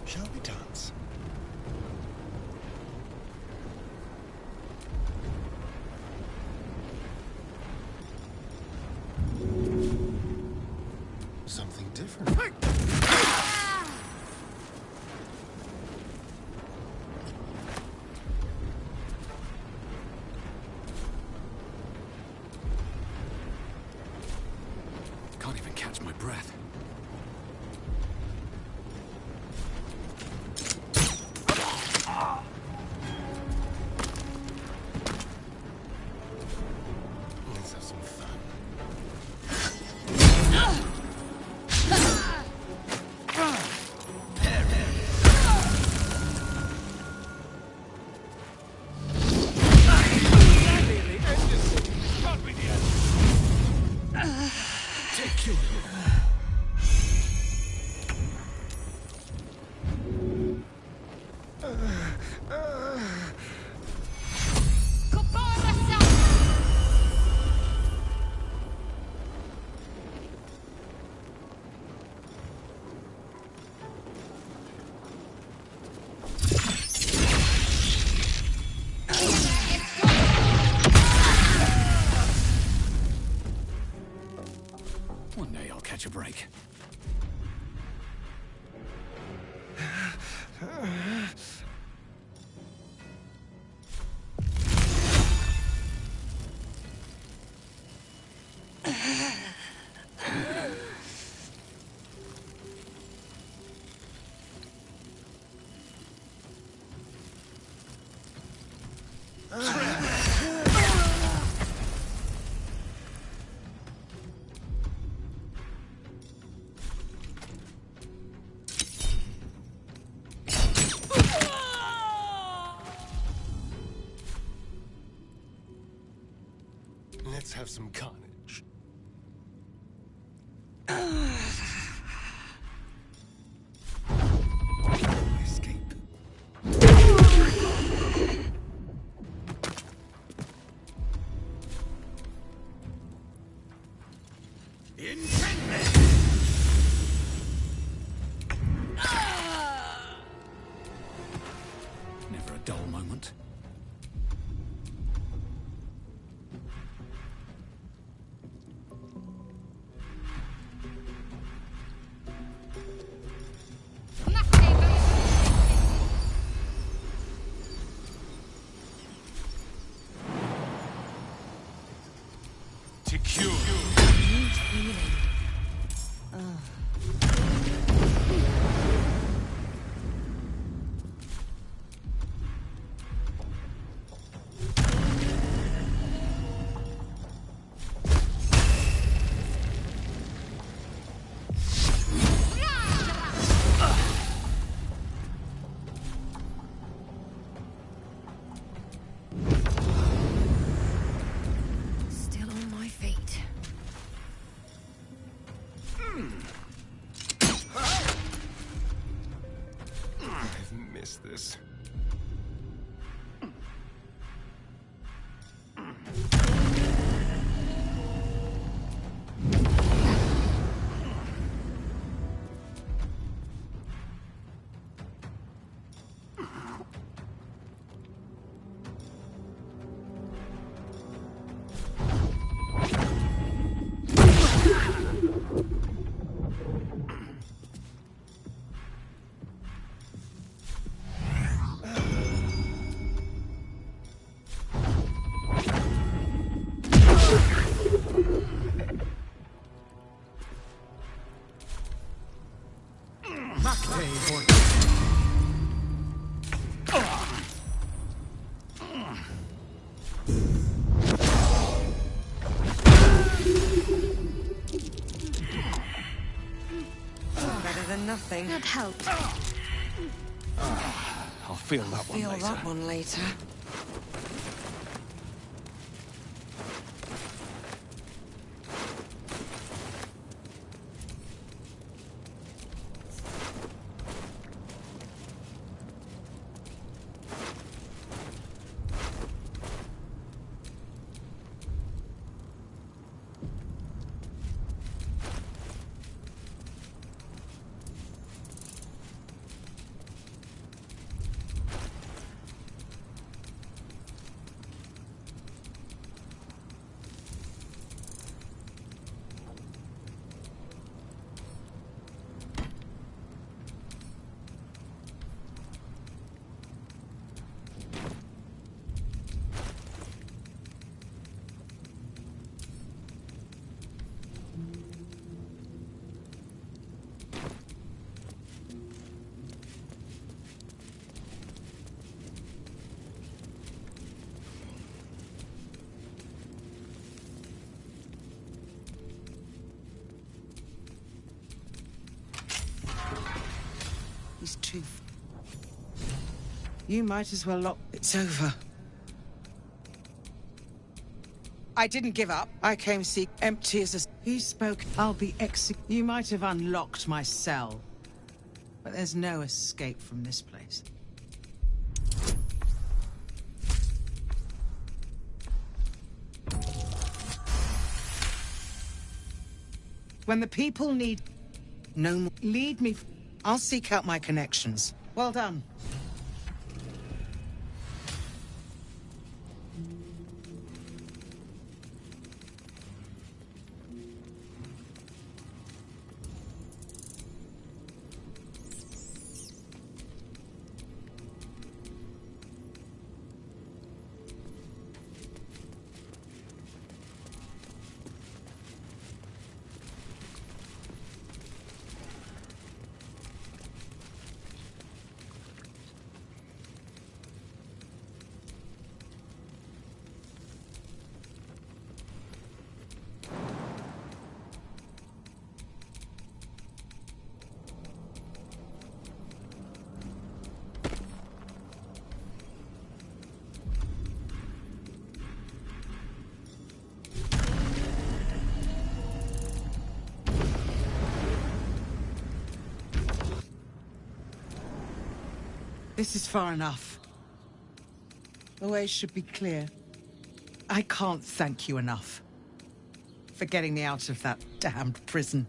Shall we dance? Something different. Can't even catch my breath. Let's have some fun. Let's have some carnage. Escape. Never a dull moment. To cure. Still on my feet. I've missed this. Better than nothing. That helped. I'll feel that one Feel later. that one later. He's too... You might as well lock... It's over. I didn't give up. I came seek empty as a... He spoke. I'll be You might have unlocked my cell. But there's no escape from this place. When the people need... No more... Lead me... I'll seek out my connections. Well done. This is far enough. The way should be clear. I can't thank you enough for getting me out of that damned prison.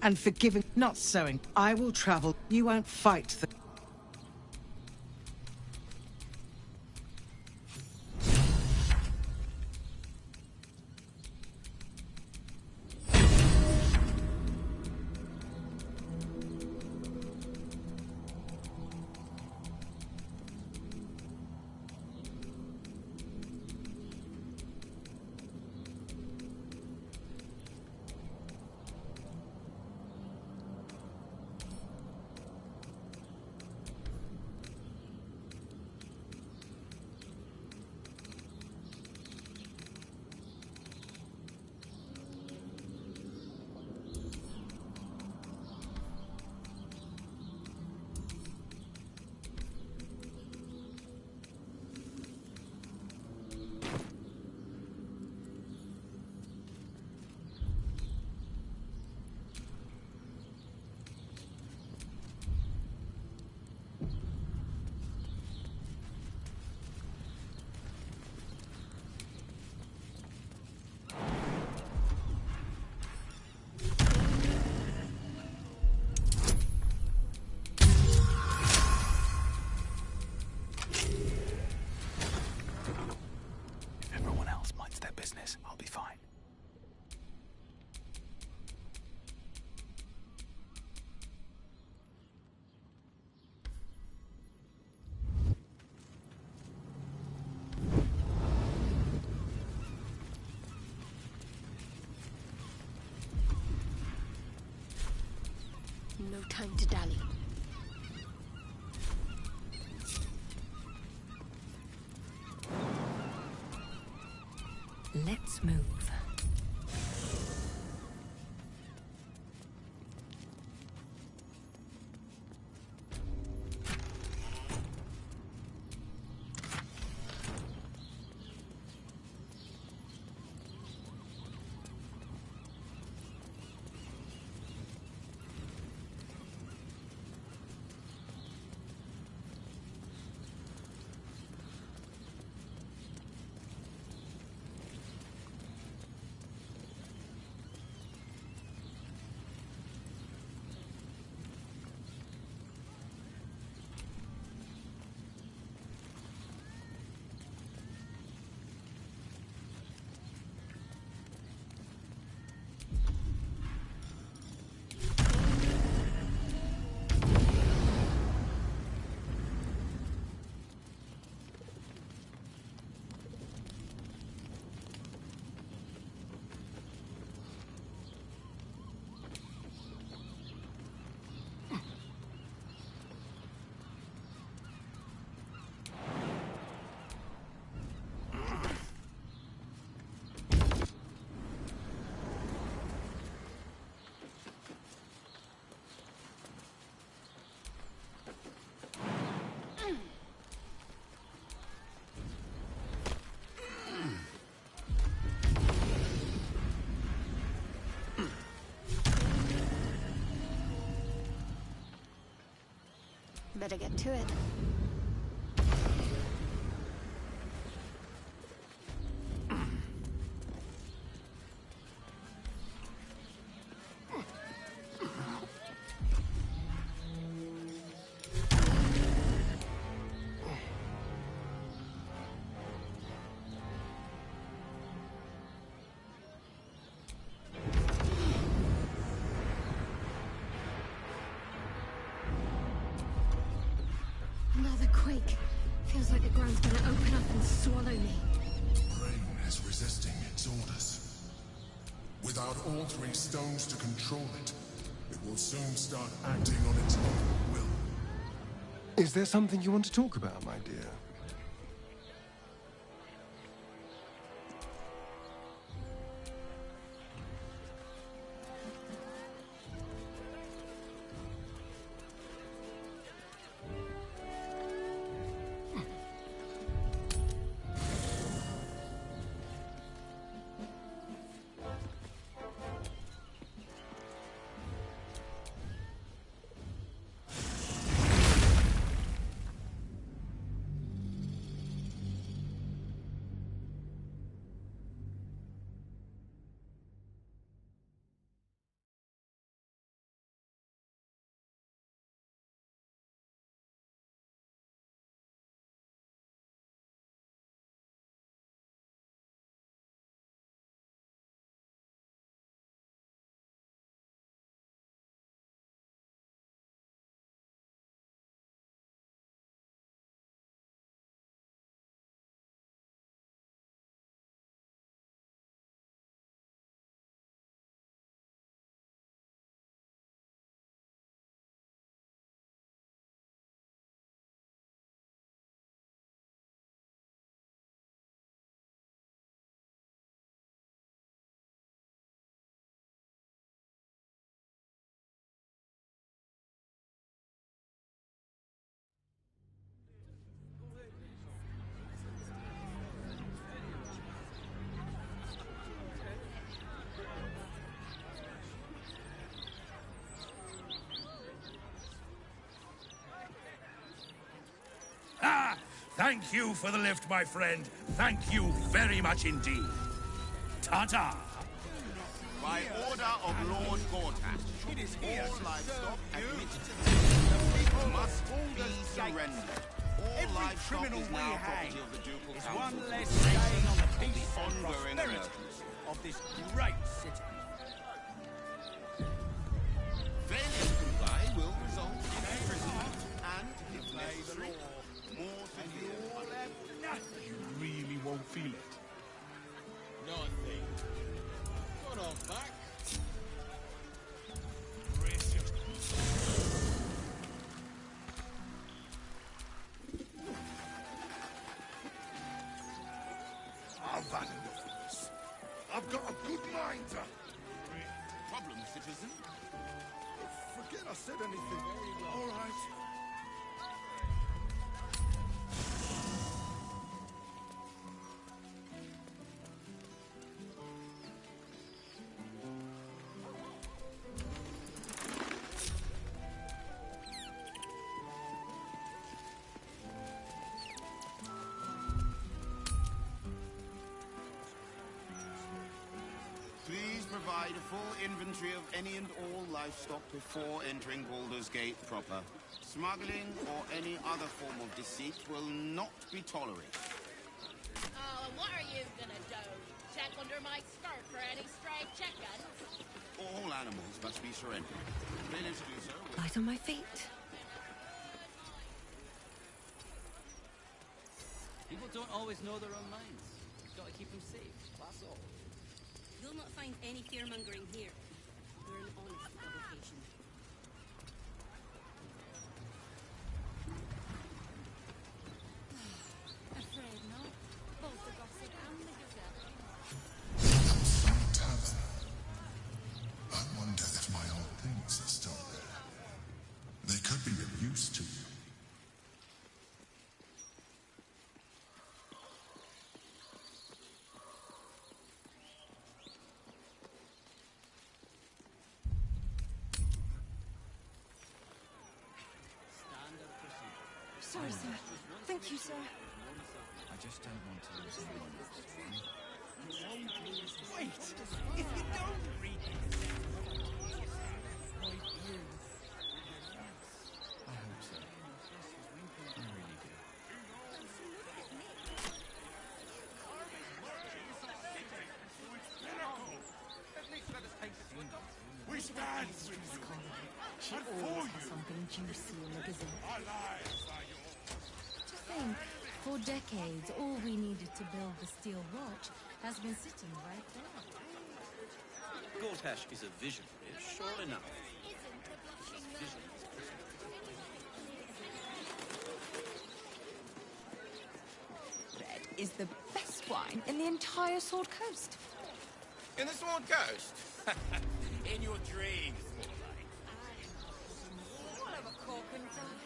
And for giving... Not sewing. I will travel. You won't fight the... I'll be fine. No time to dally. Let's move. Better get to it. Another quake. Feels like the ground's gonna open up and swallow me. Brain is resisting its orders. Without all three stones to control it, it will soon start acting on its own will. Is there something you want to talk about, my dear? Ah! Thank you for the lift, my friend. Thank you very much indeed. Ta-ta! By order of Lord Gortash, it is here, all livestock admitted must be surrendered. All livestock is now property of the Ducal Council. One less stain on the peace and ongoing prosperity of this great city. Failure to comply will result in imprisonment and, if necessary, more severe punishment. You really won't feel it. Nothing. Got off back. I've got a good mind to... Problem, citizen? Forget I said anything. All right. Please provide a full inventory of any and all livestock before entering Baldur's Gate proper. Smuggling or any other form of deceit will not be tolerated. Oh, and what are you gonna do? Check under my skirt for any stray chickens? All animals must be surrendered. Failure to do so will... Light on my feet. People don't always know their own minds. You've got to keep them safe, that's all. You'll not find any fear-mongering here. We're an honest publication. Afraid not. Both the gossip and the gazette. Some tavern. I wonder if my old things are still there. They could be of use to you. Sorry, sir. Thank you, sir. I just don't want to lose anyone. Wait! If you don't read the gazette, I hope so. I really do. We stand She always has something juicy in the gazette. To think, for decades, all we needed to build the steel watch has been sitting right there. Gortash is a visionary, sure enough. Red is the best wine in the entire Sword Coast. In the Sword Coast? in your dreams, more like. We'll have a cork and die.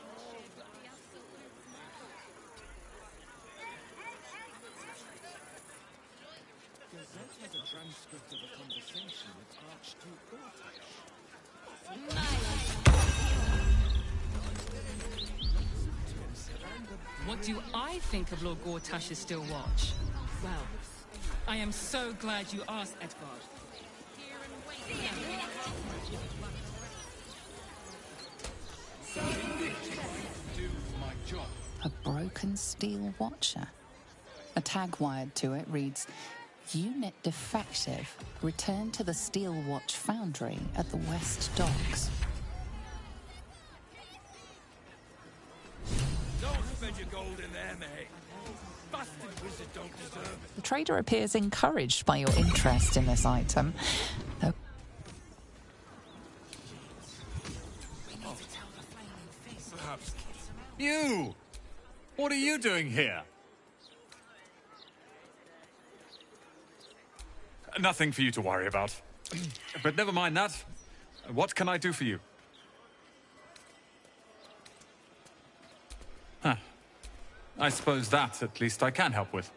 Gazette has a transcript of a conversation with Archduke Gortash. What do I think of Lord Gortash's still watch? Well, I am so glad you asked, Edvard. Do my job. A broken steel watcher. A tag wired to it reads, Unit defective. Return to the Steel Watch Foundry at the West Docks. Don't spend your gold in there, mate. Bastard wizard don't deserve it. The trader appears encouraged by your interest in this item, though Perhaps. You! What are you doing here? Nothing for you to worry about. But never mind that. What can I do for you? Huh. I suppose that, at least, I can help with.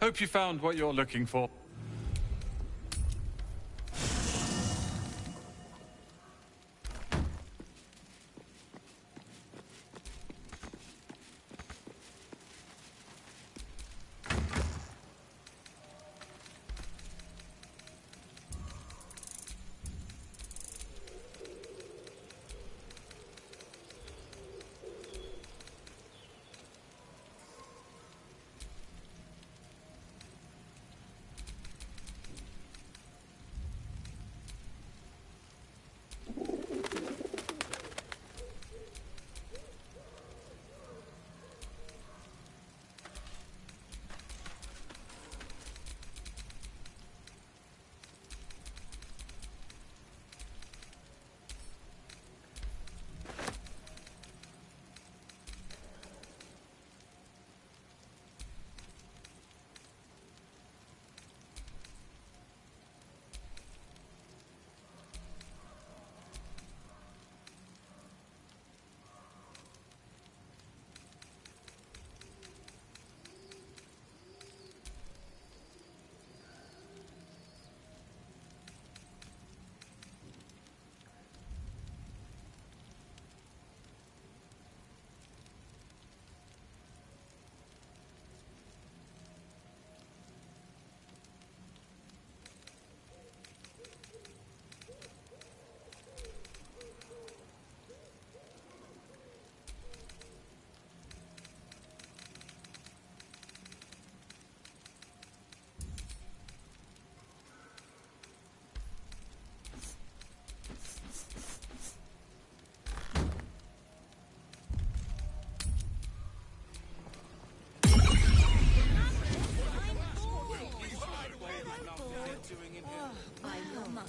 Hope you found what you're looking for.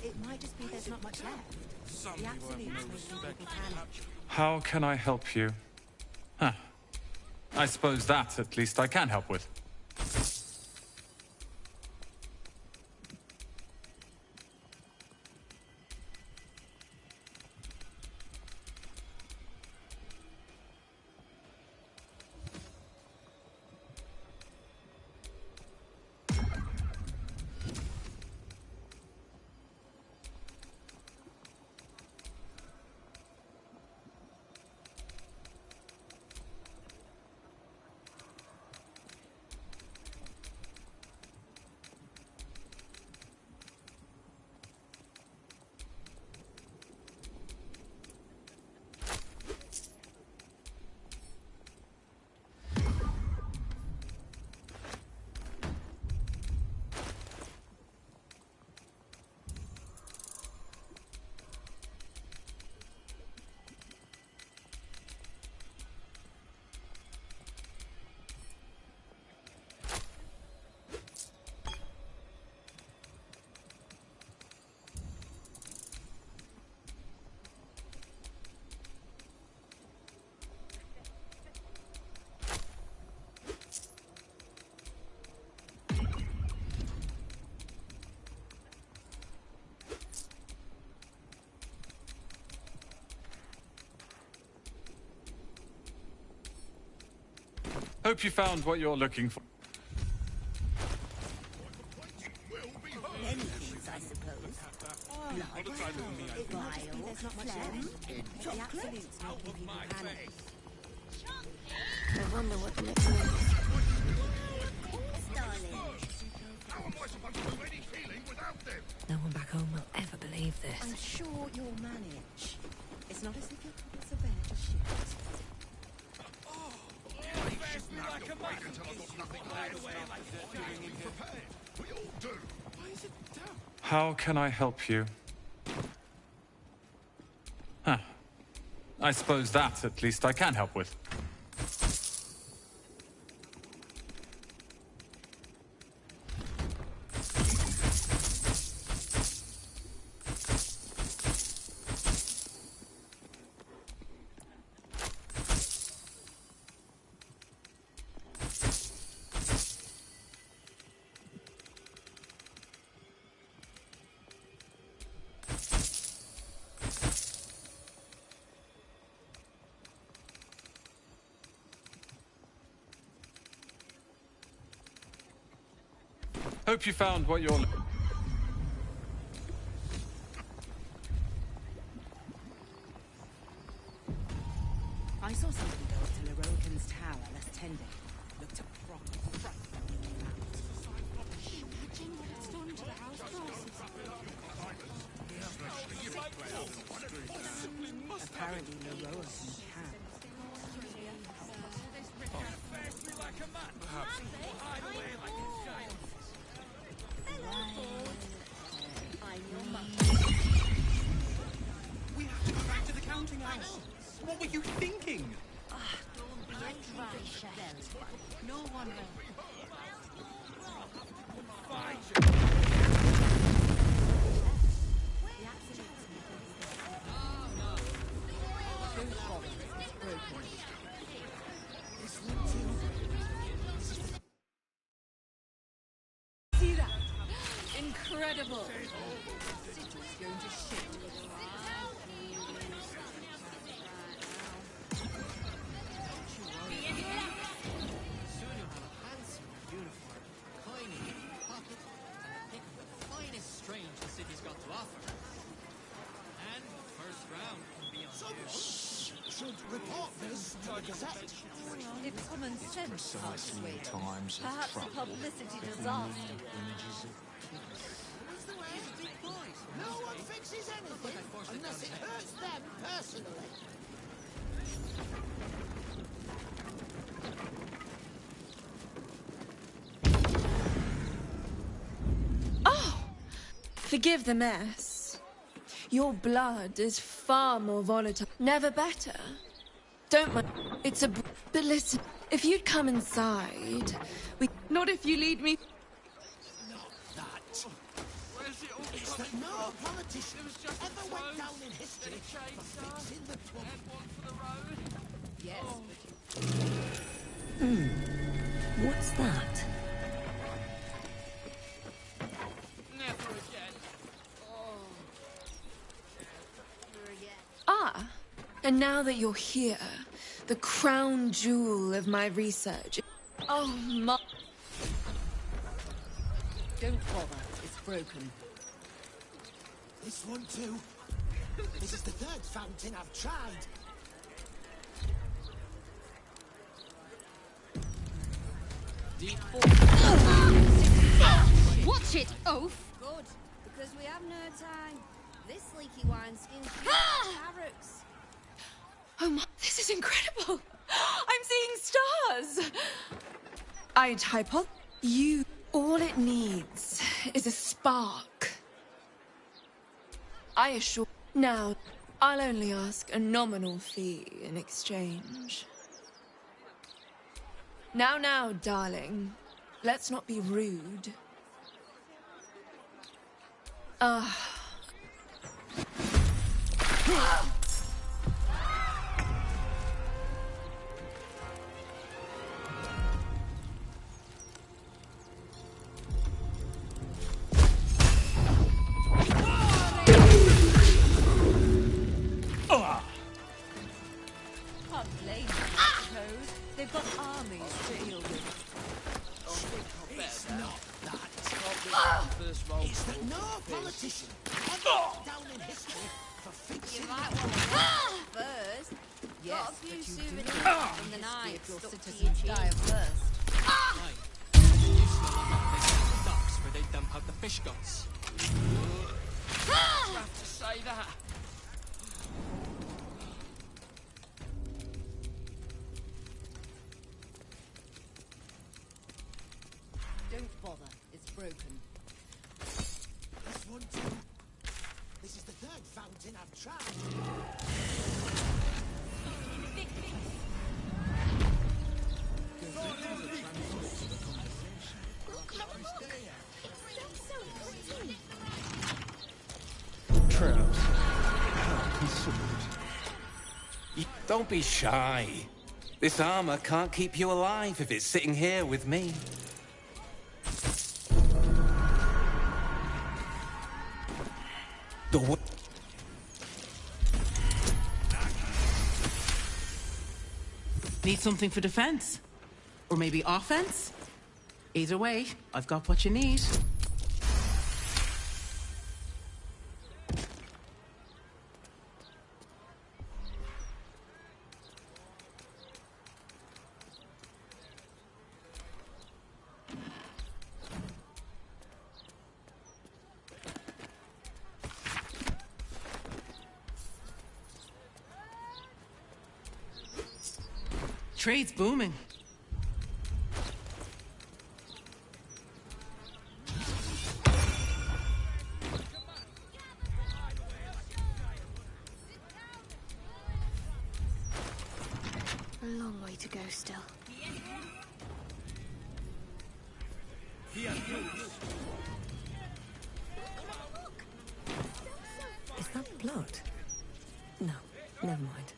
It might just be there's not much left. The absolute respect. How can I help you? Huh. I suppose that, at least, I can help with. Hope you found what you're looking for. Many things, I suppose. Blood, bile, there's not much left. The absolutes make people panic. I wonder what the next one is. No one back home will ever believe this. I'm sure you'll manage. It's not as if your pockets are bare to shit. How can I help you? Huh. I suppose that, at least, I can help with. Hope you found what you're... I saw somebody go up to Lerokin's tower last tending. Looked a proper front. Imagine what it's done to the house classes. Apparently Lerokin can. We have to go back to the counting house. What were you thinking? No one See that? Incredible. City's going to shit. Should report this to the Gazette. If common sense Precisely in times of perhaps the trouble, publicity if we disaster. need images of No one fixes anything unless it hurts them personally. Oh! Forgive the mess. Your blood is far more volatile. Never better. Don't mind. It's a... But listen, if you'd come inside, we... Not if you lead me... It's that no politician ever went down in history for fixing the trouble. Yes, What's that? Never again. Ah, and now that you're here, the crown jewel of my research... Oh, my... don't bother. It's broken. This one too. This is the third fountain I've tried. Watch it, oaf! Good, because we have no time. This leaky wineskin's barracks. Oh my... This is incredible! I'm seeing stars! I'd hypothesize... You... All it needs is a spark. I assure... Now, I'll only ask a nominal fee in exchange. Now, darling. Let's not be rude. Can't blame them, I suppose. They've got armies to deal with. It's not that. It's that no politician ever went down in history for fixing the trouble. First, Got a yes, few but you souvenirs do know from the history night if your stuck to citizens your die of chin. thirst. Docks where they dump out the fish guts. You have to say that. Don't bother. It's broken. This one too. This is the third fountain I've tried. Traps. Considered. Don't be shy. This armor can't keep you alive if it's sitting here with me. The Need something for defense? Or maybe offense? Either way, I've got what you need. Trade's booming. A long way to go still. Is that blood? No, never mind.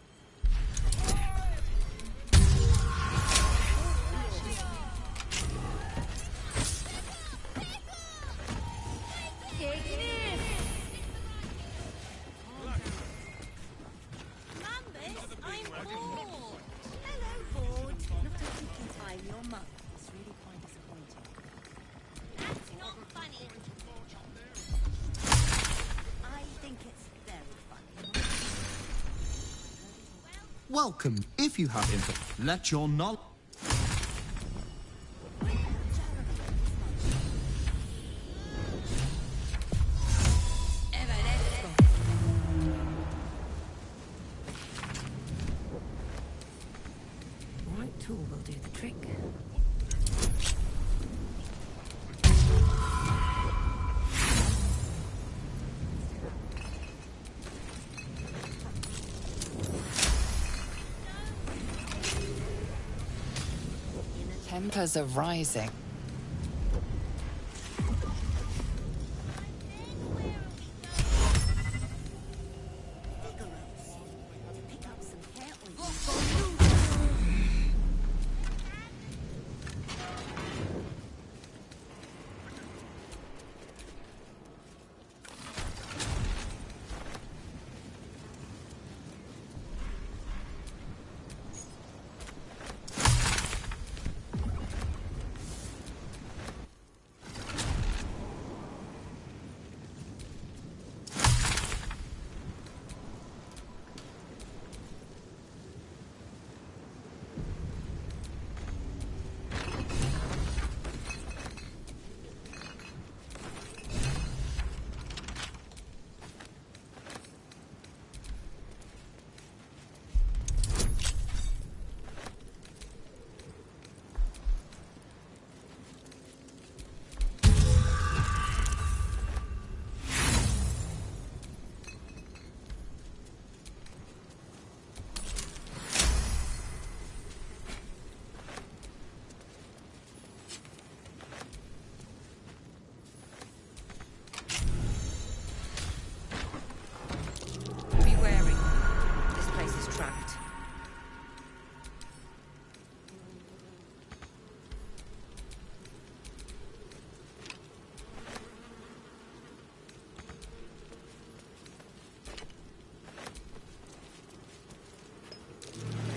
Welcome. If you have info, let your knowledge. Right tool will do the trick. Tempers are rising.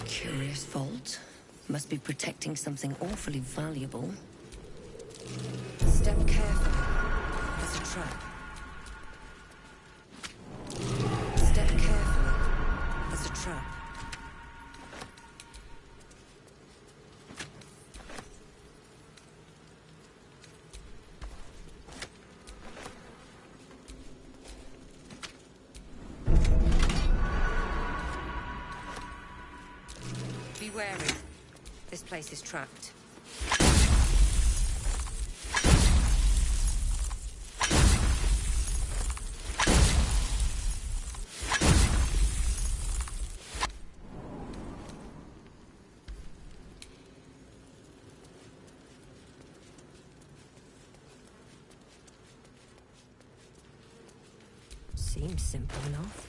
Curious vault. Must be protecting something awfully valuable. Step carefully. There's a trap. Step carefully. There's a trap. Be wary. This place is trapped. Seems simple enough.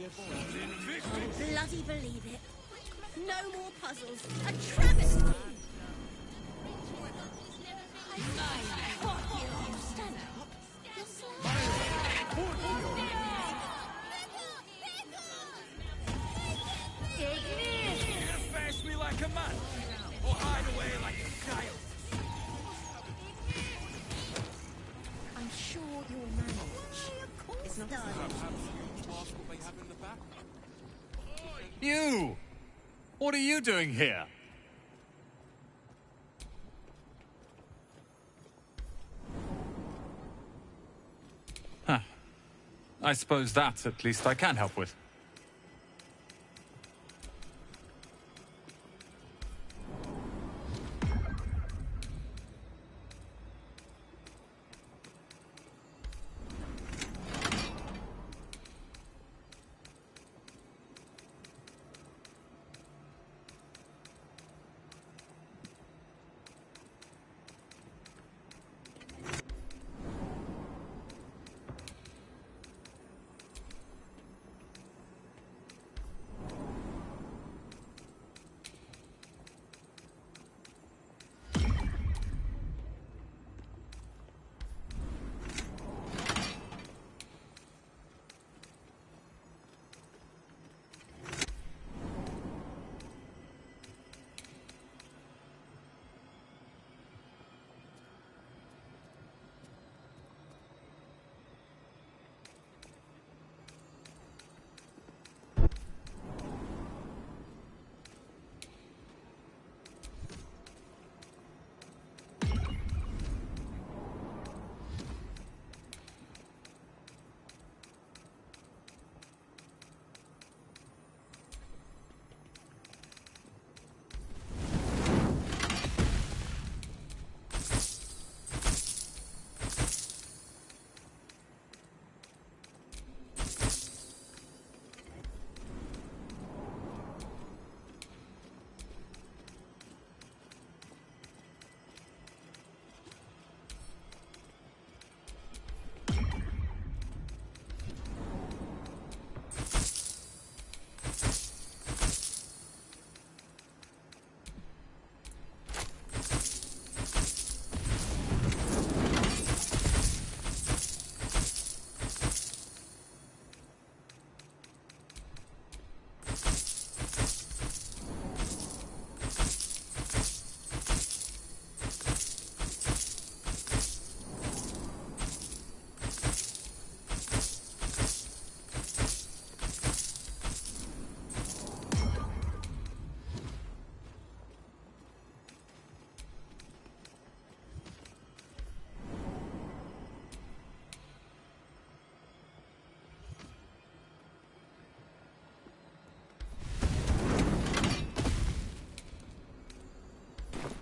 Bloody believe it. No more puzzles. A travesty! Either face me like a man, or hide away like a child. I'm sure you'll manage. It's not You! What are you doing here? Huh. I suppose that, at least, I can help with.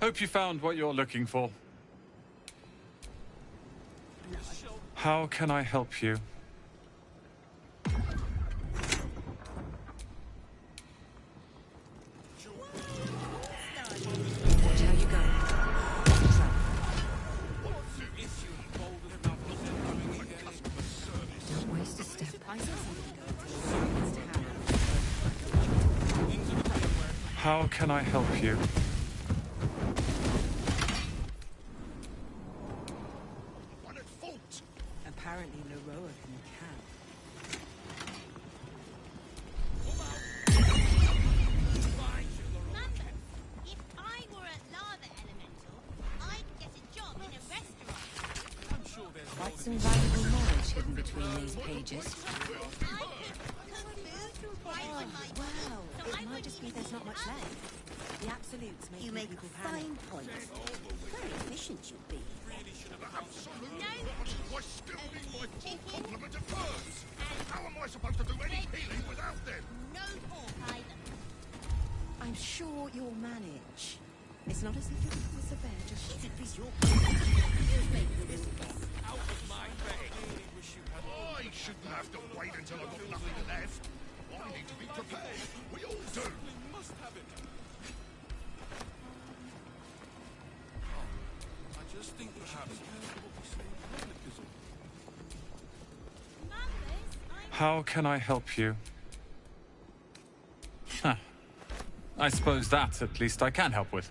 Hope you found what you're looking for. How can I help you? Watch how you go. Don't waste a step. How can I help you? Apparently, Leroa can camp. Mamba, if I were a lava elemental, I'd get a job in a restaurant. I'm sure there's Quite some valuable knowledge hidden between these pages. Wow, It might just be there's not much left. The absolutes make You make people a panic. fine point. Very efficient you'll be. I still need my full complement of birds. How am I supposed to do any healing without them? No pork either. I'm sure you'll manage. It's not as if it was a bear just... It's your You make the rules. Out of my way. I shouldn't have to wait until I've got nothing left. I need to be prepared. We all do. We must have it. I just think perhaps How can I help you? I suppose that, at least, I can help with.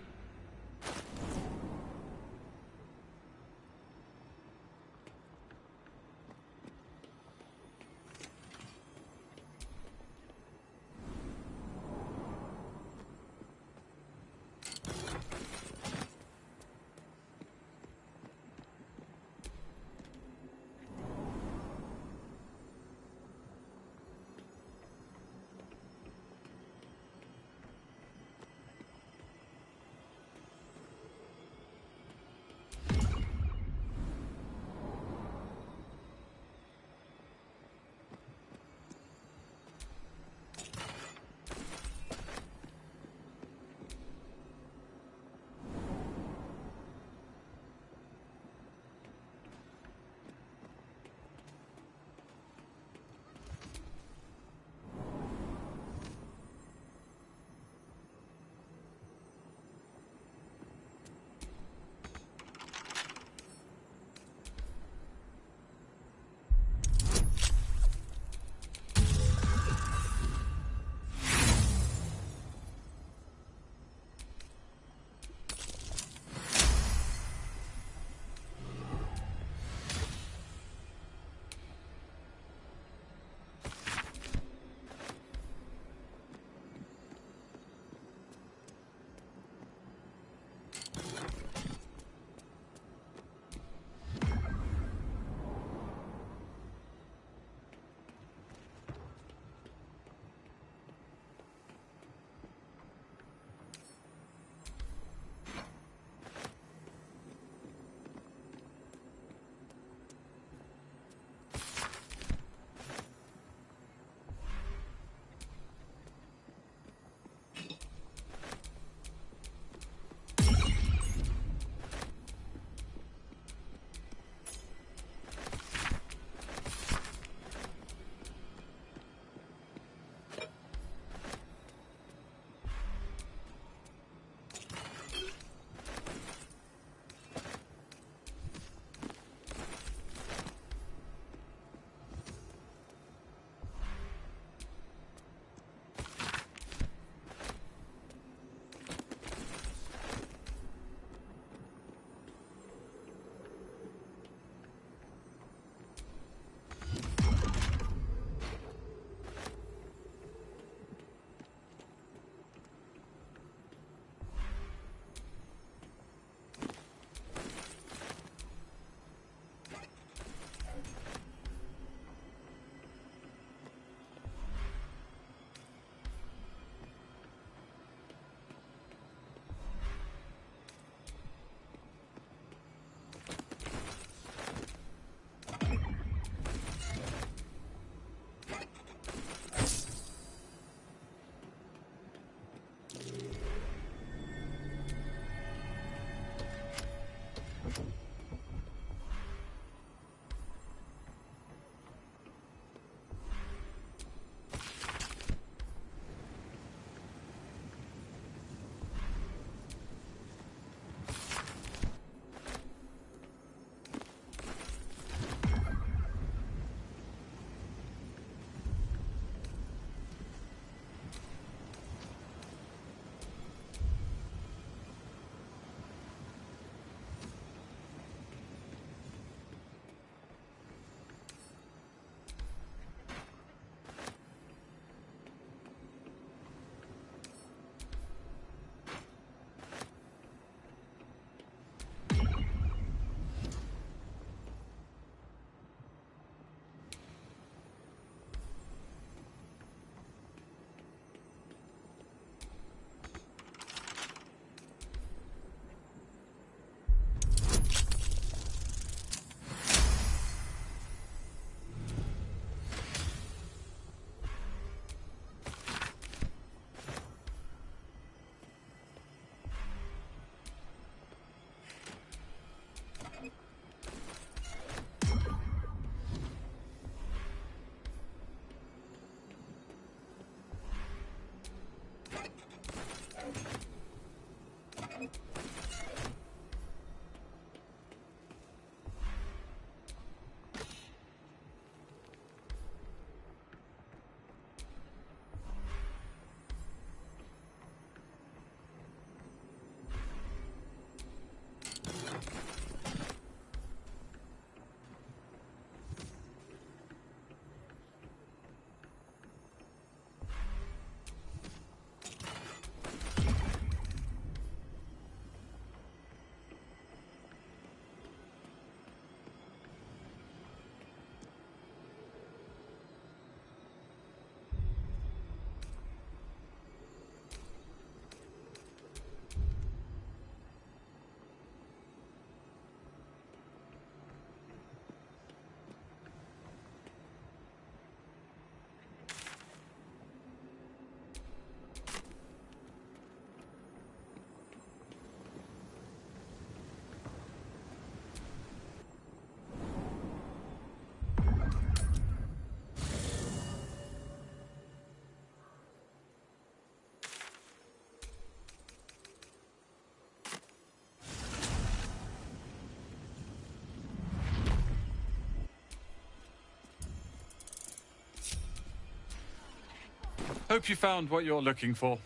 Hope you found what you're looking for.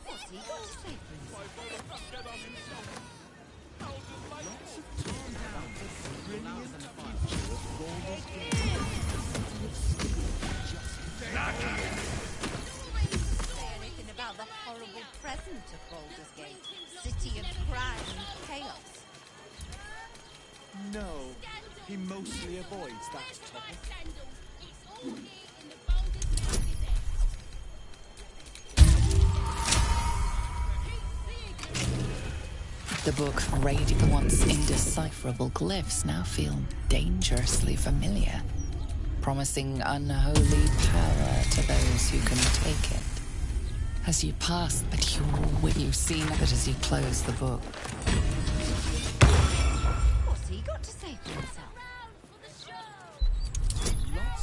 What's he got to say for himself? Say anything about the horrible present of Baldur's Gate, city of crime and chaos. No, he mostly avoids that topic. The book's the once indecipherable glyphs now feel dangerously familiar, promising unholy power to those who can take it. As you pass, but you see that as you close the book. What's he got to say for himself?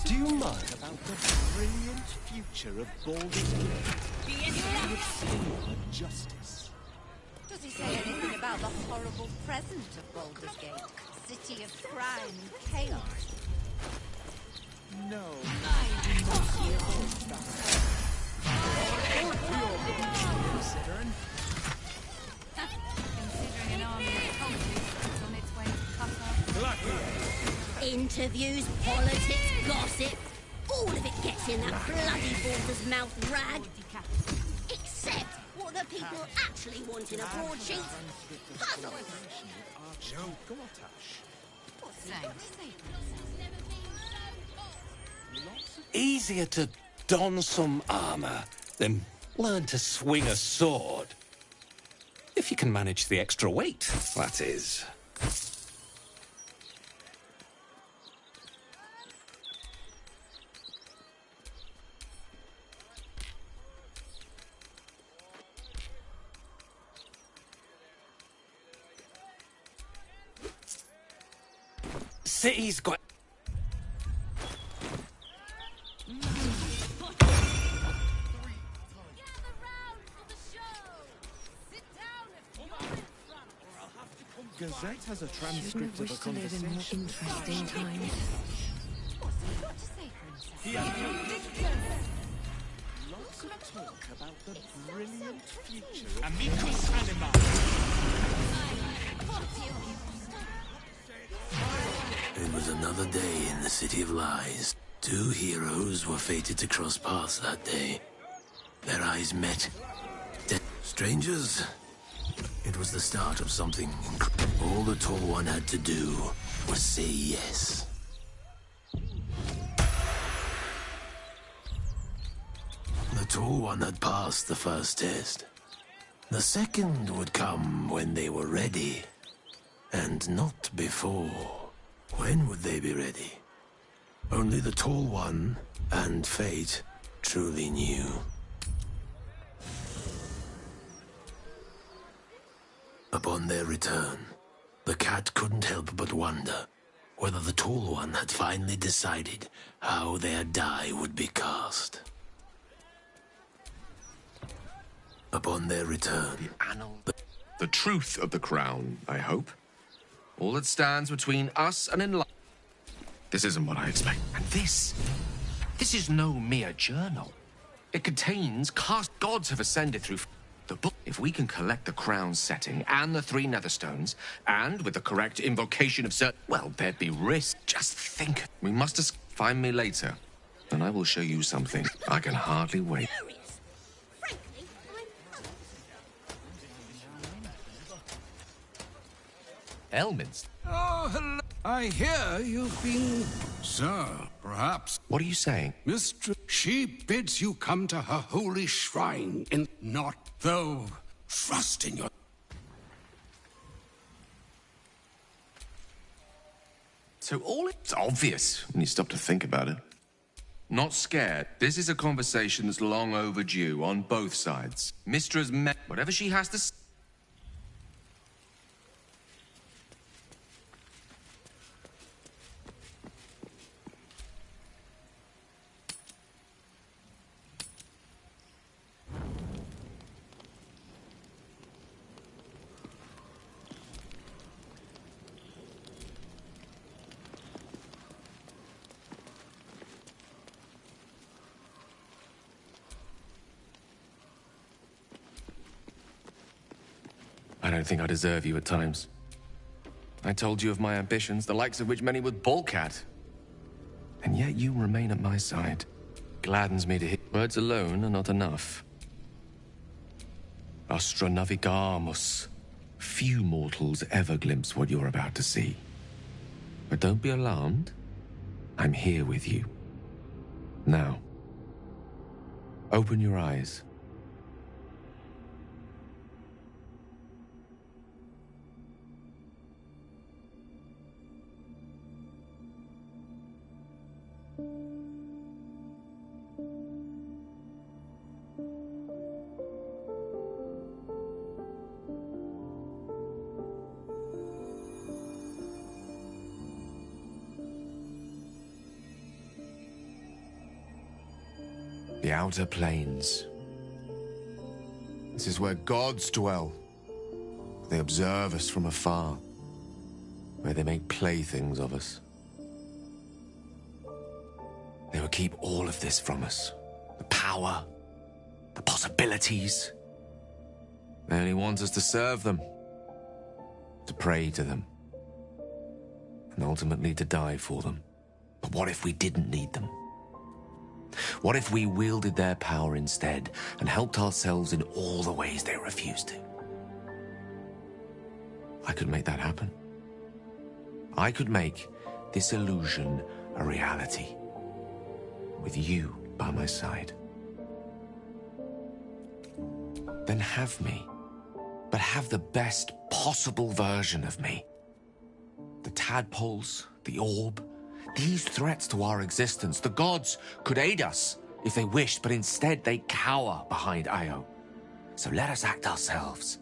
Do you mind about the brilliant future of Baldur's Gate? City of skill and justice. Does he say anything about the horrible present of Baldur's Gate, city of crime and chaos? No, he mostly avoids that. Considering an army of cultists on its way to cut off. Interviews, politics, gossip. All of it gets in that bloody Baldur's mouth rag. Except what the people actually want in a broadsheet. Puzzles. What's he got to say for himself? Easier to don some armor than learn to swing a sword. If you can manage the extra weight, that is. City's got... Gazette has a transcript of a conversation. More interesting times. What's he got to say for himself? Lots of talk about the brilliant future. Amicus anima. It was another day in the City of Lies. Two heroes were fated to cross paths that day. Their eyes met. Strangers? It was the start of something. All the Tall One had to do was say yes. The Tall One had passed the first test. The second would come when they were ready. And not before. When would they be ready? Only the Tall One and Fate truly knew. Upon their return, the cat couldn't help but wonder whether the Tall One had finally decided how their die would be cast. Upon their return, The truth of the crown, I hope. All that stands between us and enlightenment. This isn't what I expect. And this is no mere journal. It contains gods have ascended through the book. If we can collect the crown setting and the 3 netherstones, and with the correct invocation of certain, well, there'd be risk. Just think. We must find me later, and I will show you something. I can hardly wait. Elminster. Oh, hello. I hear you've been... Sir, perhaps... What are you saying? Mistress, she bids you come to her holy shrine in... Not though. Trust in your... So all it's obvious when you stop to think about it. Not scared. This is a conversation that's long overdue on both sides. Mistra's met whatever she has to say. don't think I deserve you at times. I told you of my ambitions, the likes of which many would balk at. And yet you remain at my side. Gladdens me to hear. Words alone are not enough. Astra navigamus. Few mortals ever glimpse what you're about to see. But don't be alarmed. I'm here with you. Now, open your eyes. The Outer Plains. This is where gods dwell. They observe us from afar, where they make playthings of us. They will keep all of this from us. The power, the possibilities. They only want us to serve them, to pray to them, and ultimately to die for them. But what if we didn't need them? What if we wielded their power instead and helped ourselves in all the ways they refuse to? I could make that happen. I could make this illusion a reality, with you by my side. Then have me, but have the best possible version of me. The tadpoles, the orb, these threats to our existence. The gods could aid us if they wished, but instead they cower behind Io. So let us act ourselves.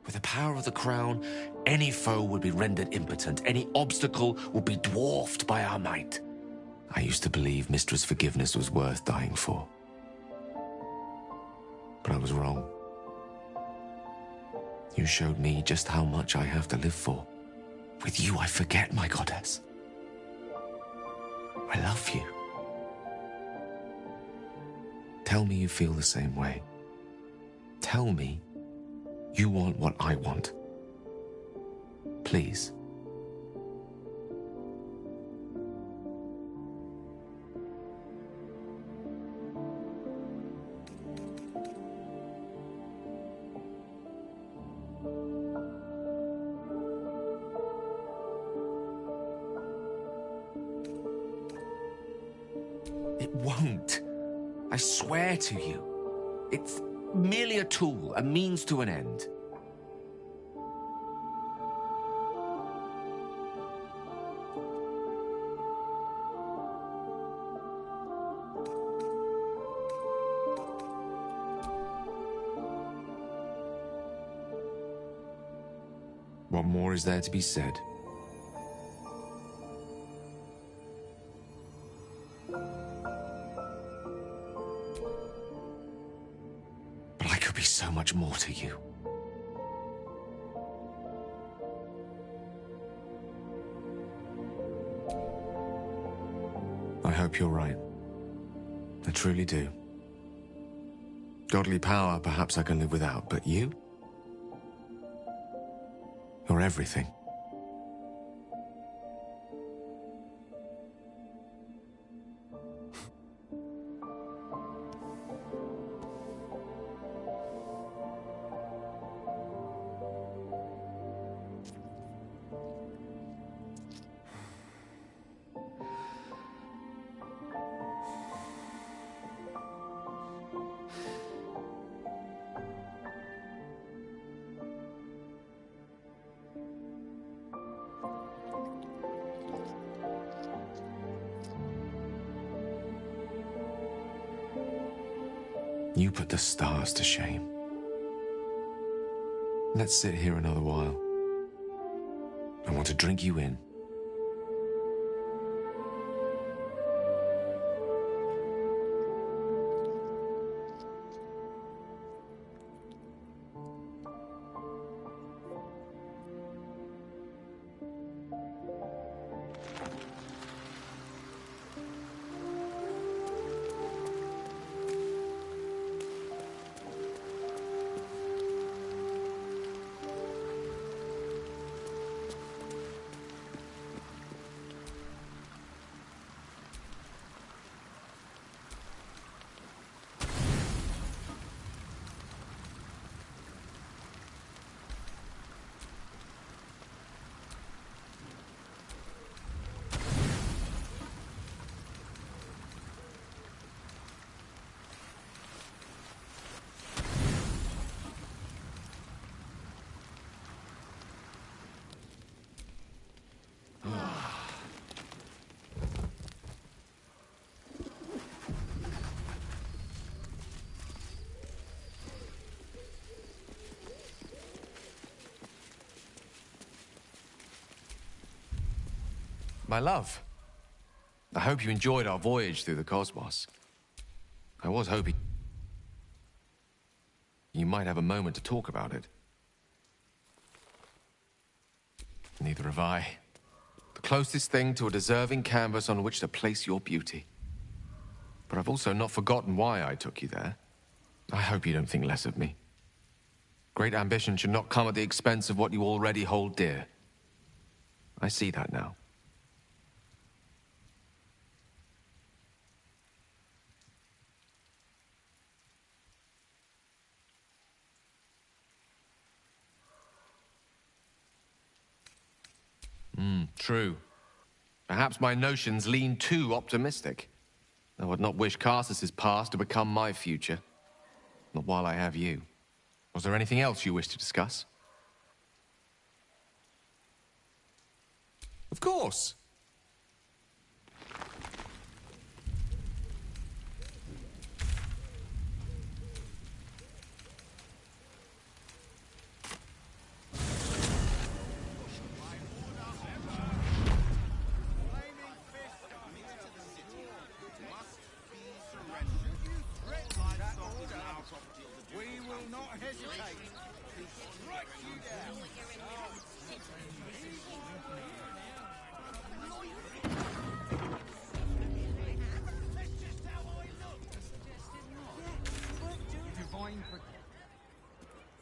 With the power of the crown, any foe would be rendered impotent. Any obstacle would be dwarfed by our might. I used to believe Mistress Forgiveness was worth dying for. But I was wrong. You showed me just how much I have to live for. With you, I forget, my goddess. I love you. Tell me you feel the same way. Tell me you want what I want. Please. It won't. I swear to you. It's merely a tool, a means to an end. What more is there to be said? So much more to you. I hope you're right. I truly do. Godly power, perhaps I can live without, but you? You're everything. You put the stars to shame. Let's sit here another while. I want to drink you in. My love, I hope you enjoyed our voyage through the cosmos. I was hoping you might have a moment to talk about it. Neither have I. The closest thing to a deserving canvas on which to place your beauty. But I've also not forgotten why I took you there. I hope you don't think less of me. Great ambition should not come at the expense of what you already hold dear. I see that now. True. Perhaps my notions lean too optimistic. I would not wish Karsus's past to become my future. Not while I have you. Was there anything else you wish to discuss? Of course.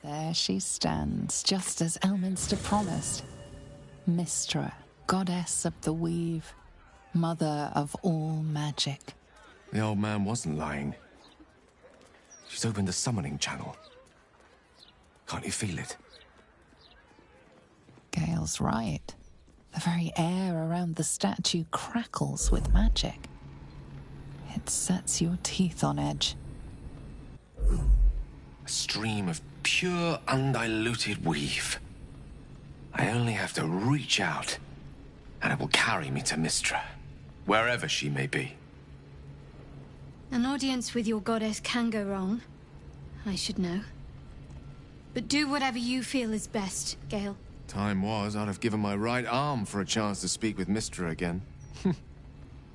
There she stands, just as Elminster promised. Mystra, goddess of the weave, mother of all magic. The old man wasn't lying. She's opened the summoning channel. Can't you feel it? Gale's right. The very air around the statue crackles with magic. It sets your teeth on edge. A stream of pure, undiluted weave. I only have to reach out, and it will carry me to Mystra, wherever she may be. An audience with your goddess can go wrong. I should know. But do whatever you feel is best, Gale. Time was, I'd have given my right arm for a chance to speak with Mystra again.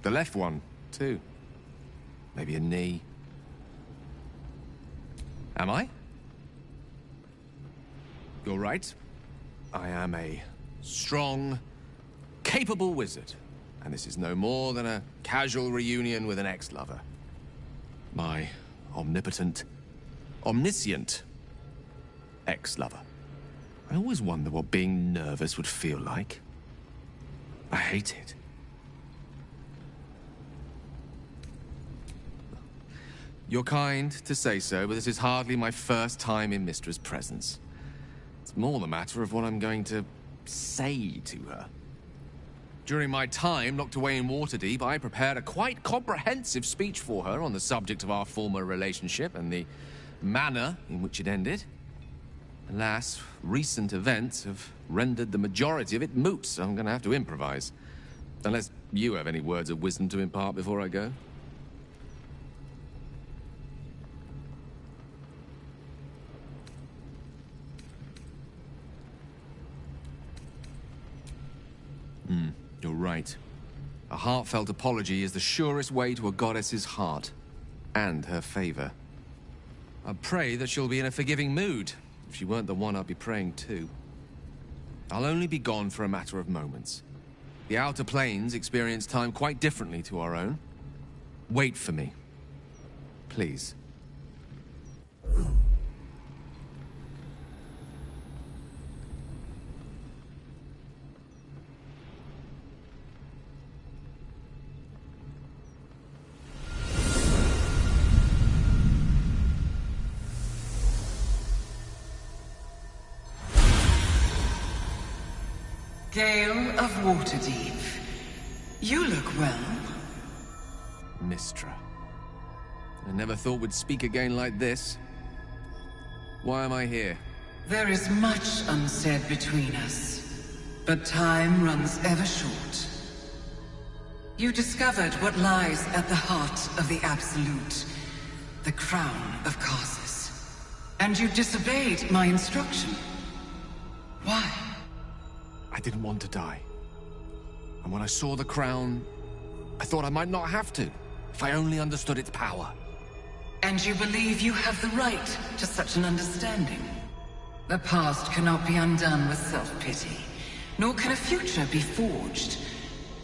The left one, too. Maybe a knee. Am I? You're right. I am a strong, capable wizard. And this is no more than a casual reunion with an ex-lover. My omnipotent, omniscient ex-lover. I always wonder what being nervous would feel like. I hate it. You're kind to say so, but this is hardly my first time in Mystra's presence. It's more the matter of what I'm going to say to her. During my time locked away in Waterdeep, I prepared a quite comprehensive speech for her on the subject of our former relationship and the manner in which it ended. Alas, recent events have rendered the majority of it moot, so I'm going to have to improvise. Unless you have any words of wisdom to impart before I go. You're right. A heartfelt apology is the surest way to a goddess's heart and her favor. I pray that she'll be in a forgiving mood. If she weren't the one, I'd be praying too. I'll only be gone for a matter of moments. The Outer Planes experience time quite differently to our own. Wait for me. Please. Gale of Waterdeep. You look well. Mystra. I never thought we'd speak again like this. Why am I here? There is much unsaid between us, but time runs ever short. You discovered what lies at the heart of the Absolute, the crown of Karsus. And you disobeyed my instruction. Why? I didn't want to die. I And when I saw the crown, I thought I might not have to, if I only understood its power. And you believe you have the right to such an understanding? The past cannot be undone with self-pity, nor can a future be forged.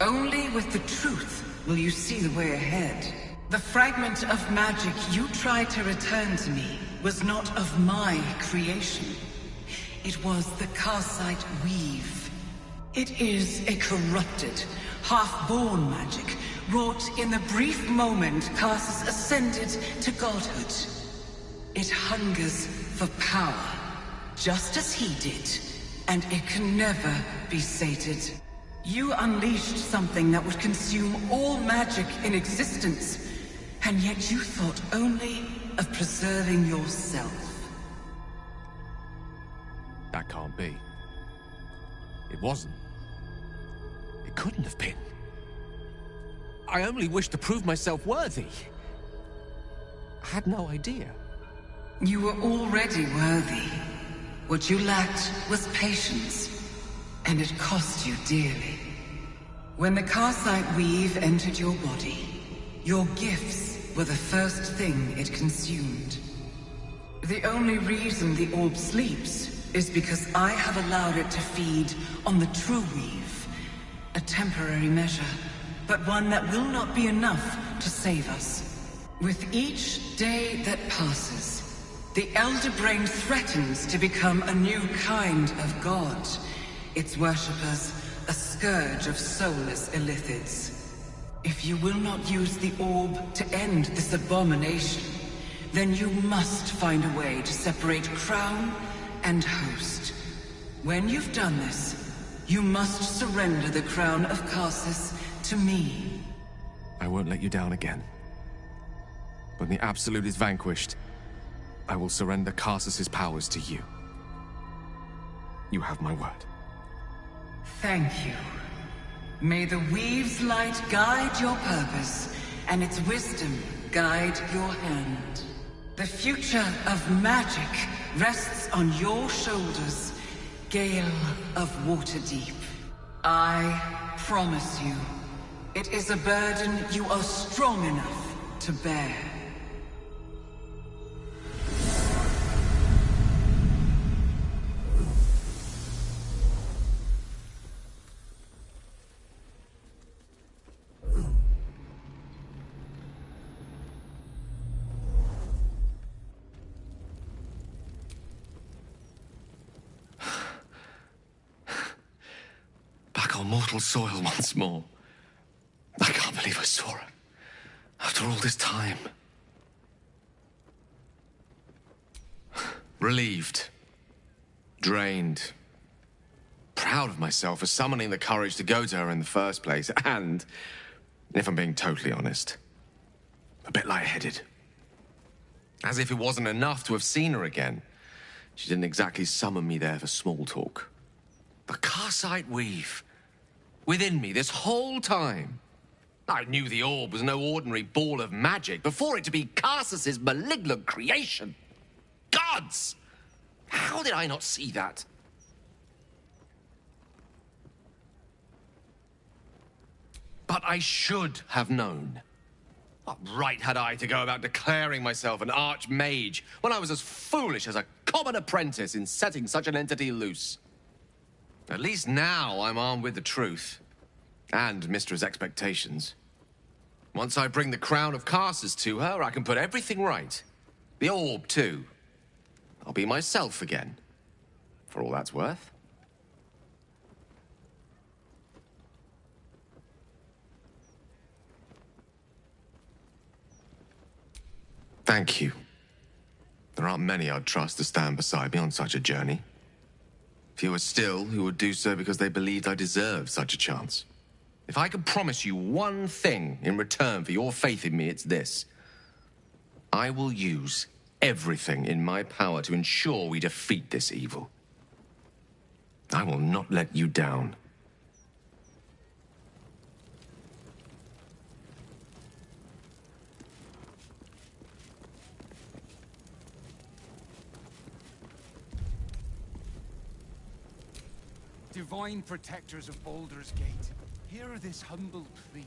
Only with the truth will you see the way ahead. The fragment of magic you tried to return to me was not of my creation. It was the Karsite Weave. It is a corrupted, half-born magic, wrought in the brief moment Karsus ascended to godhood. It hungers for power, just as he did, and it can never be sated. You unleashed something that would consume all magic in existence, and yet you thought only of preserving yourself. That can't be. It wasn't. It couldn't have been. I only wished to prove myself worthy. I had no idea. You were already worthy. What you lacked was patience, and it cost you dearly. When the Karsite Weave entered your body, your gifts were the first thing it consumed. The only reason the orb sleeps is because I have allowed it to feed on the true weave. A temporary measure, but one that will not be enough to save us. With each day that passes, the Elder Brain threatens to become a new kind of god. Its worshippers, a scourge of soulless illithids. If you will not use the orb to end this abomination, then you must find a way to separate crown and host. When you've done this, you must surrender the crown of Karsus to me. I won't let you down again. When the Absolute is vanquished, I will surrender Karsus's powers to you. You have my word. Thank you. May the Weave's light guide your purpose, and its wisdom guide your hand. The future of magic rests on your shoulders, Gale of Waterdeep. I promise you, it is a burden you are strong enough to bear. Back on mortal soil once more. I can't believe I saw her. After all this time. Relieved. Drained. Proud of myself for summoning the courage to go to her in the first place. And, if I'm being totally honest, a bit lightheaded. As if it wasn't enough to have seen her again. She didn't exactly summon me there for small talk. The Karsite Weave. Within me this whole time. I knew the orb was no ordinary ball of magic before it to be Karsus's malignant creation. Gods! How did I not see that? But I should have known. What right had I to go about declaring myself an archmage when I was as foolish as a common apprentice in setting such an entity loose? At least now I'm armed with the truth. And Mistra's expectations. Once I bring the crown of Karsus to her, I can put everything right. The orb, too. I'll be myself again. For all that's worth. Thank you. There aren't many I'd trust to stand beside me on such a journey. Fewer still who would do so because they believed I deserved such a chance. If I could promise you one thing in return for your faith in me, it's this. I will use everything in my power to ensure we defeat this evil. I will not let you down. Divine protectors of Baldur's Gate, Hear this humble plea.